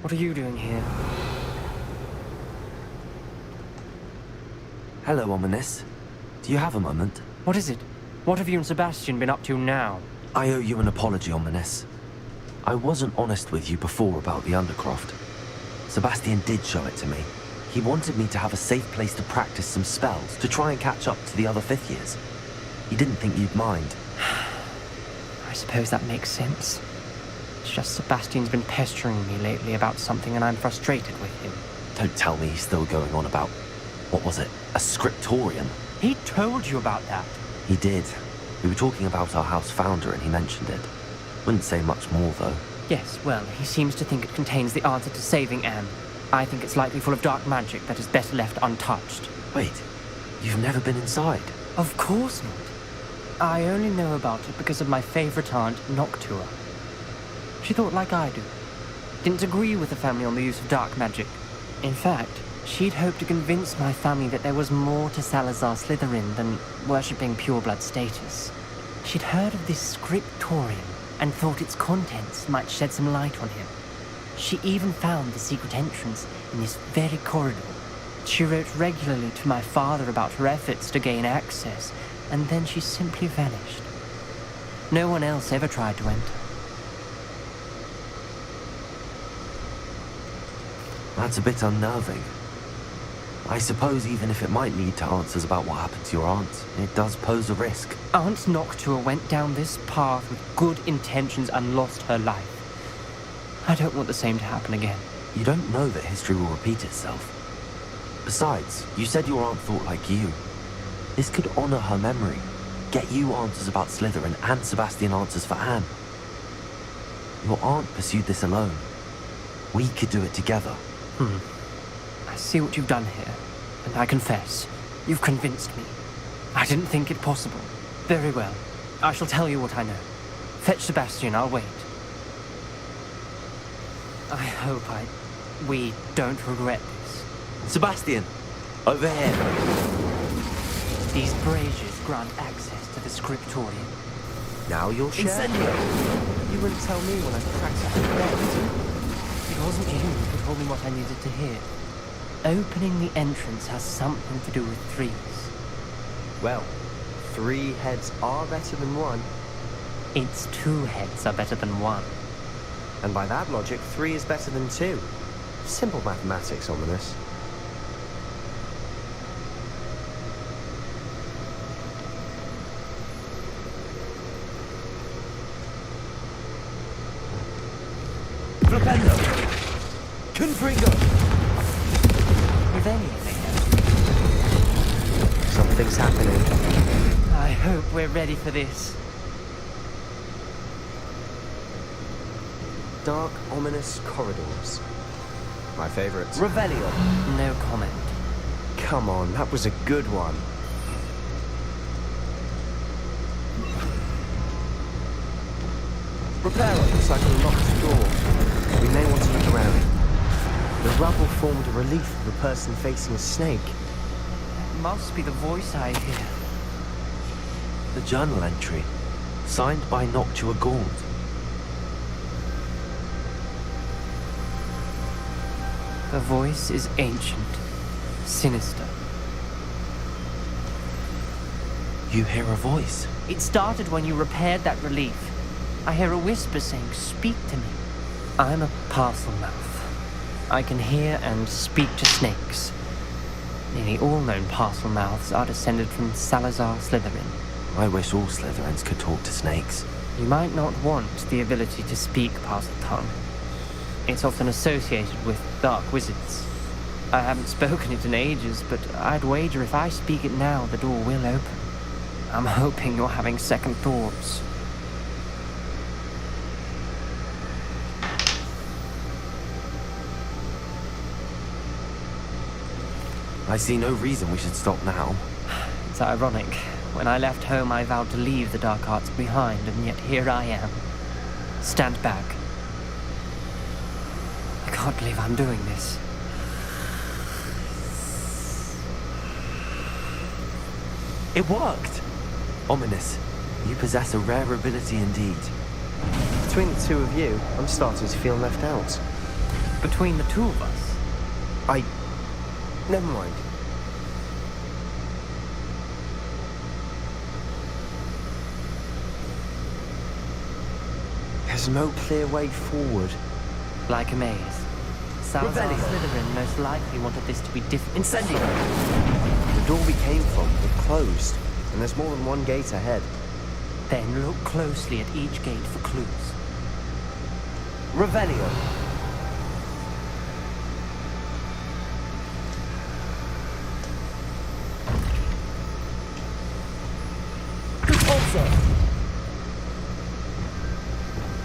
What are you doing here? Hello, Ominous. Do you have a moment? What is it? What have you and Sebastian been up to now? I owe you an apology, Ominous. I wasn't honest with you before about the Undercroft. Sebastian did show it to me. He wanted me to have a safe place to practice some spells, to try and catch up to the other fifth years. He didn't think you'd mind. I suppose that makes sense. It's just Sebastian's been pestering me lately about something and I'm frustrated with him. Don't tell me he's still going on about, what was it, a scriptorium? He told you about that? He did. We were talking about our house founder and he mentioned it. Wouldn't say much more, though. Yes, well, he seems to think it contains the answer to saving Anne. I think it's likely full of dark magic that is better left untouched. Wait, you've never been inside? Of course not. I only know about it because of my favorite aunt, Noctua. She thought like I do. Didn't agree with the family on the use of dark magic. In fact, she'd hoped to convince my family that there was more to Salazar Slytherin than worshipping pureblood status. She'd heard of this scriptorium and thought its contents might shed some light on him. She even found the secret entrance in this very corridor. She wrote regularly to my father about her efforts to gain access, and then she simply vanished. No one else ever tried to enter. That's a bit unnerving. I suppose even if it might lead to answers about what happened to your aunt, it does pose a risk. Aunt Noctua went down this path with good intentions and lost her life. I don't want the same to happen again. You don't know that history will repeat itself. Besides, you said your aunt thought like you. This could honor her memory. Get you answers about Slytherin and Sebastian answers for Anne. Your aunt pursued this alone. We could do it together. I see what you've done here, and I confess, you've convinced me. I didn't think it possible. Very well. I shall tell you what I know. Fetch Sebastian, I'll wait. I hope we don't regret this. Sebastian! Over here! These braziers grant access to the scriptorium. Now you'll share? Incendio! You wouldn't tell me when I practiced with them. It wasn't you who told me what I needed to hear. Opening the entrance has something to do with threes. Well, 3 heads are better than 1. It's 2 heads are better than 1. And by that logic, 3 is better than 2. Simple mathematics, Ominous. Flipendo! Confringo! With any of Something's happening. I hope we're ready for this. Dark, ominous corridors. My favorite. Revelio. No comment. Come on, that was a good one. Reparo. Looks like a locked door. We may want to look around. The rubble formed a relief of a person facing a snake. It must be the voice I hear. The journal entry. Signed by Noctua Gaunt. The voice is ancient, sinister. You hear a voice. It started when you repaired that relief. I hear a whisper saying, "Speak to me." I'm a parcel mouth. I can hear and speak to snakes. Nearly all known parcel mouths are descended from Salazar Slytherin. I wish all Slytherins could talk to snakes. You might not want the ability to speak parcel tongue. It's often associated with dark wizards. I haven't spoken it in ages, but I'd wager if I speak it now, the door will open. I'm hoping you're having second thoughts. I see no reason we should stop now. It's ironic. When I left home, I vowed to leave the dark arts behind, and yet here I am. Stand back. I can't believe I'm doing this. It worked! Ominous, you possess a rare ability indeed. Between the 2 of you, I'm starting to feel left out. Between the 2 of us? Never mind. There's no clear way forward. Like a maze. Salazar Slytherin most likely wanted this to be different. Incendio! The door we came from, it closed, and there's more than one gate ahead. Then look closely at each gate for clues. Revelio!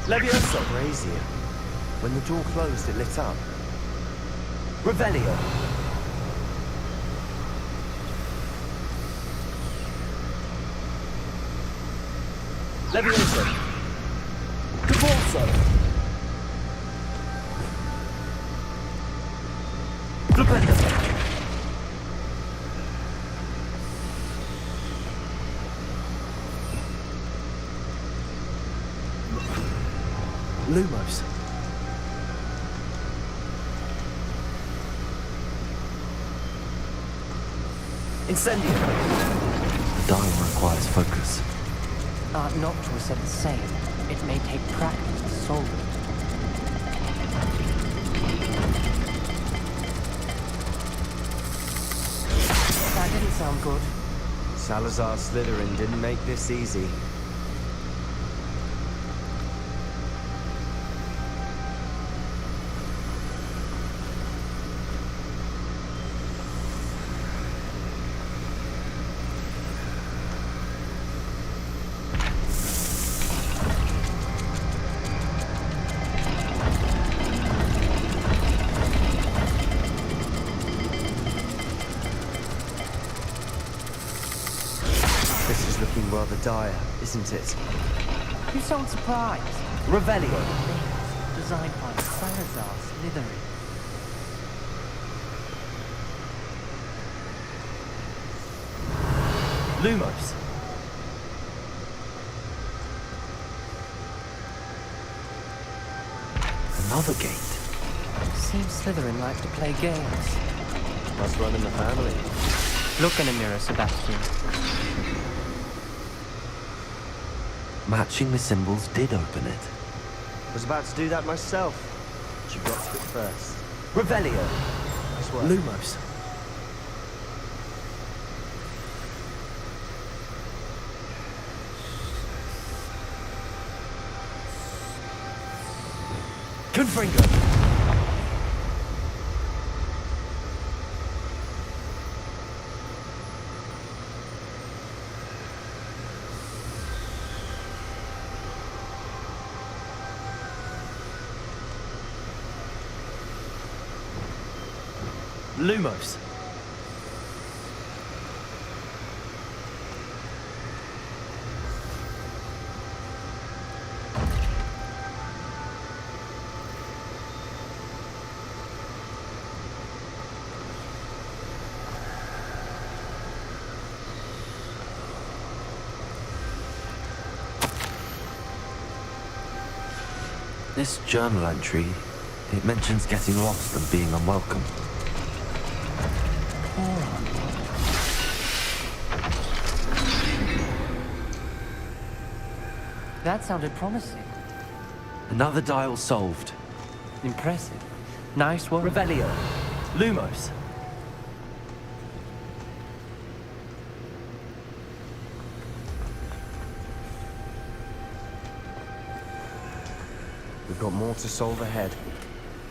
Levioso! Brazier. When the door closed, it lit up. Revelio! Levioso! Cavorso! Flipendo! Lumos. Incendio. The dial requires focus. Aunt Noctua said the same. It may take practice to solve it. sound good. Salazar Slytherin didn't make this easy. This is looking rather dire, isn't it? You sound surprised. Revelio. Designed by Salazar Slytherin. Lumos. Another gate. Seems Slytherin likes to play games. Must run in the family. Look in a mirror, Sebastian. Matching the symbols did open it. Was about to do that myself. But you got to it first. Revelio. Nice work. Lumos. Confringo. Lumos. This journal entry, it mentions getting lost and being unwelcome. That sounded promising. Another dial solved. Impressive. Nice work. Revelio. Lumos. We've got more to solve ahead.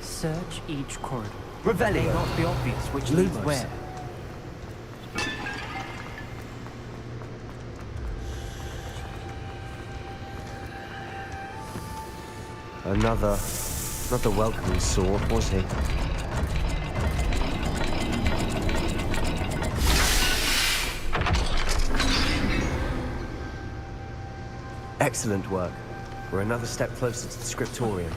Search each corridor. Revelio. It may not be obvious which leads Lumos. where. Another welcoming sword, was he? Excellent work. We're another step closer to the scriptorium.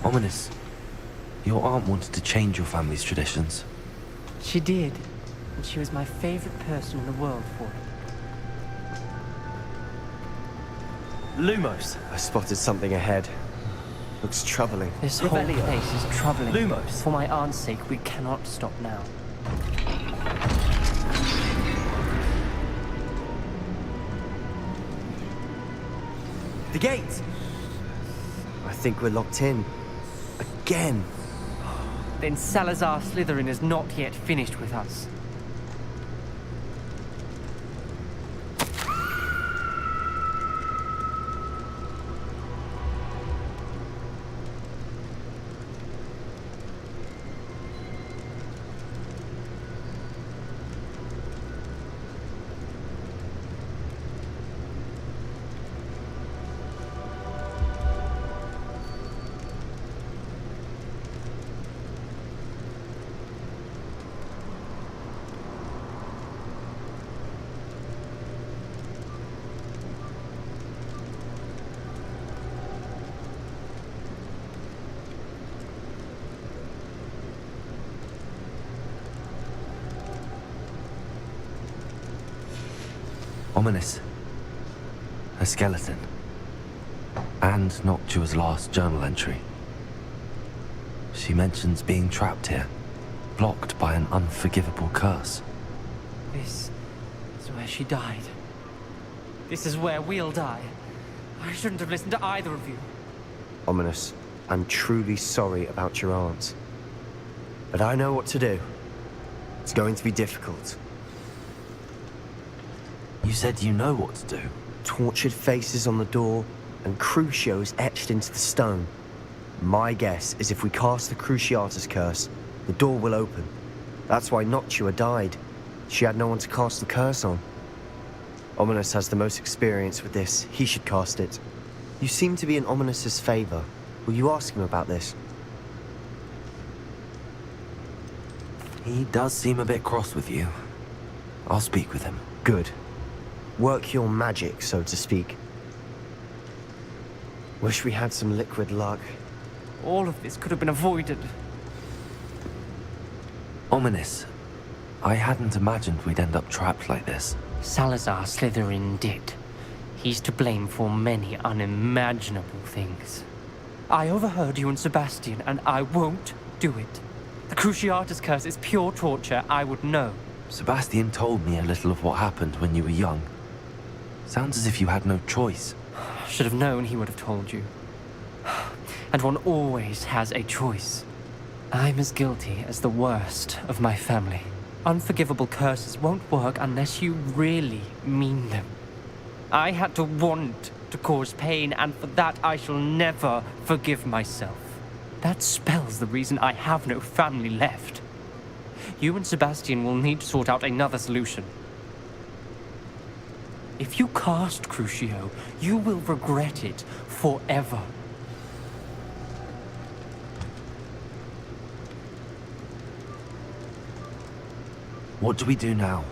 Ominous. Your aunt wanted to change your family's traditions. She did. And she was my favorite person in the world for it. Lumos. I spotted something ahead. Looks troubling. This whole Revelio. place is troubling. Lumos. For my aunt's sake, we cannot stop now. The gate. I think we're locked in. Again. Then Salazar Slytherin is not yet finished with us. Ominous. A skeleton. And Noctua's last journal entry. She mentions being trapped here, blocked by an unforgivable curse. This is where she died. This is where we'll die. I shouldn't have listened to either of you. Ominous. I'm truly sorry about your aunt. But I know what to do. It's going to be difficult. You said you know what to do. Tortured faces on the door, and Crucios etched into the stone. My guess is if we cast the Cruciatus curse, the door will open. That's why Noctua died. She had no one to cast the curse on. Ominous has the most experience with this. He should cast it. You seem to be in Ominous's favor. Will you ask him about this? He does seem a bit cross with you. I'll speak with him. Good. Work your magic, so to speak. Wish we had some liquid luck. All of this could have been avoided. Ominous. I hadn't imagined we'd end up trapped like this. Salazar Slytherin did. He's to blame for many unimaginable things. I overheard you and Sebastian, and I won't do it. The Cruciatus curse is pure torture. I would know. Sebastian told me a little of what happened when you were young. Sounds as if you had no choice. Should have known he would have told you. And one always has a choice. I'm as guilty as the worst of my family. Unforgivable curses won't work unless you really mean them. I had to want to cause pain, and for that I shall never forgive myself. That spells the reason I have no family left. You and Sebastian will need to sort out another solution. If you cast Crucio, you will regret it forever. What do we do now?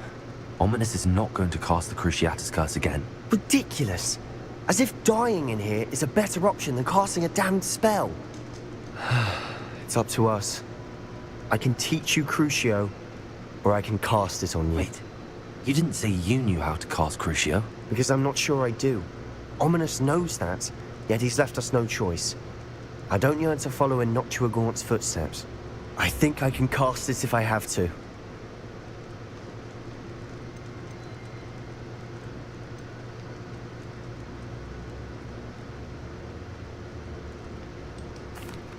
Ominous is not going to cast the Cruciatus curse again. Ridiculous! As if dying in here is a better option than casting a damned spell. It's up to us. I can teach you Crucio, or I can cast it on you. Wait, you didn't say you knew how to cast Crucio? Because I'm not sure I do. Ominous knows that, yet he's left us no choice. I don't yearn to follow in Noctua Gaunt's footsteps. I think I can cast it if I have to.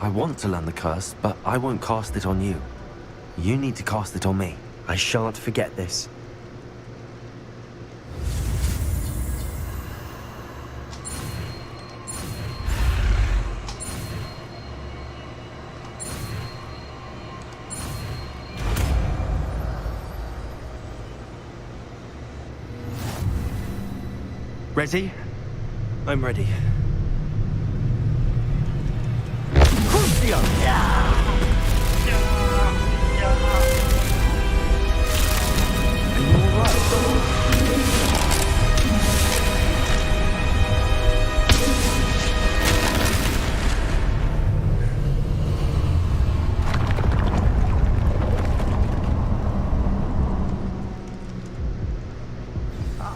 I want to learn the curse, but I won't cast it on you. You need to cast it on me. I shan't forget this. Ready? I'm ready.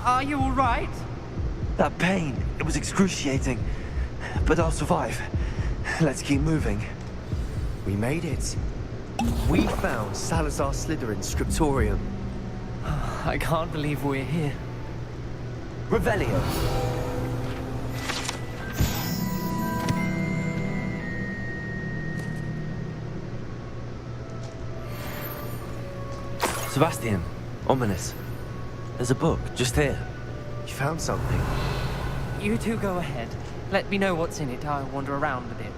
Are you all right? That pain, it was excruciating. But I'll survive. Let's keep moving. We made it. We found Salazar Slytherin's scriptorium. I can't believe we're here. Revelio. Sebastian, Ominous. There's a book just here. You found something? You two go ahead. Let me know what's in it. I'll wander around a bit.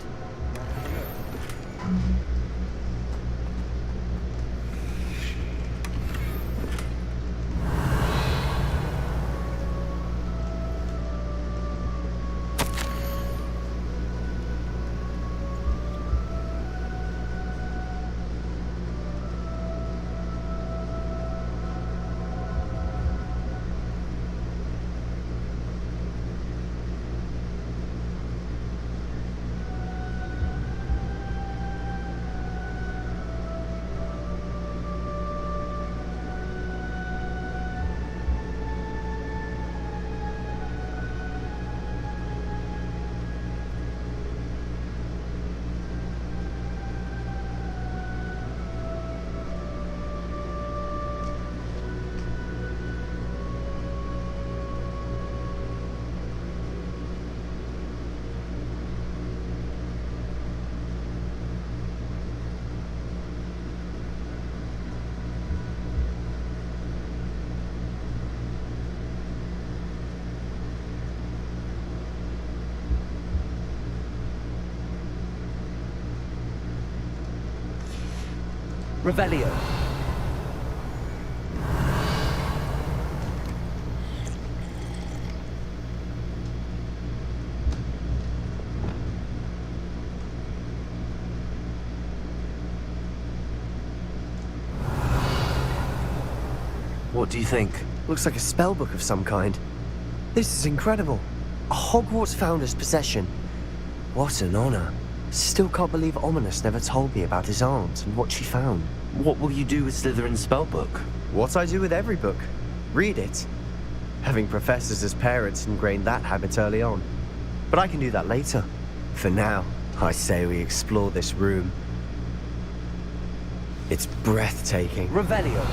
Revelio. What do you think? Looks like a spellbook of some kind. This is incredible. A Hogwarts founder's possession. What an honor. Still can't believe Ominous never told me about his aunt and what she found. What will you do with Slytherin's spellbook? What I do with every book. Read it. Having professors as parents ingrained that habit early on. But I can do that later. For now, I say we explore this room. It's breathtaking. Revelio.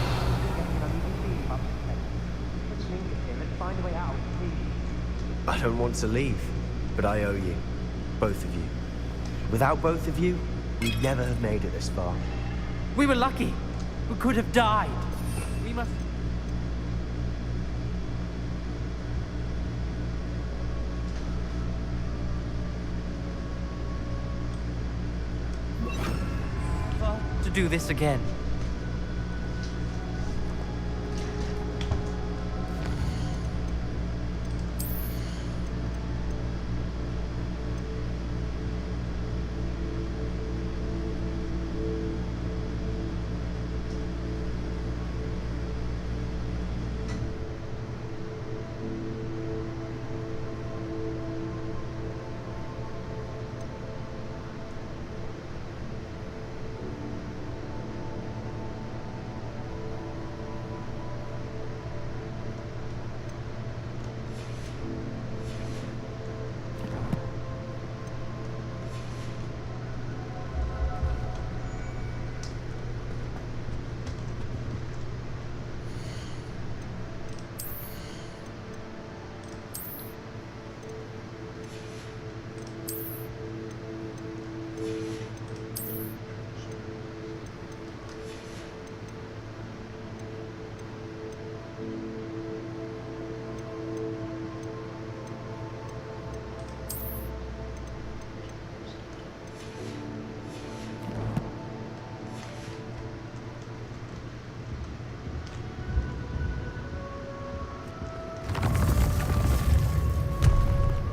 I don't want to leave, but I owe you. Both of you. Without both of you, we'd never have made it this far. We were lucky. We could have died. We must... to do this again.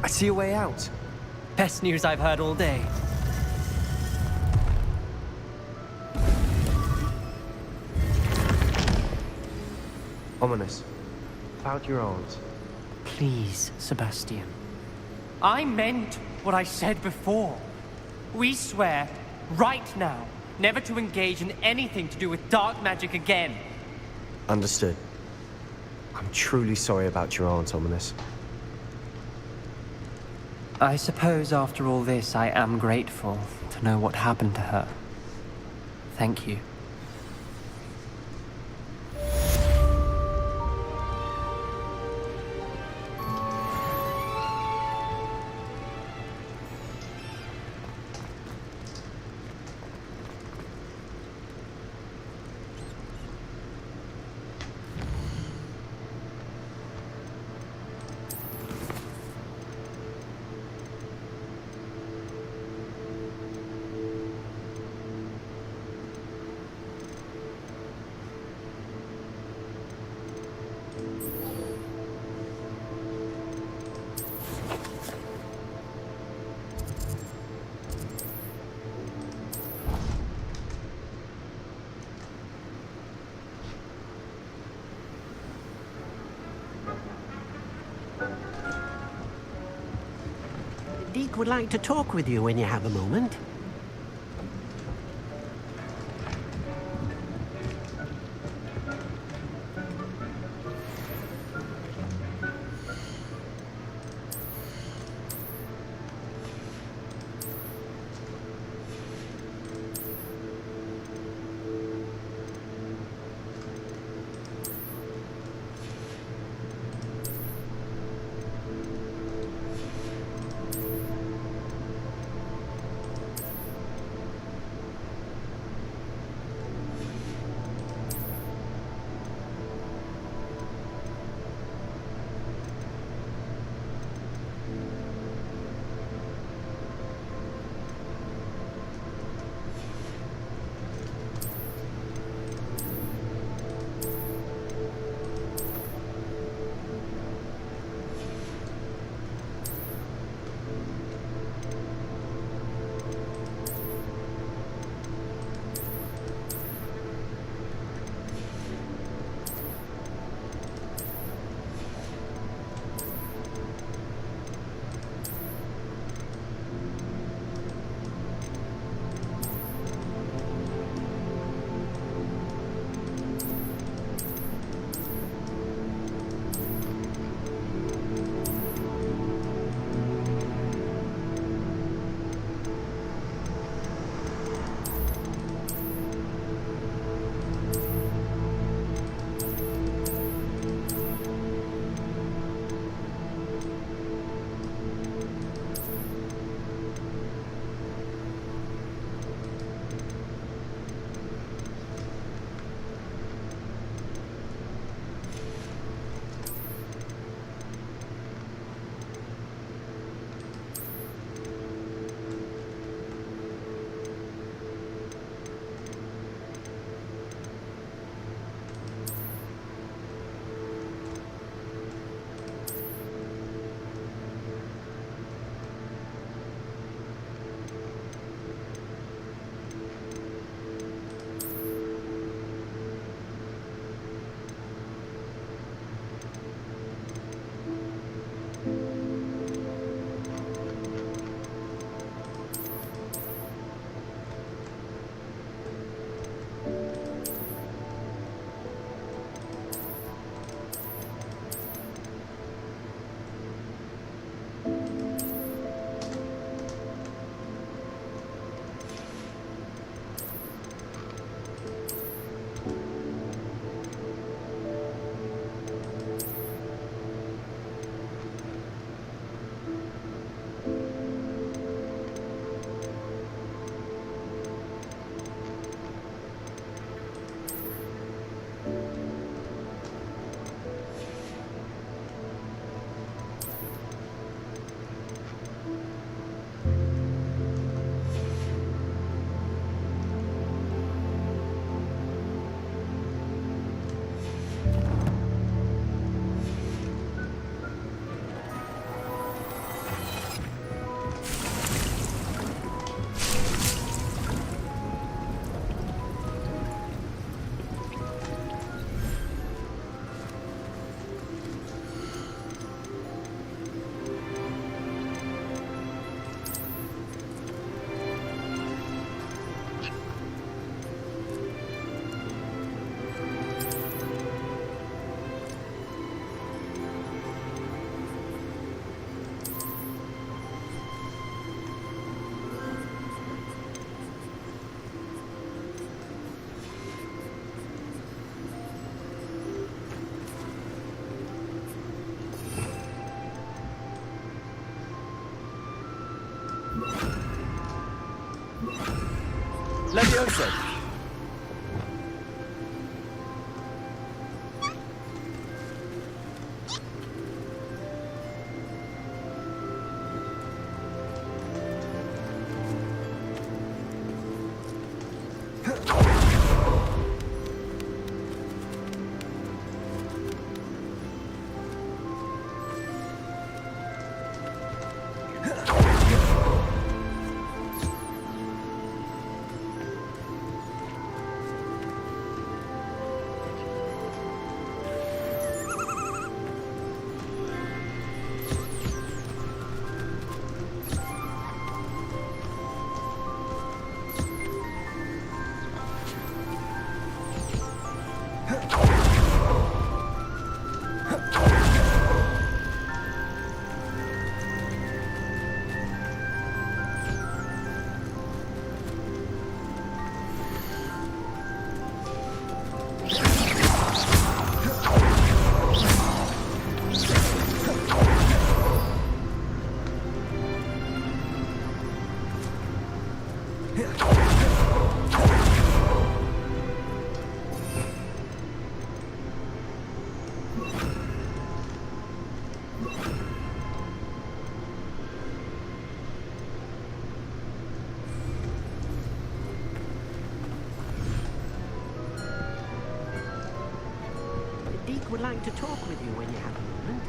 I see a way out. Best news I've heard all day. Ominous. About your aunt. Please, Sebastian. I meant what I said before. We swear, right now, never to engage in anything to do with dark magic again. Understood. I'm truly sorry about your aunt, Ominous. I suppose after all this, I am grateful to know what happened to her. Thank you. Deke would like to talk with you when you have a moment. Leviosa! Deke would like to talk with you when you have a moment.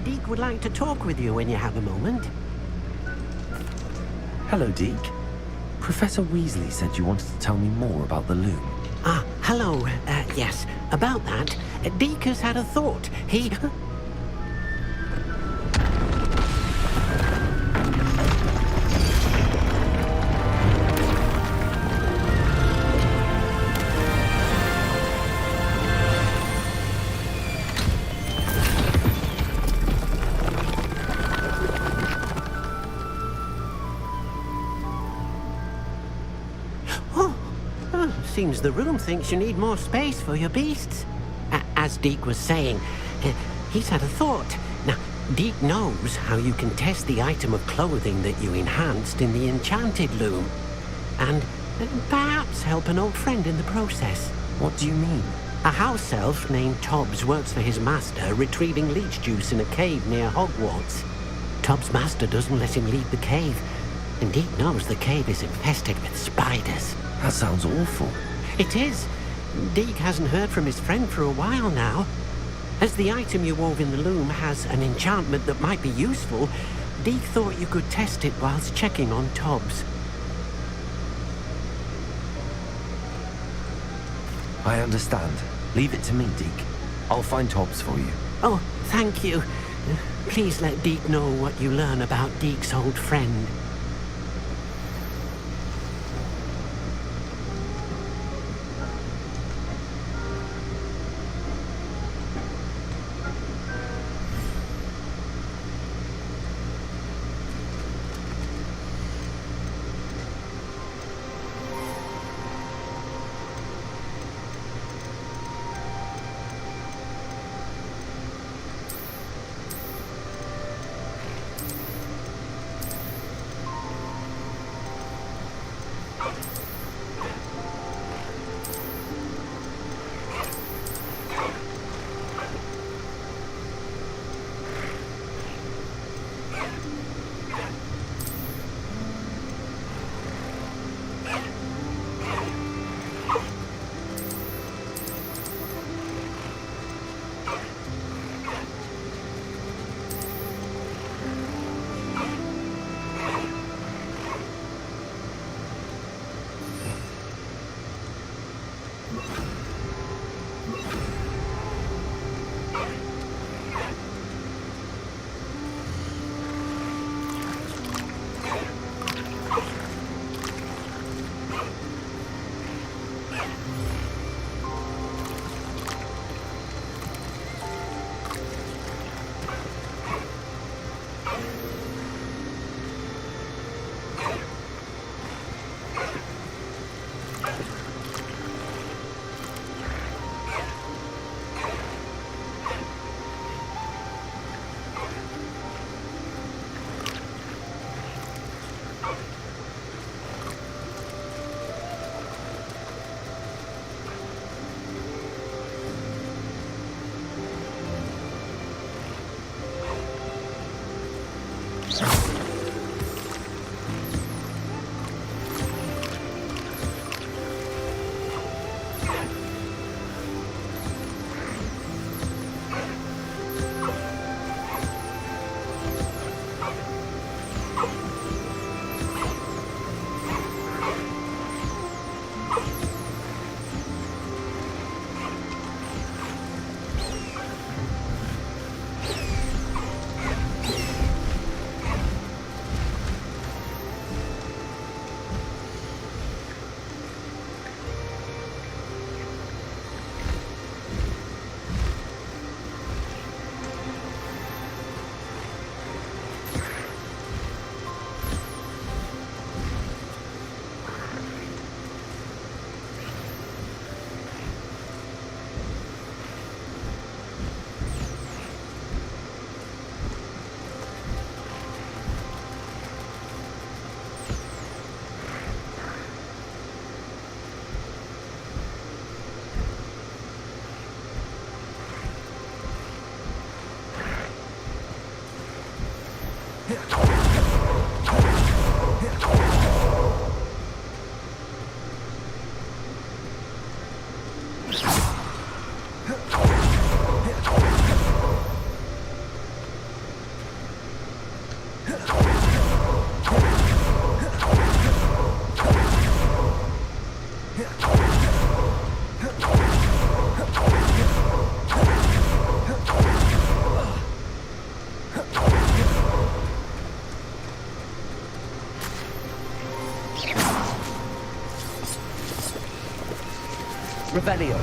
Deke would like to talk with you when you have a moment. Hello, Deke. Professor Weasley said you wanted to tell me more about the loom. Ah, hello. Yes, about that. Deke has had a thought. He... Seems the room thinks you need more space for your beasts. As Deke was saying, he's had a thought. Now, Deke knows how you can test the item of clothing that you enhanced in the enchanted loom. And perhaps help an old friend in the process. What do you mean? A house elf named Tobbs works for his master, retrieving leech juice in a cave near Hogwarts. Tobbs' master doesn't let him leave the cave, and Deke knows the cave is infested with spiders. That sounds awful. It is. Deke hasn't heard from his friend for a while now. As the item you wove in the loom has an enchantment that might be useful, Deke thought you could test it whilst checking on Tobbs. I understand. Leave it to me, Deke. I'll find Tobbs for you. Oh, thank you. Please let Deke know what you learn about Deke's old friend. Revelio.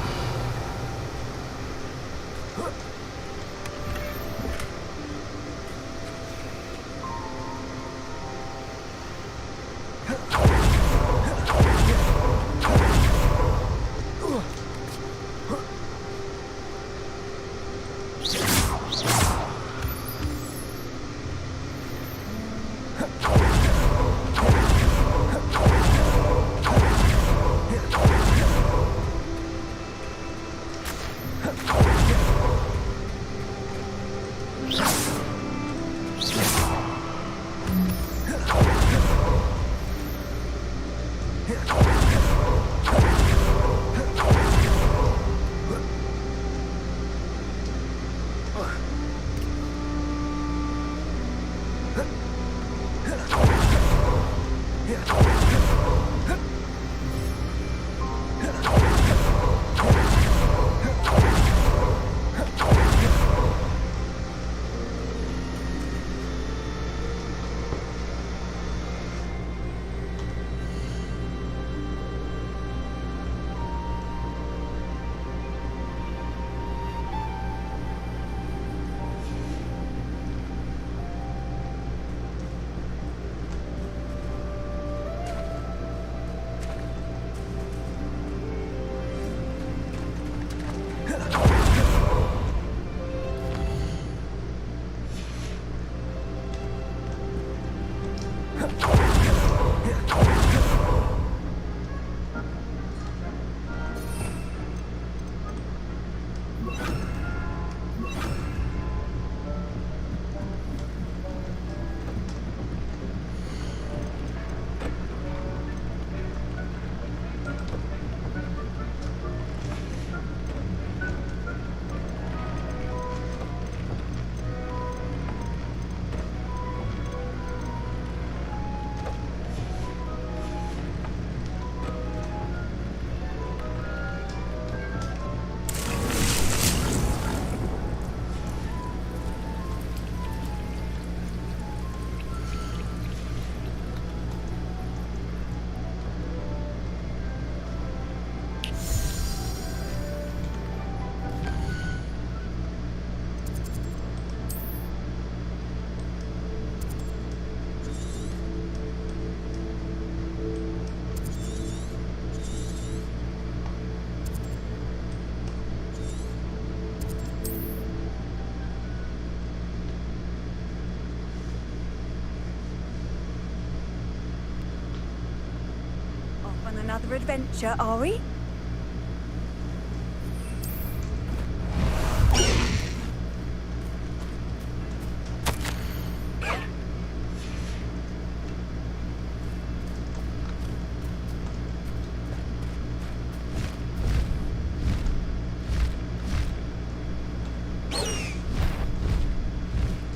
Another adventure, are we?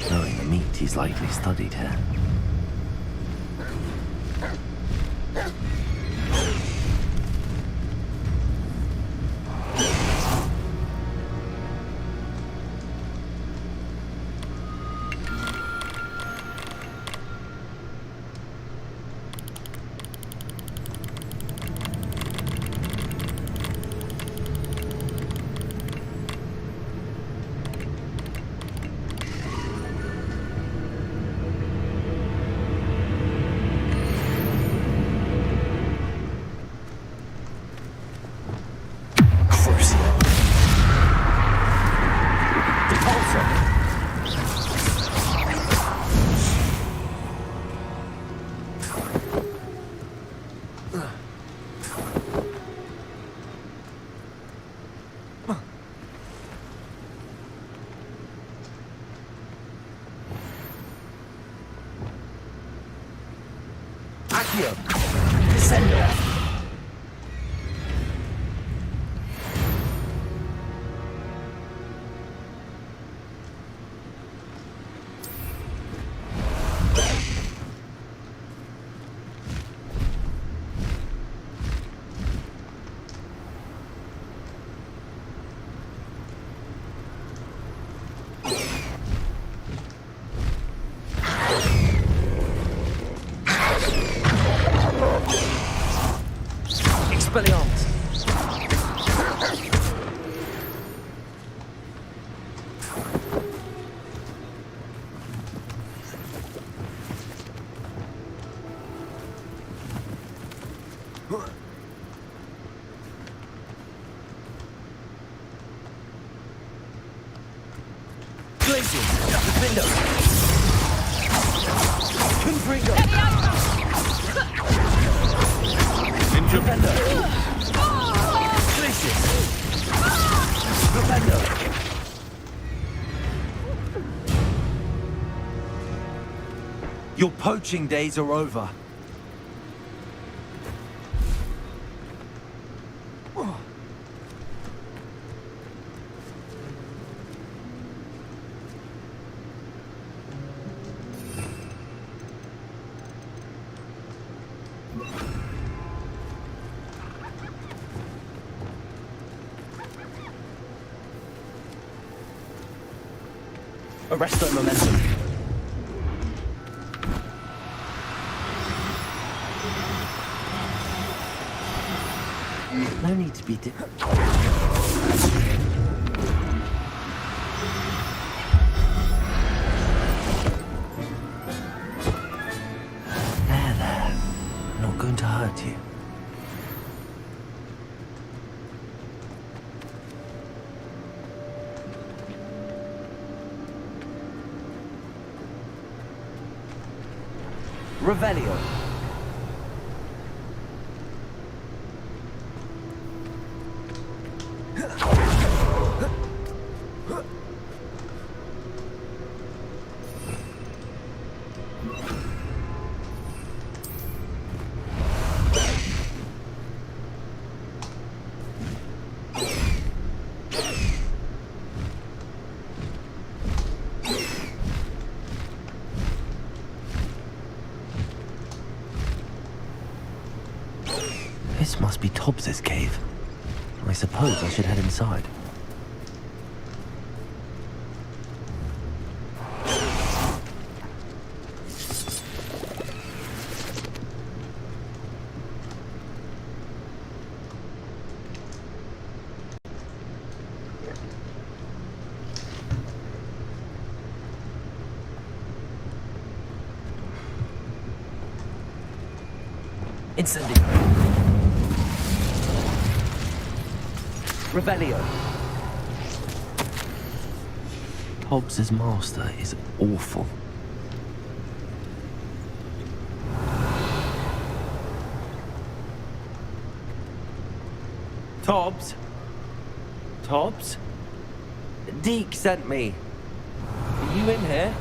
Knowing the meat, he's likely studied here. Defender! Confringo! Defender! Glacius! Defender! Your poaching days are over. Arrest that momentum. No need to be There. I'm not going to hurt you. Revelio. This must be Tobbs's cave. I suppose I should head inside. Incendio. Revelio. Hobbs's master is awful. Tobbs? Tobbs? Deke sent me. Are you in here?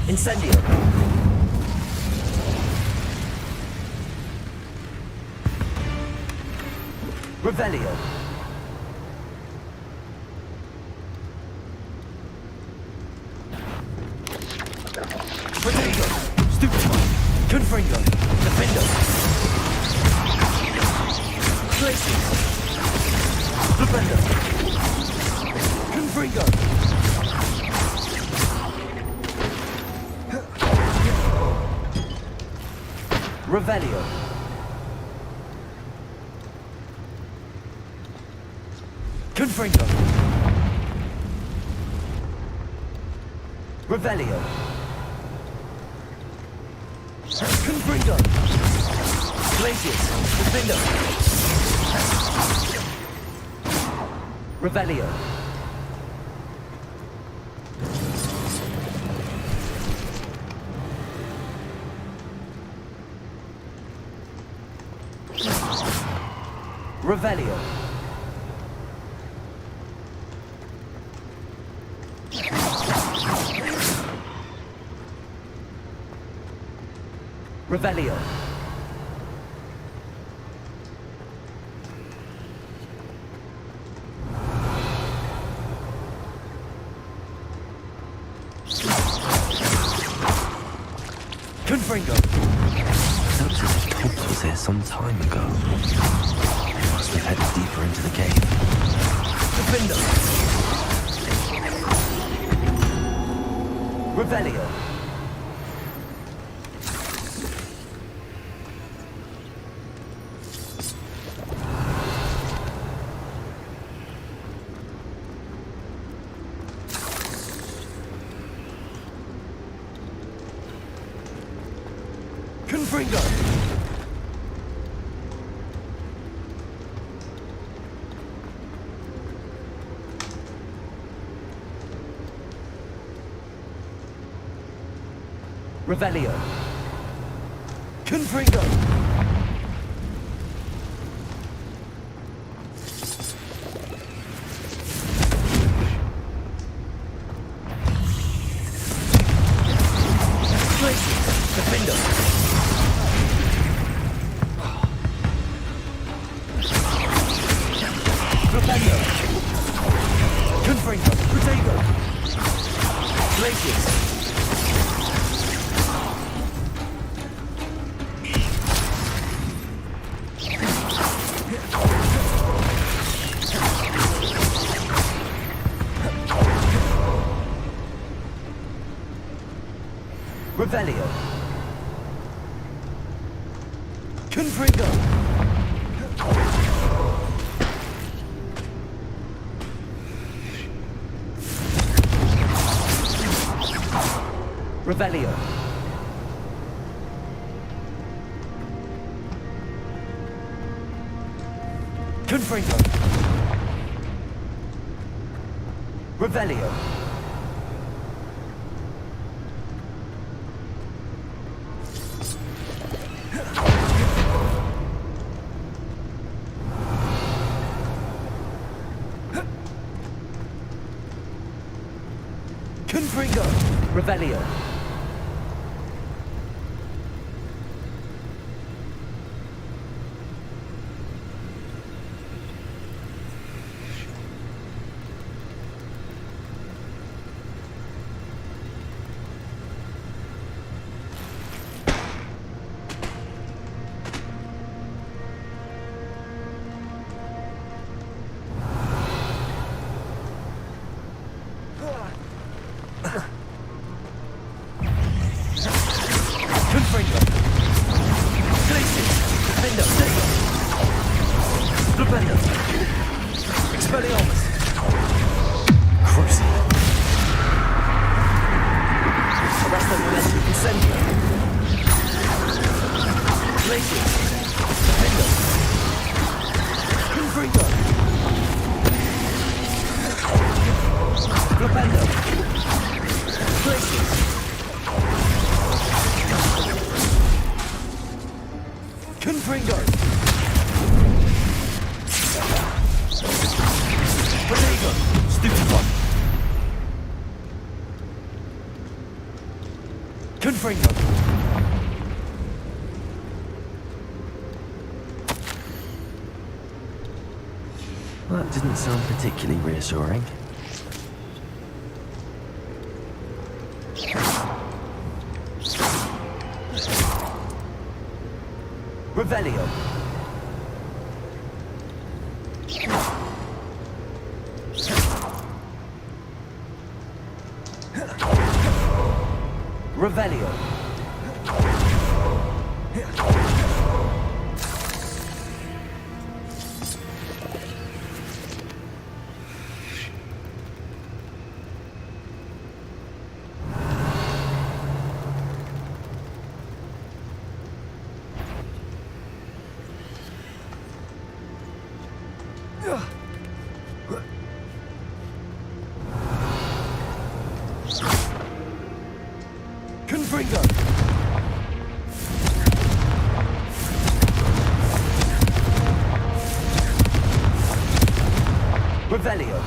Incendio. Revelio. Protego. Stupefy. Confringo. Defendo. Glacius. Defendo. Confringo. Revelio. Confringo. Revelio. Confringo. Glacius. Defendo. Revelio. Revelio. Revelio. Confringo. Looks as if Tobbs was here some time ago. Must have headed deeper into the cave. Defender. Revelio. Confringo. Revelio. Confringo. Defender. Defender. Confringo. Protego. Glacius. Revelio. Confringo. Revelio. Confringo. Revelio. Confringo. Revelio. Confringo. Glacius. Defender. Stego. Flipendo. Expelliarmus. Crucible. Arresto Momentum. Incendio. Glacius. Defender. Confringo. Flipendo. Glacius. Confringo. Protego. Stupefy. Confringo. Well, that didn't sound particularly reassuring. Revelio. Revelio. Confringo. Revelio.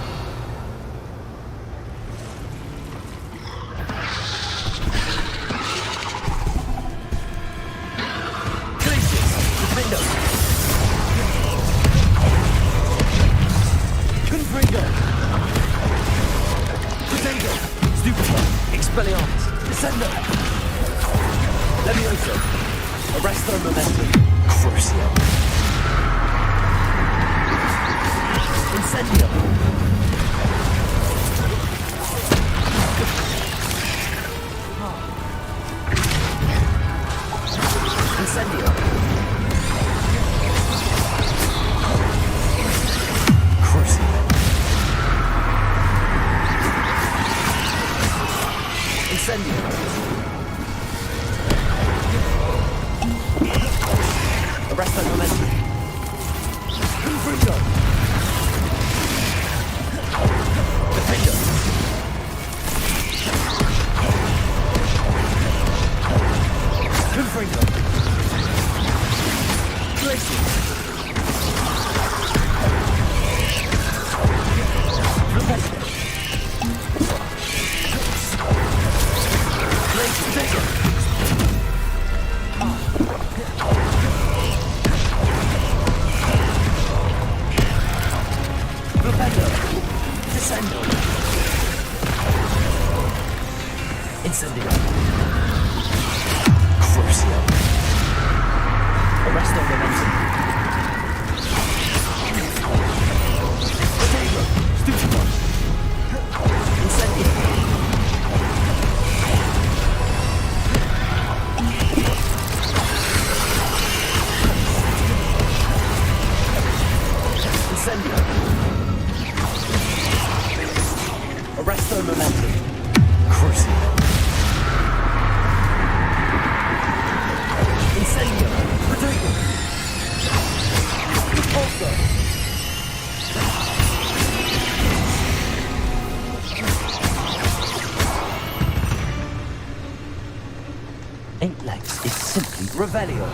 Glacius. Defender. Confringo. Protego. Stupefy. Expelliarmus. Descendo. Levioso. Arresto Momentum. Crucio. Incendio. Incendio. Crucio. Incendio. Arresto Momentum. Confringo. Defender. Confringo. Glacius. Rebecca. Glacius. Vigor. Rebecca. Descendo. Incendio. Crucio. Arresto momentum. Potato. Stupido. Incendio. Incendio. Arresto momentum. Crucio. Incendio! Potato! Repulsor! Eight legs is simply Revelio.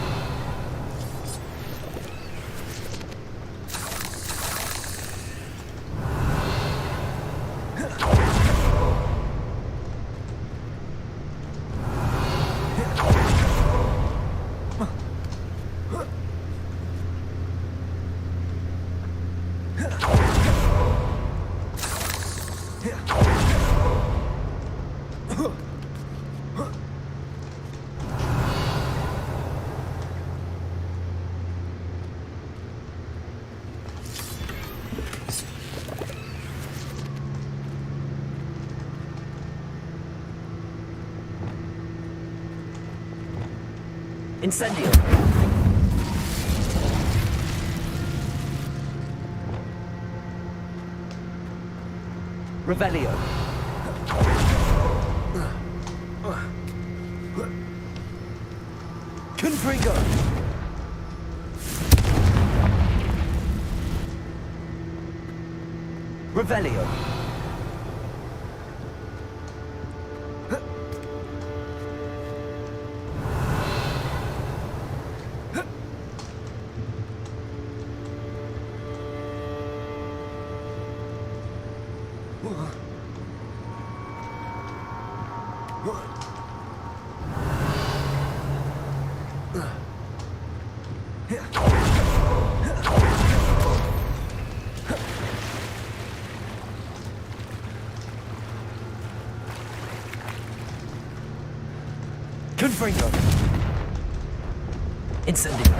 Incendio! Revelio! Confringo! Revelio! Confringo! Incendio!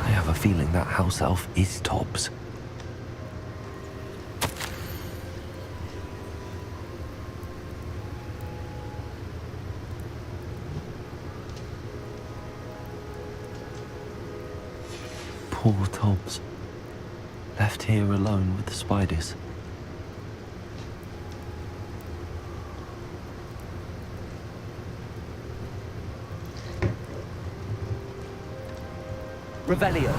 I have a feeling that house elf is Tobbs. Poor Tobbs. Left here alone with the spiders. Revelio.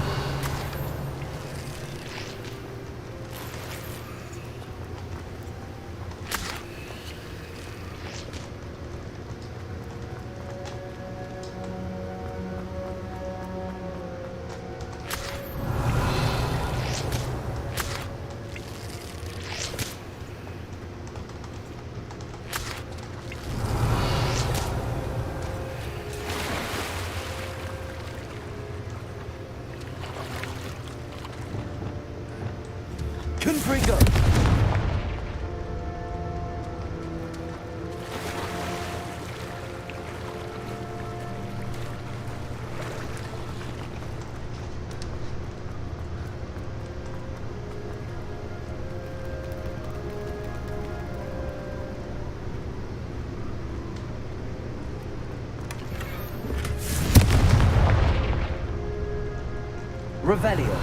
Confringo! Revelio.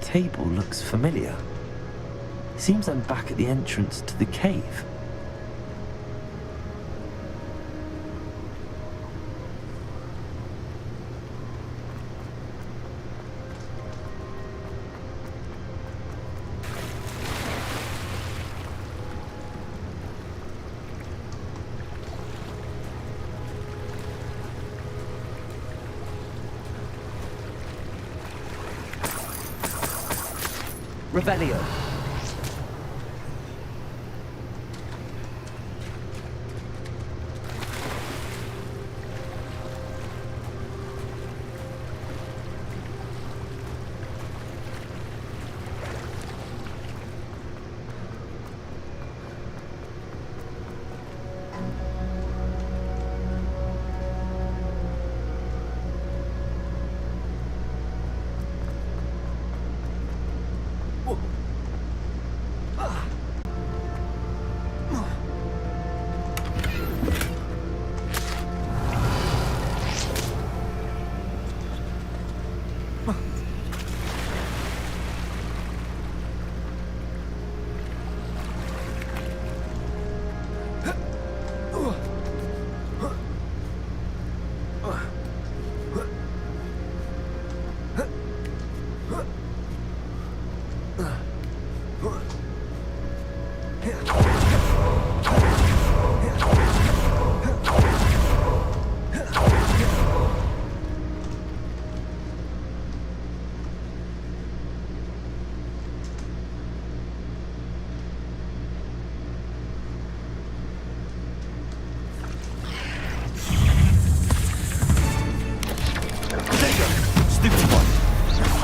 table looks familiar. Seems I'm back at the entrance to the cave. Revelio.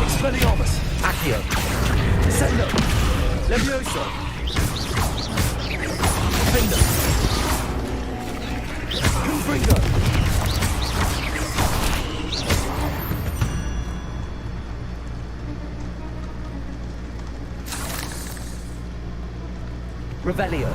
Expelliarmus! Accio! Sendo! Levioso! Finder! Confringo! Revelio!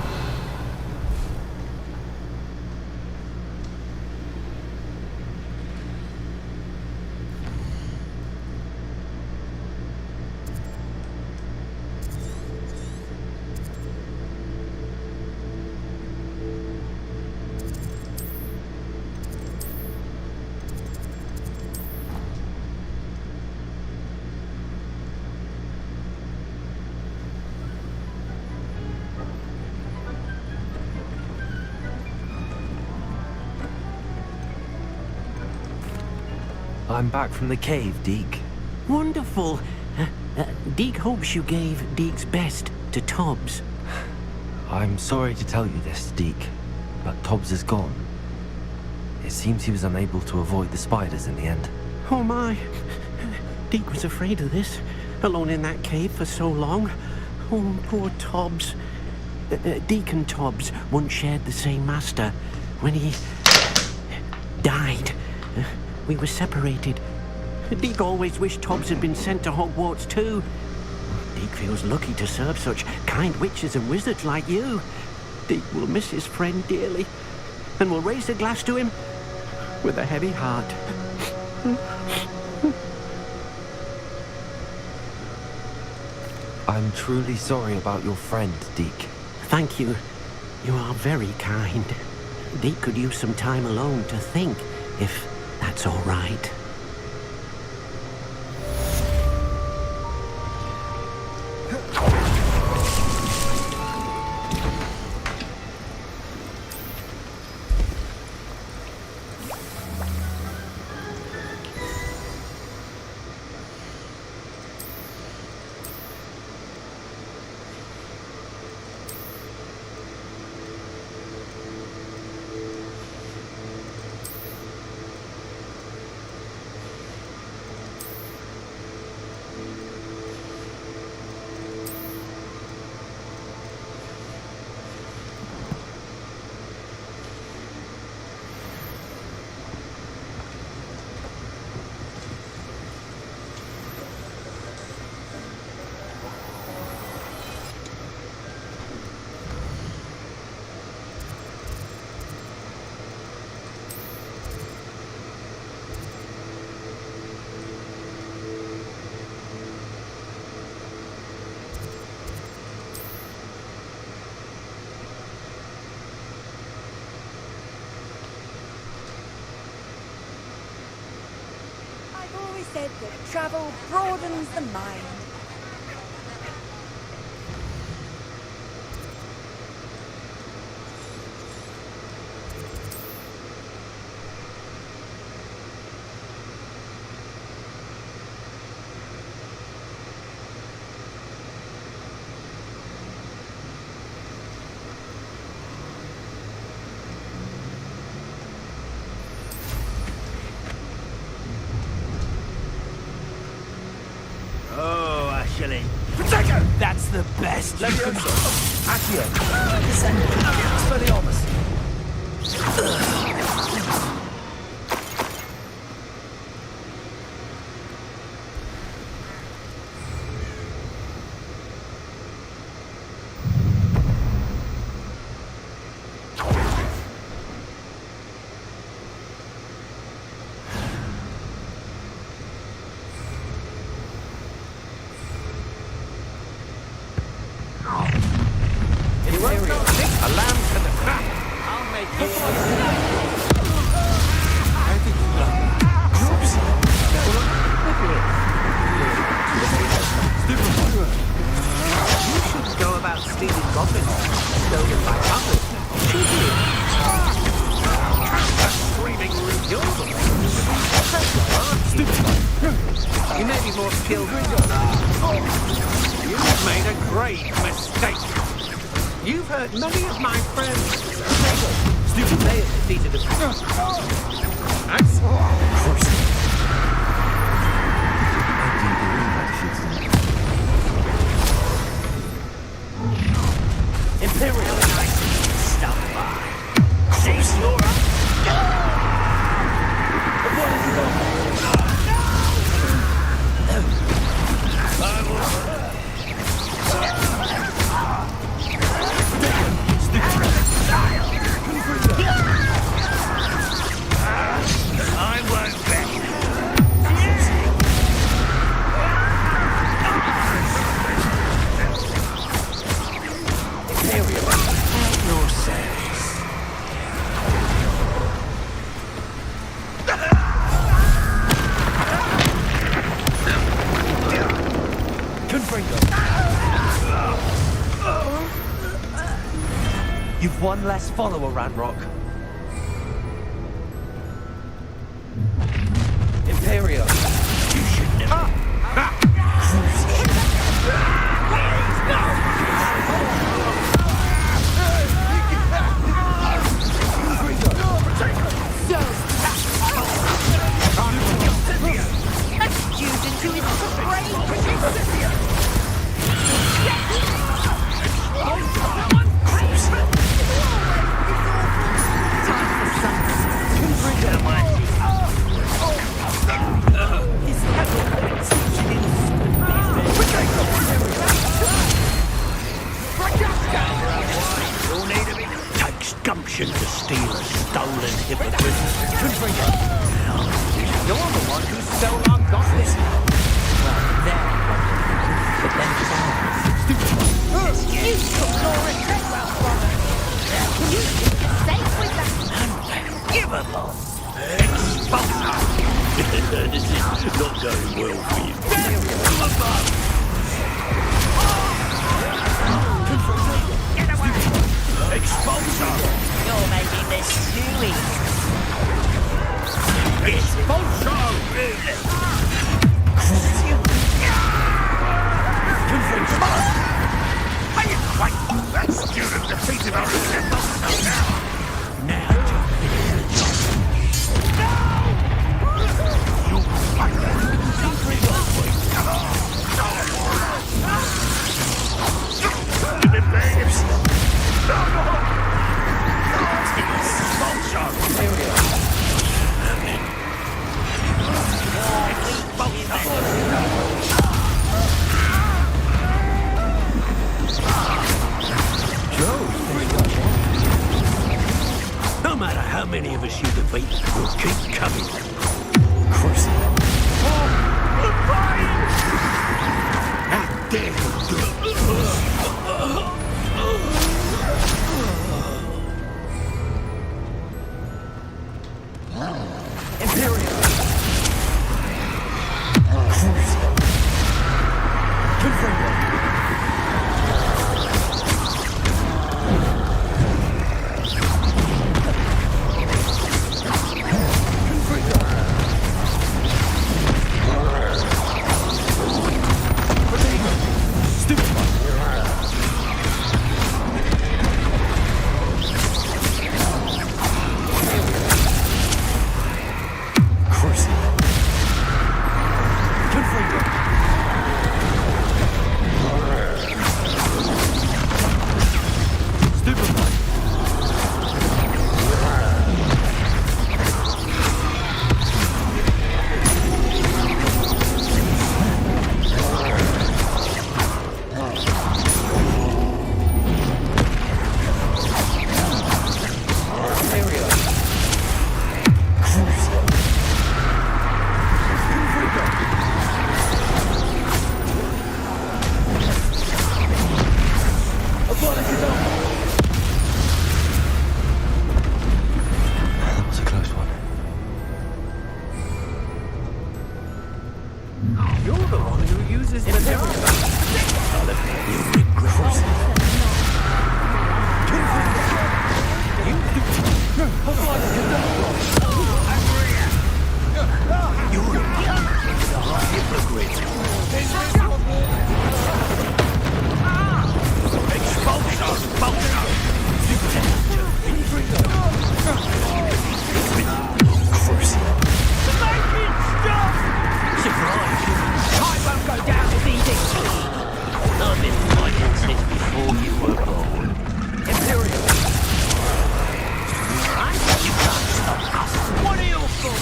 I'm back from the cave, Deke. Wonderful. Deke hopes you gave Deke's best to Tobbs. I'm sorry to tell you this, Deke, but Tobbs is gone. It seems he was unable to avoid the spiders in the end. Oh my. Deke was afraid of this, alone in that cave for so long. Oh, poor Tobbs. Deke and Tobbs once shared the same master. When he died, we were separated. Deke always wished Tobbs had been sent to Hogwarts too. Deke feels lucky to serve such kind witches and wizards like you. Deke will miss his friend dearly, and will raise a glass to him with a heavy heart. I'm truly sorry about your friend, Deke. Thank you. You are very kind. Deke could use some time alone to think, if that's all right. travel broadens the mind. That's the best. Levioso. Accio. Descend. Expelliarmus. You may be more skilled. You've made a great mistake. You've hurt many of my friends. Stupid players defeated them. Imperial Knight, stop by. Cease your You've one less follower, Ranrock. Imperio. You should never. Gumption to steal a stolen hypocrite. You're the one who stole our goddess. Well, they're but then You took Laura Treadwell from her. You keep it safe with that. Unforgivable. This is not going well for you. Get away! Expulsor! You're making this too easy. Expulsor! That student defeated our expulsor. Now to finish the job. You fight. You're weak You're the one who uses the You regret it. I've been fighting since before you were born. Imperial. You can't stop us. What are you for?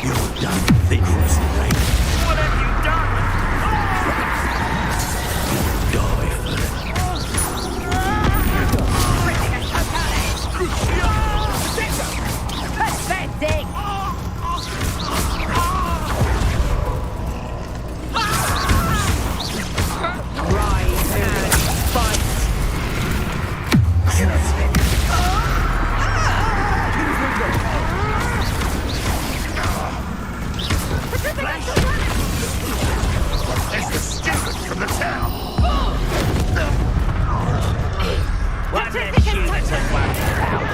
You're done things, mate. What have you done? Die first. Pathetic! rise and fight. There's the stupid from the town. One less human to worry about.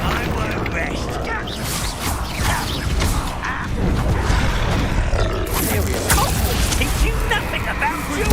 I won't rest. Teach you nothing about you.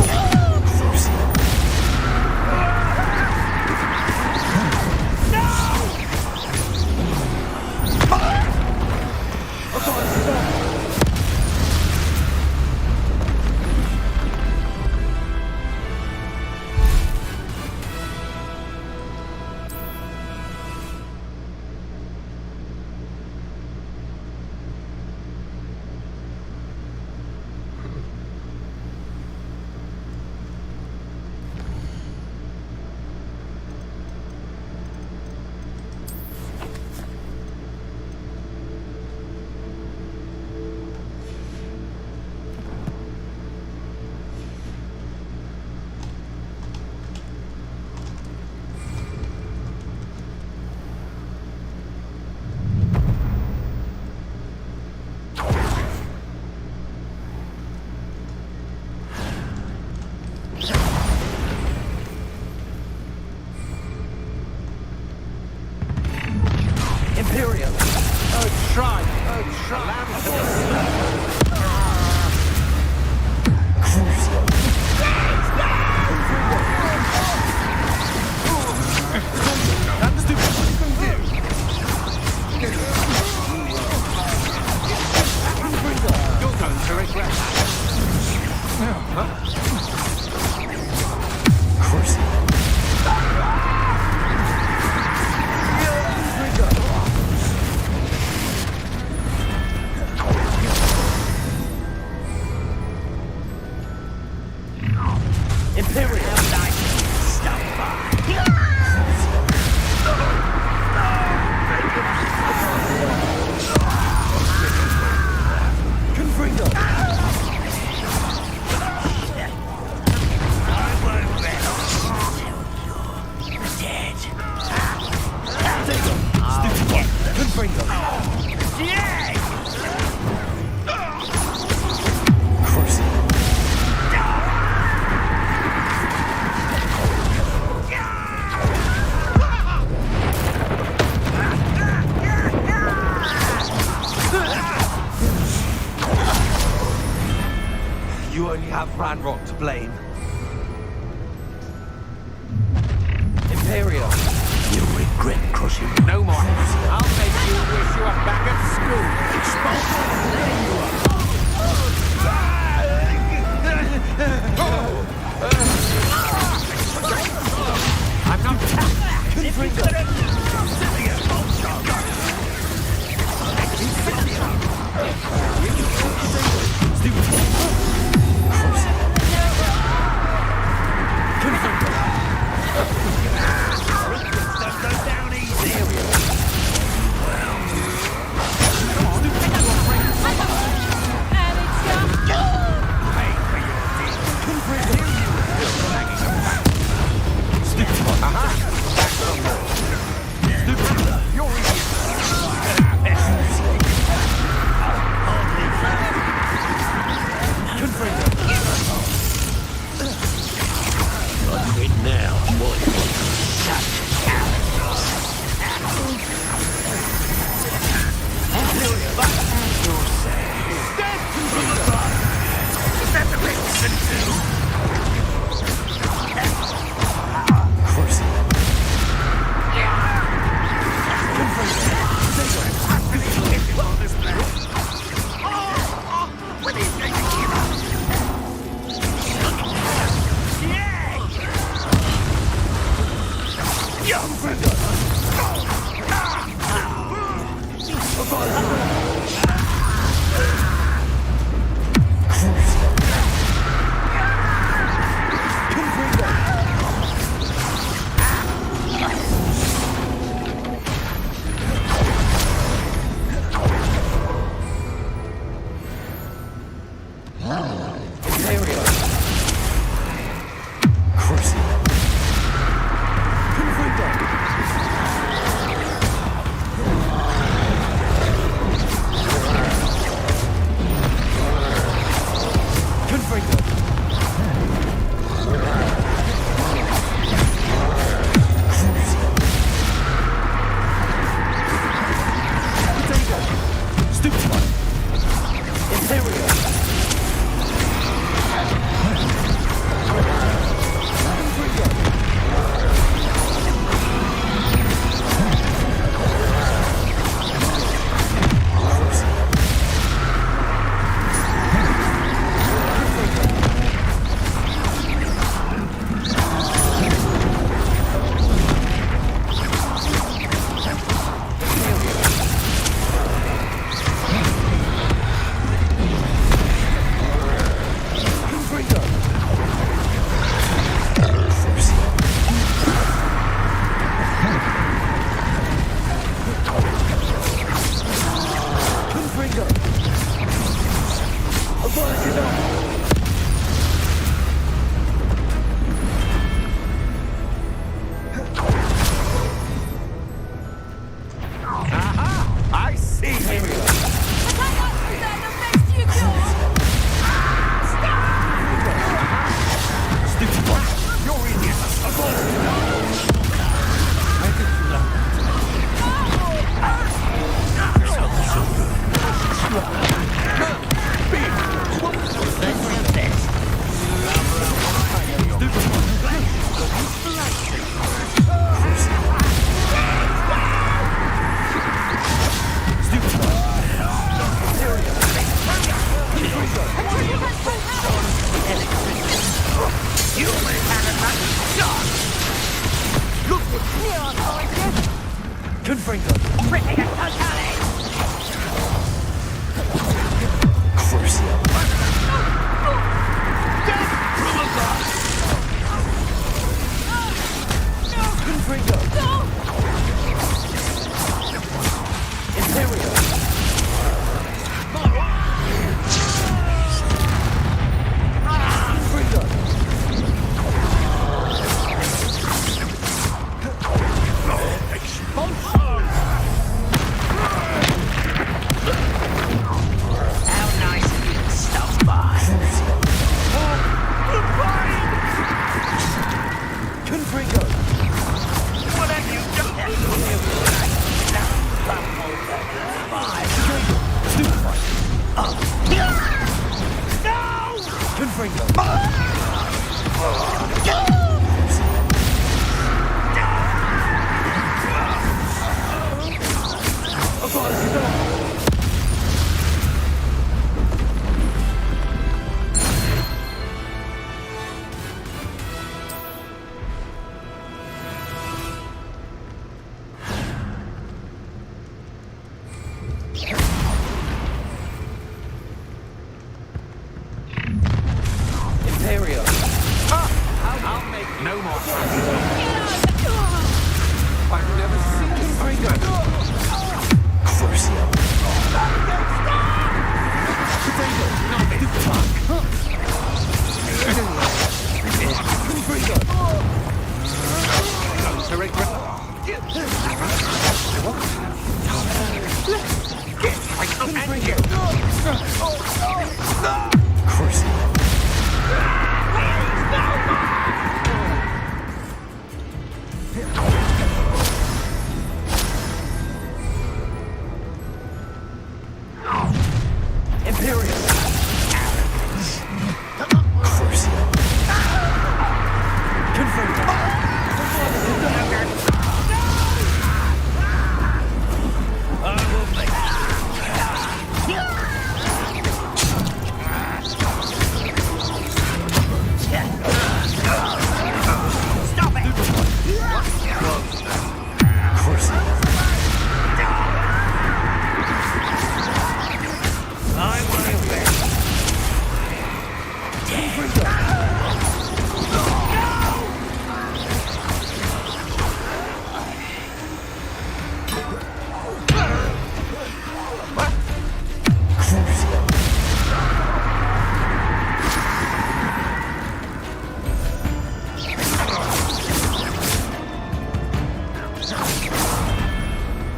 Imperial. Oh, try. Oh, try. You're going to regret Imperial. Stop by. Confringo. I won't rest till you're dead. I'll get them. Confringo. Dead! You only have Ranrock to blame. Imperial. You regret crossing. No more. I'll make you wish you were back at school. I'm not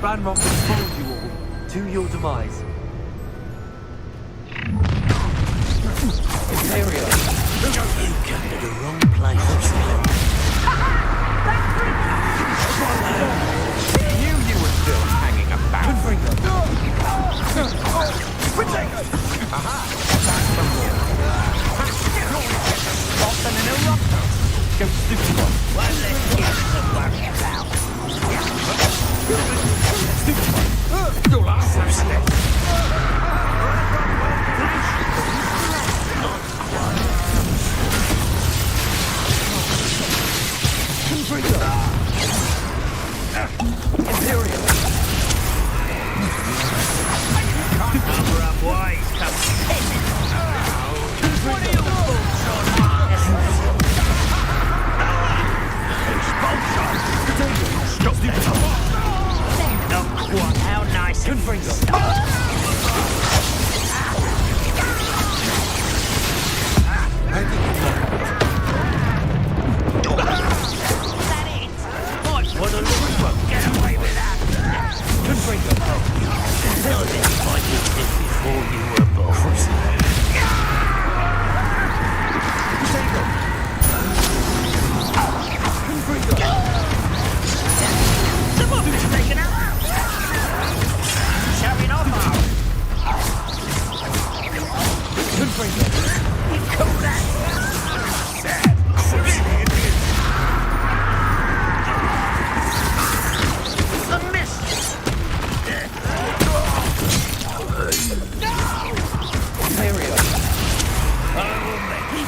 Ranrock has followed you all to your demise. Imperial. You came to the wrong place. Knew you were still hanging about. Aha! Back from here. Stop and an eruptor. Go stupid one. Well, let's get some worry about. Stupid one. You'll answer step. Imperial. Cover up wise, come what are your thoughts on Not quite. How nice. What a little one. Get away with that. Tell this fighting thing before you were born. Someone's taken out. Showing off You call that? Sad. A miss. Imperial. I will make you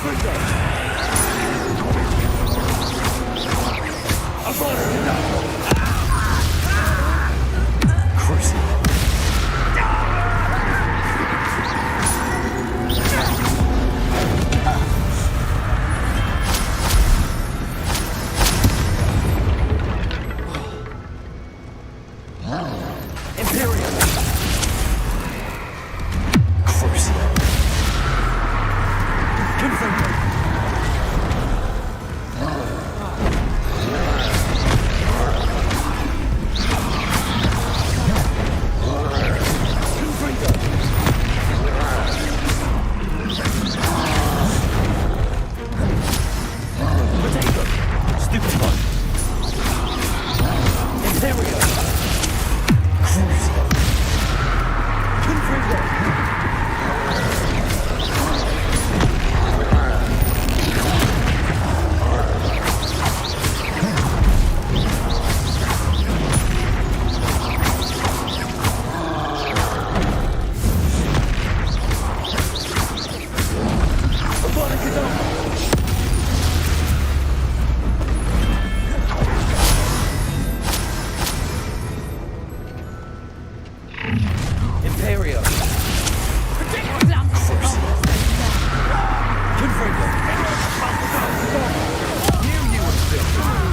Imperial.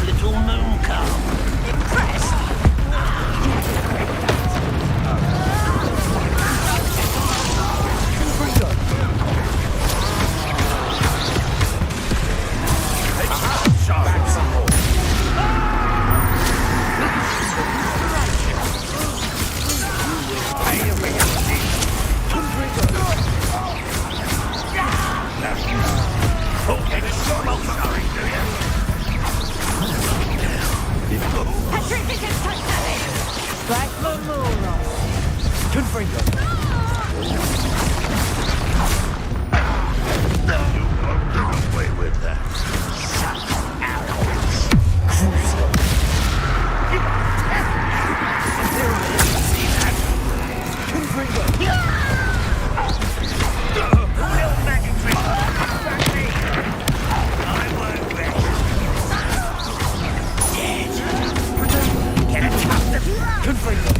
Little moon calm. Impressed. Strike the moon off. Confringo. You won't get away with that. Shut out. See that? Confringo. No magic trick. I won't rest. Dead. Get a cup of Confringo.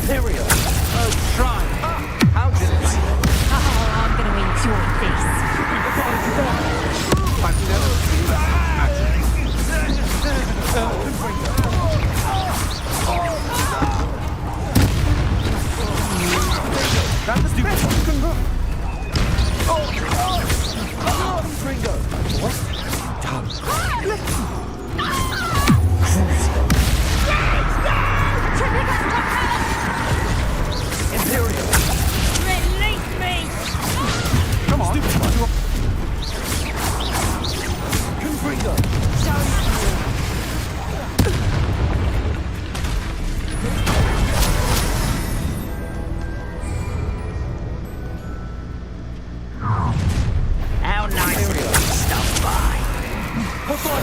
Imperial! Try! How delightful! Oh, I'm going to enjoy this. I've never seen that That's the stupid one. Ringo! What? Imperial! Release me! Come on! Stupid one! Confringo! How nice of you to stop by. Crucial!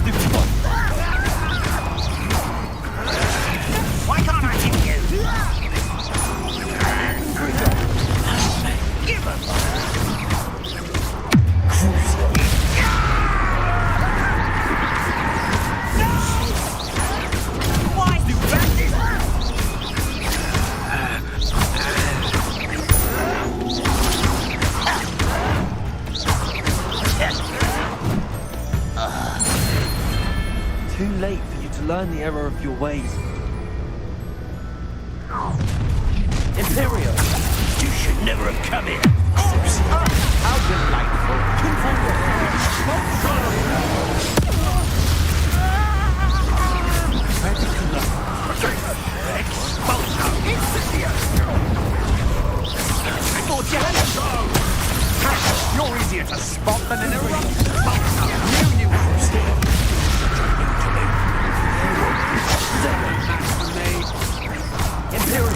Stupid one! Why can't I hit you? Give up. Why do that? Too late for you to learn the error of your ways. Imperial! You should never have come here. How delightful! You're easier to spot than an eruption. Imperial!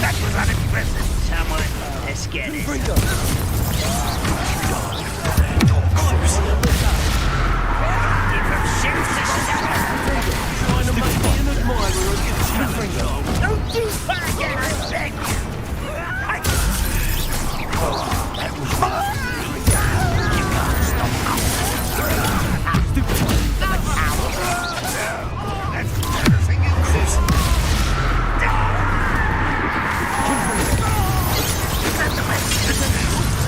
That was unimpressive. Someone, let's get it. Give him shit to Trying to make me an admirer of your Don't you back again, I beg you. That was fun. You can't stop now. Stupid. That's embarrassing, isn't it? Is that the best?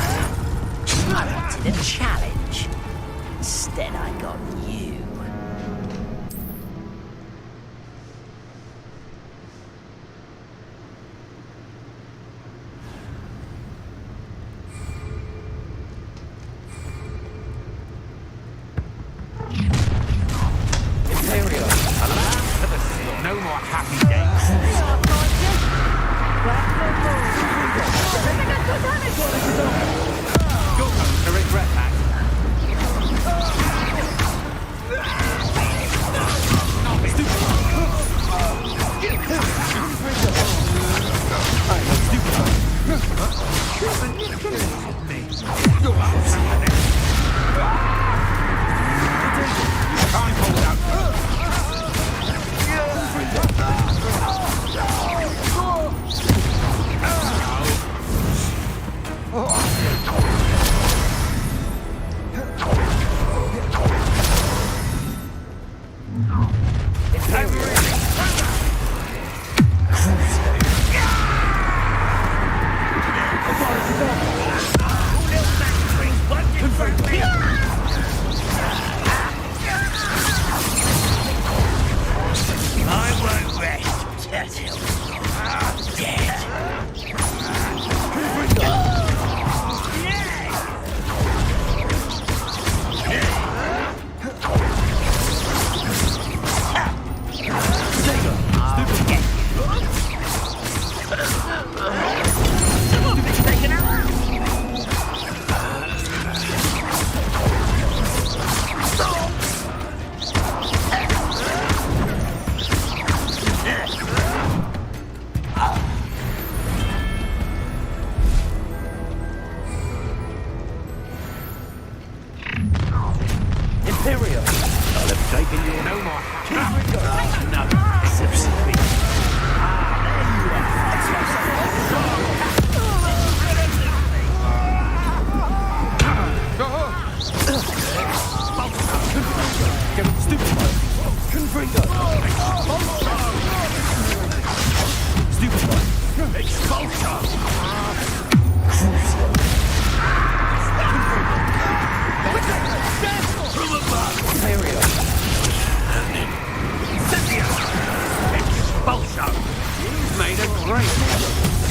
You've made a great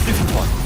stupid one.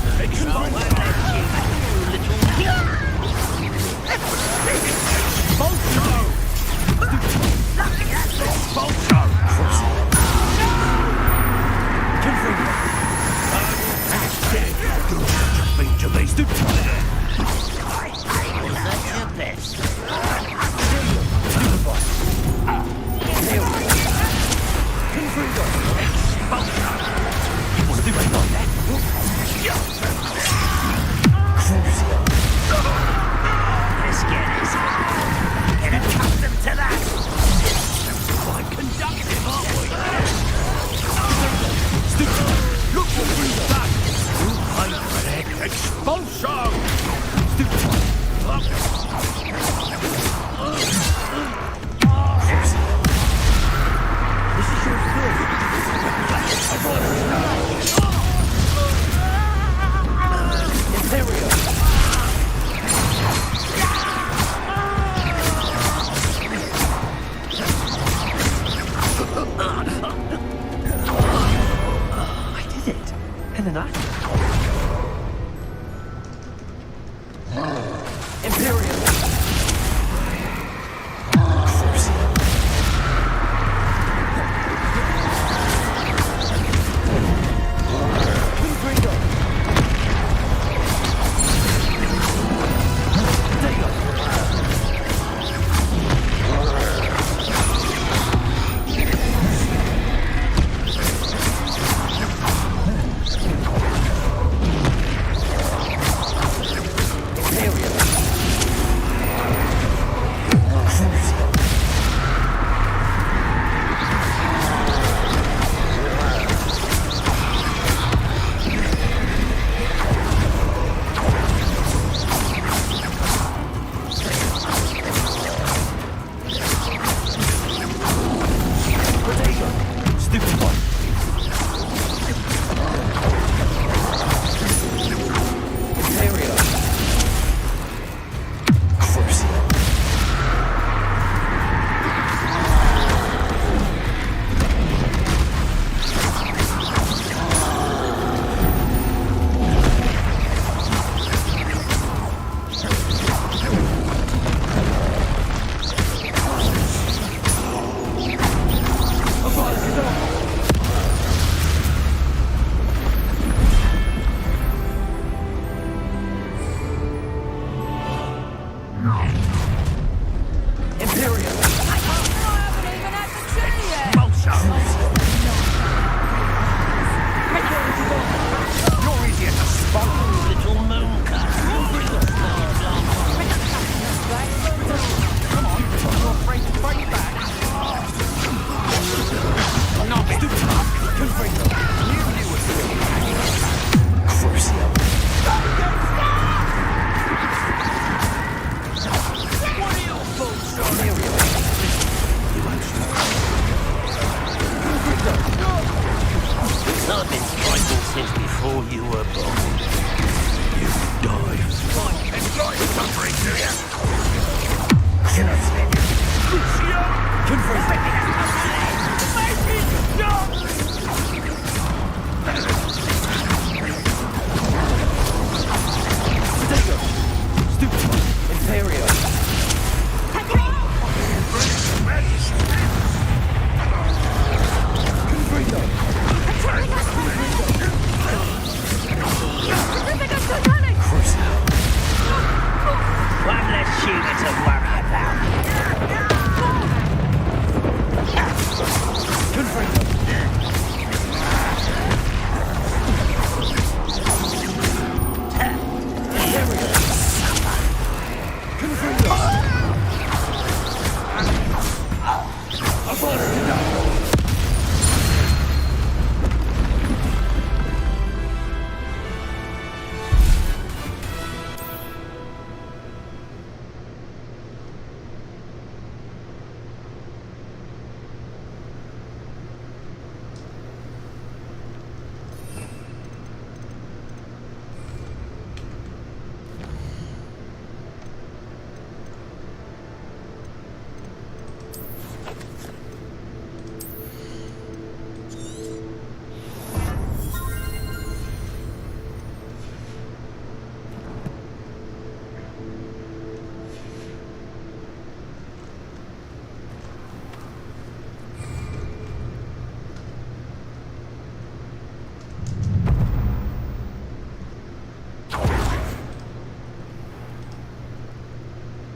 Imperium!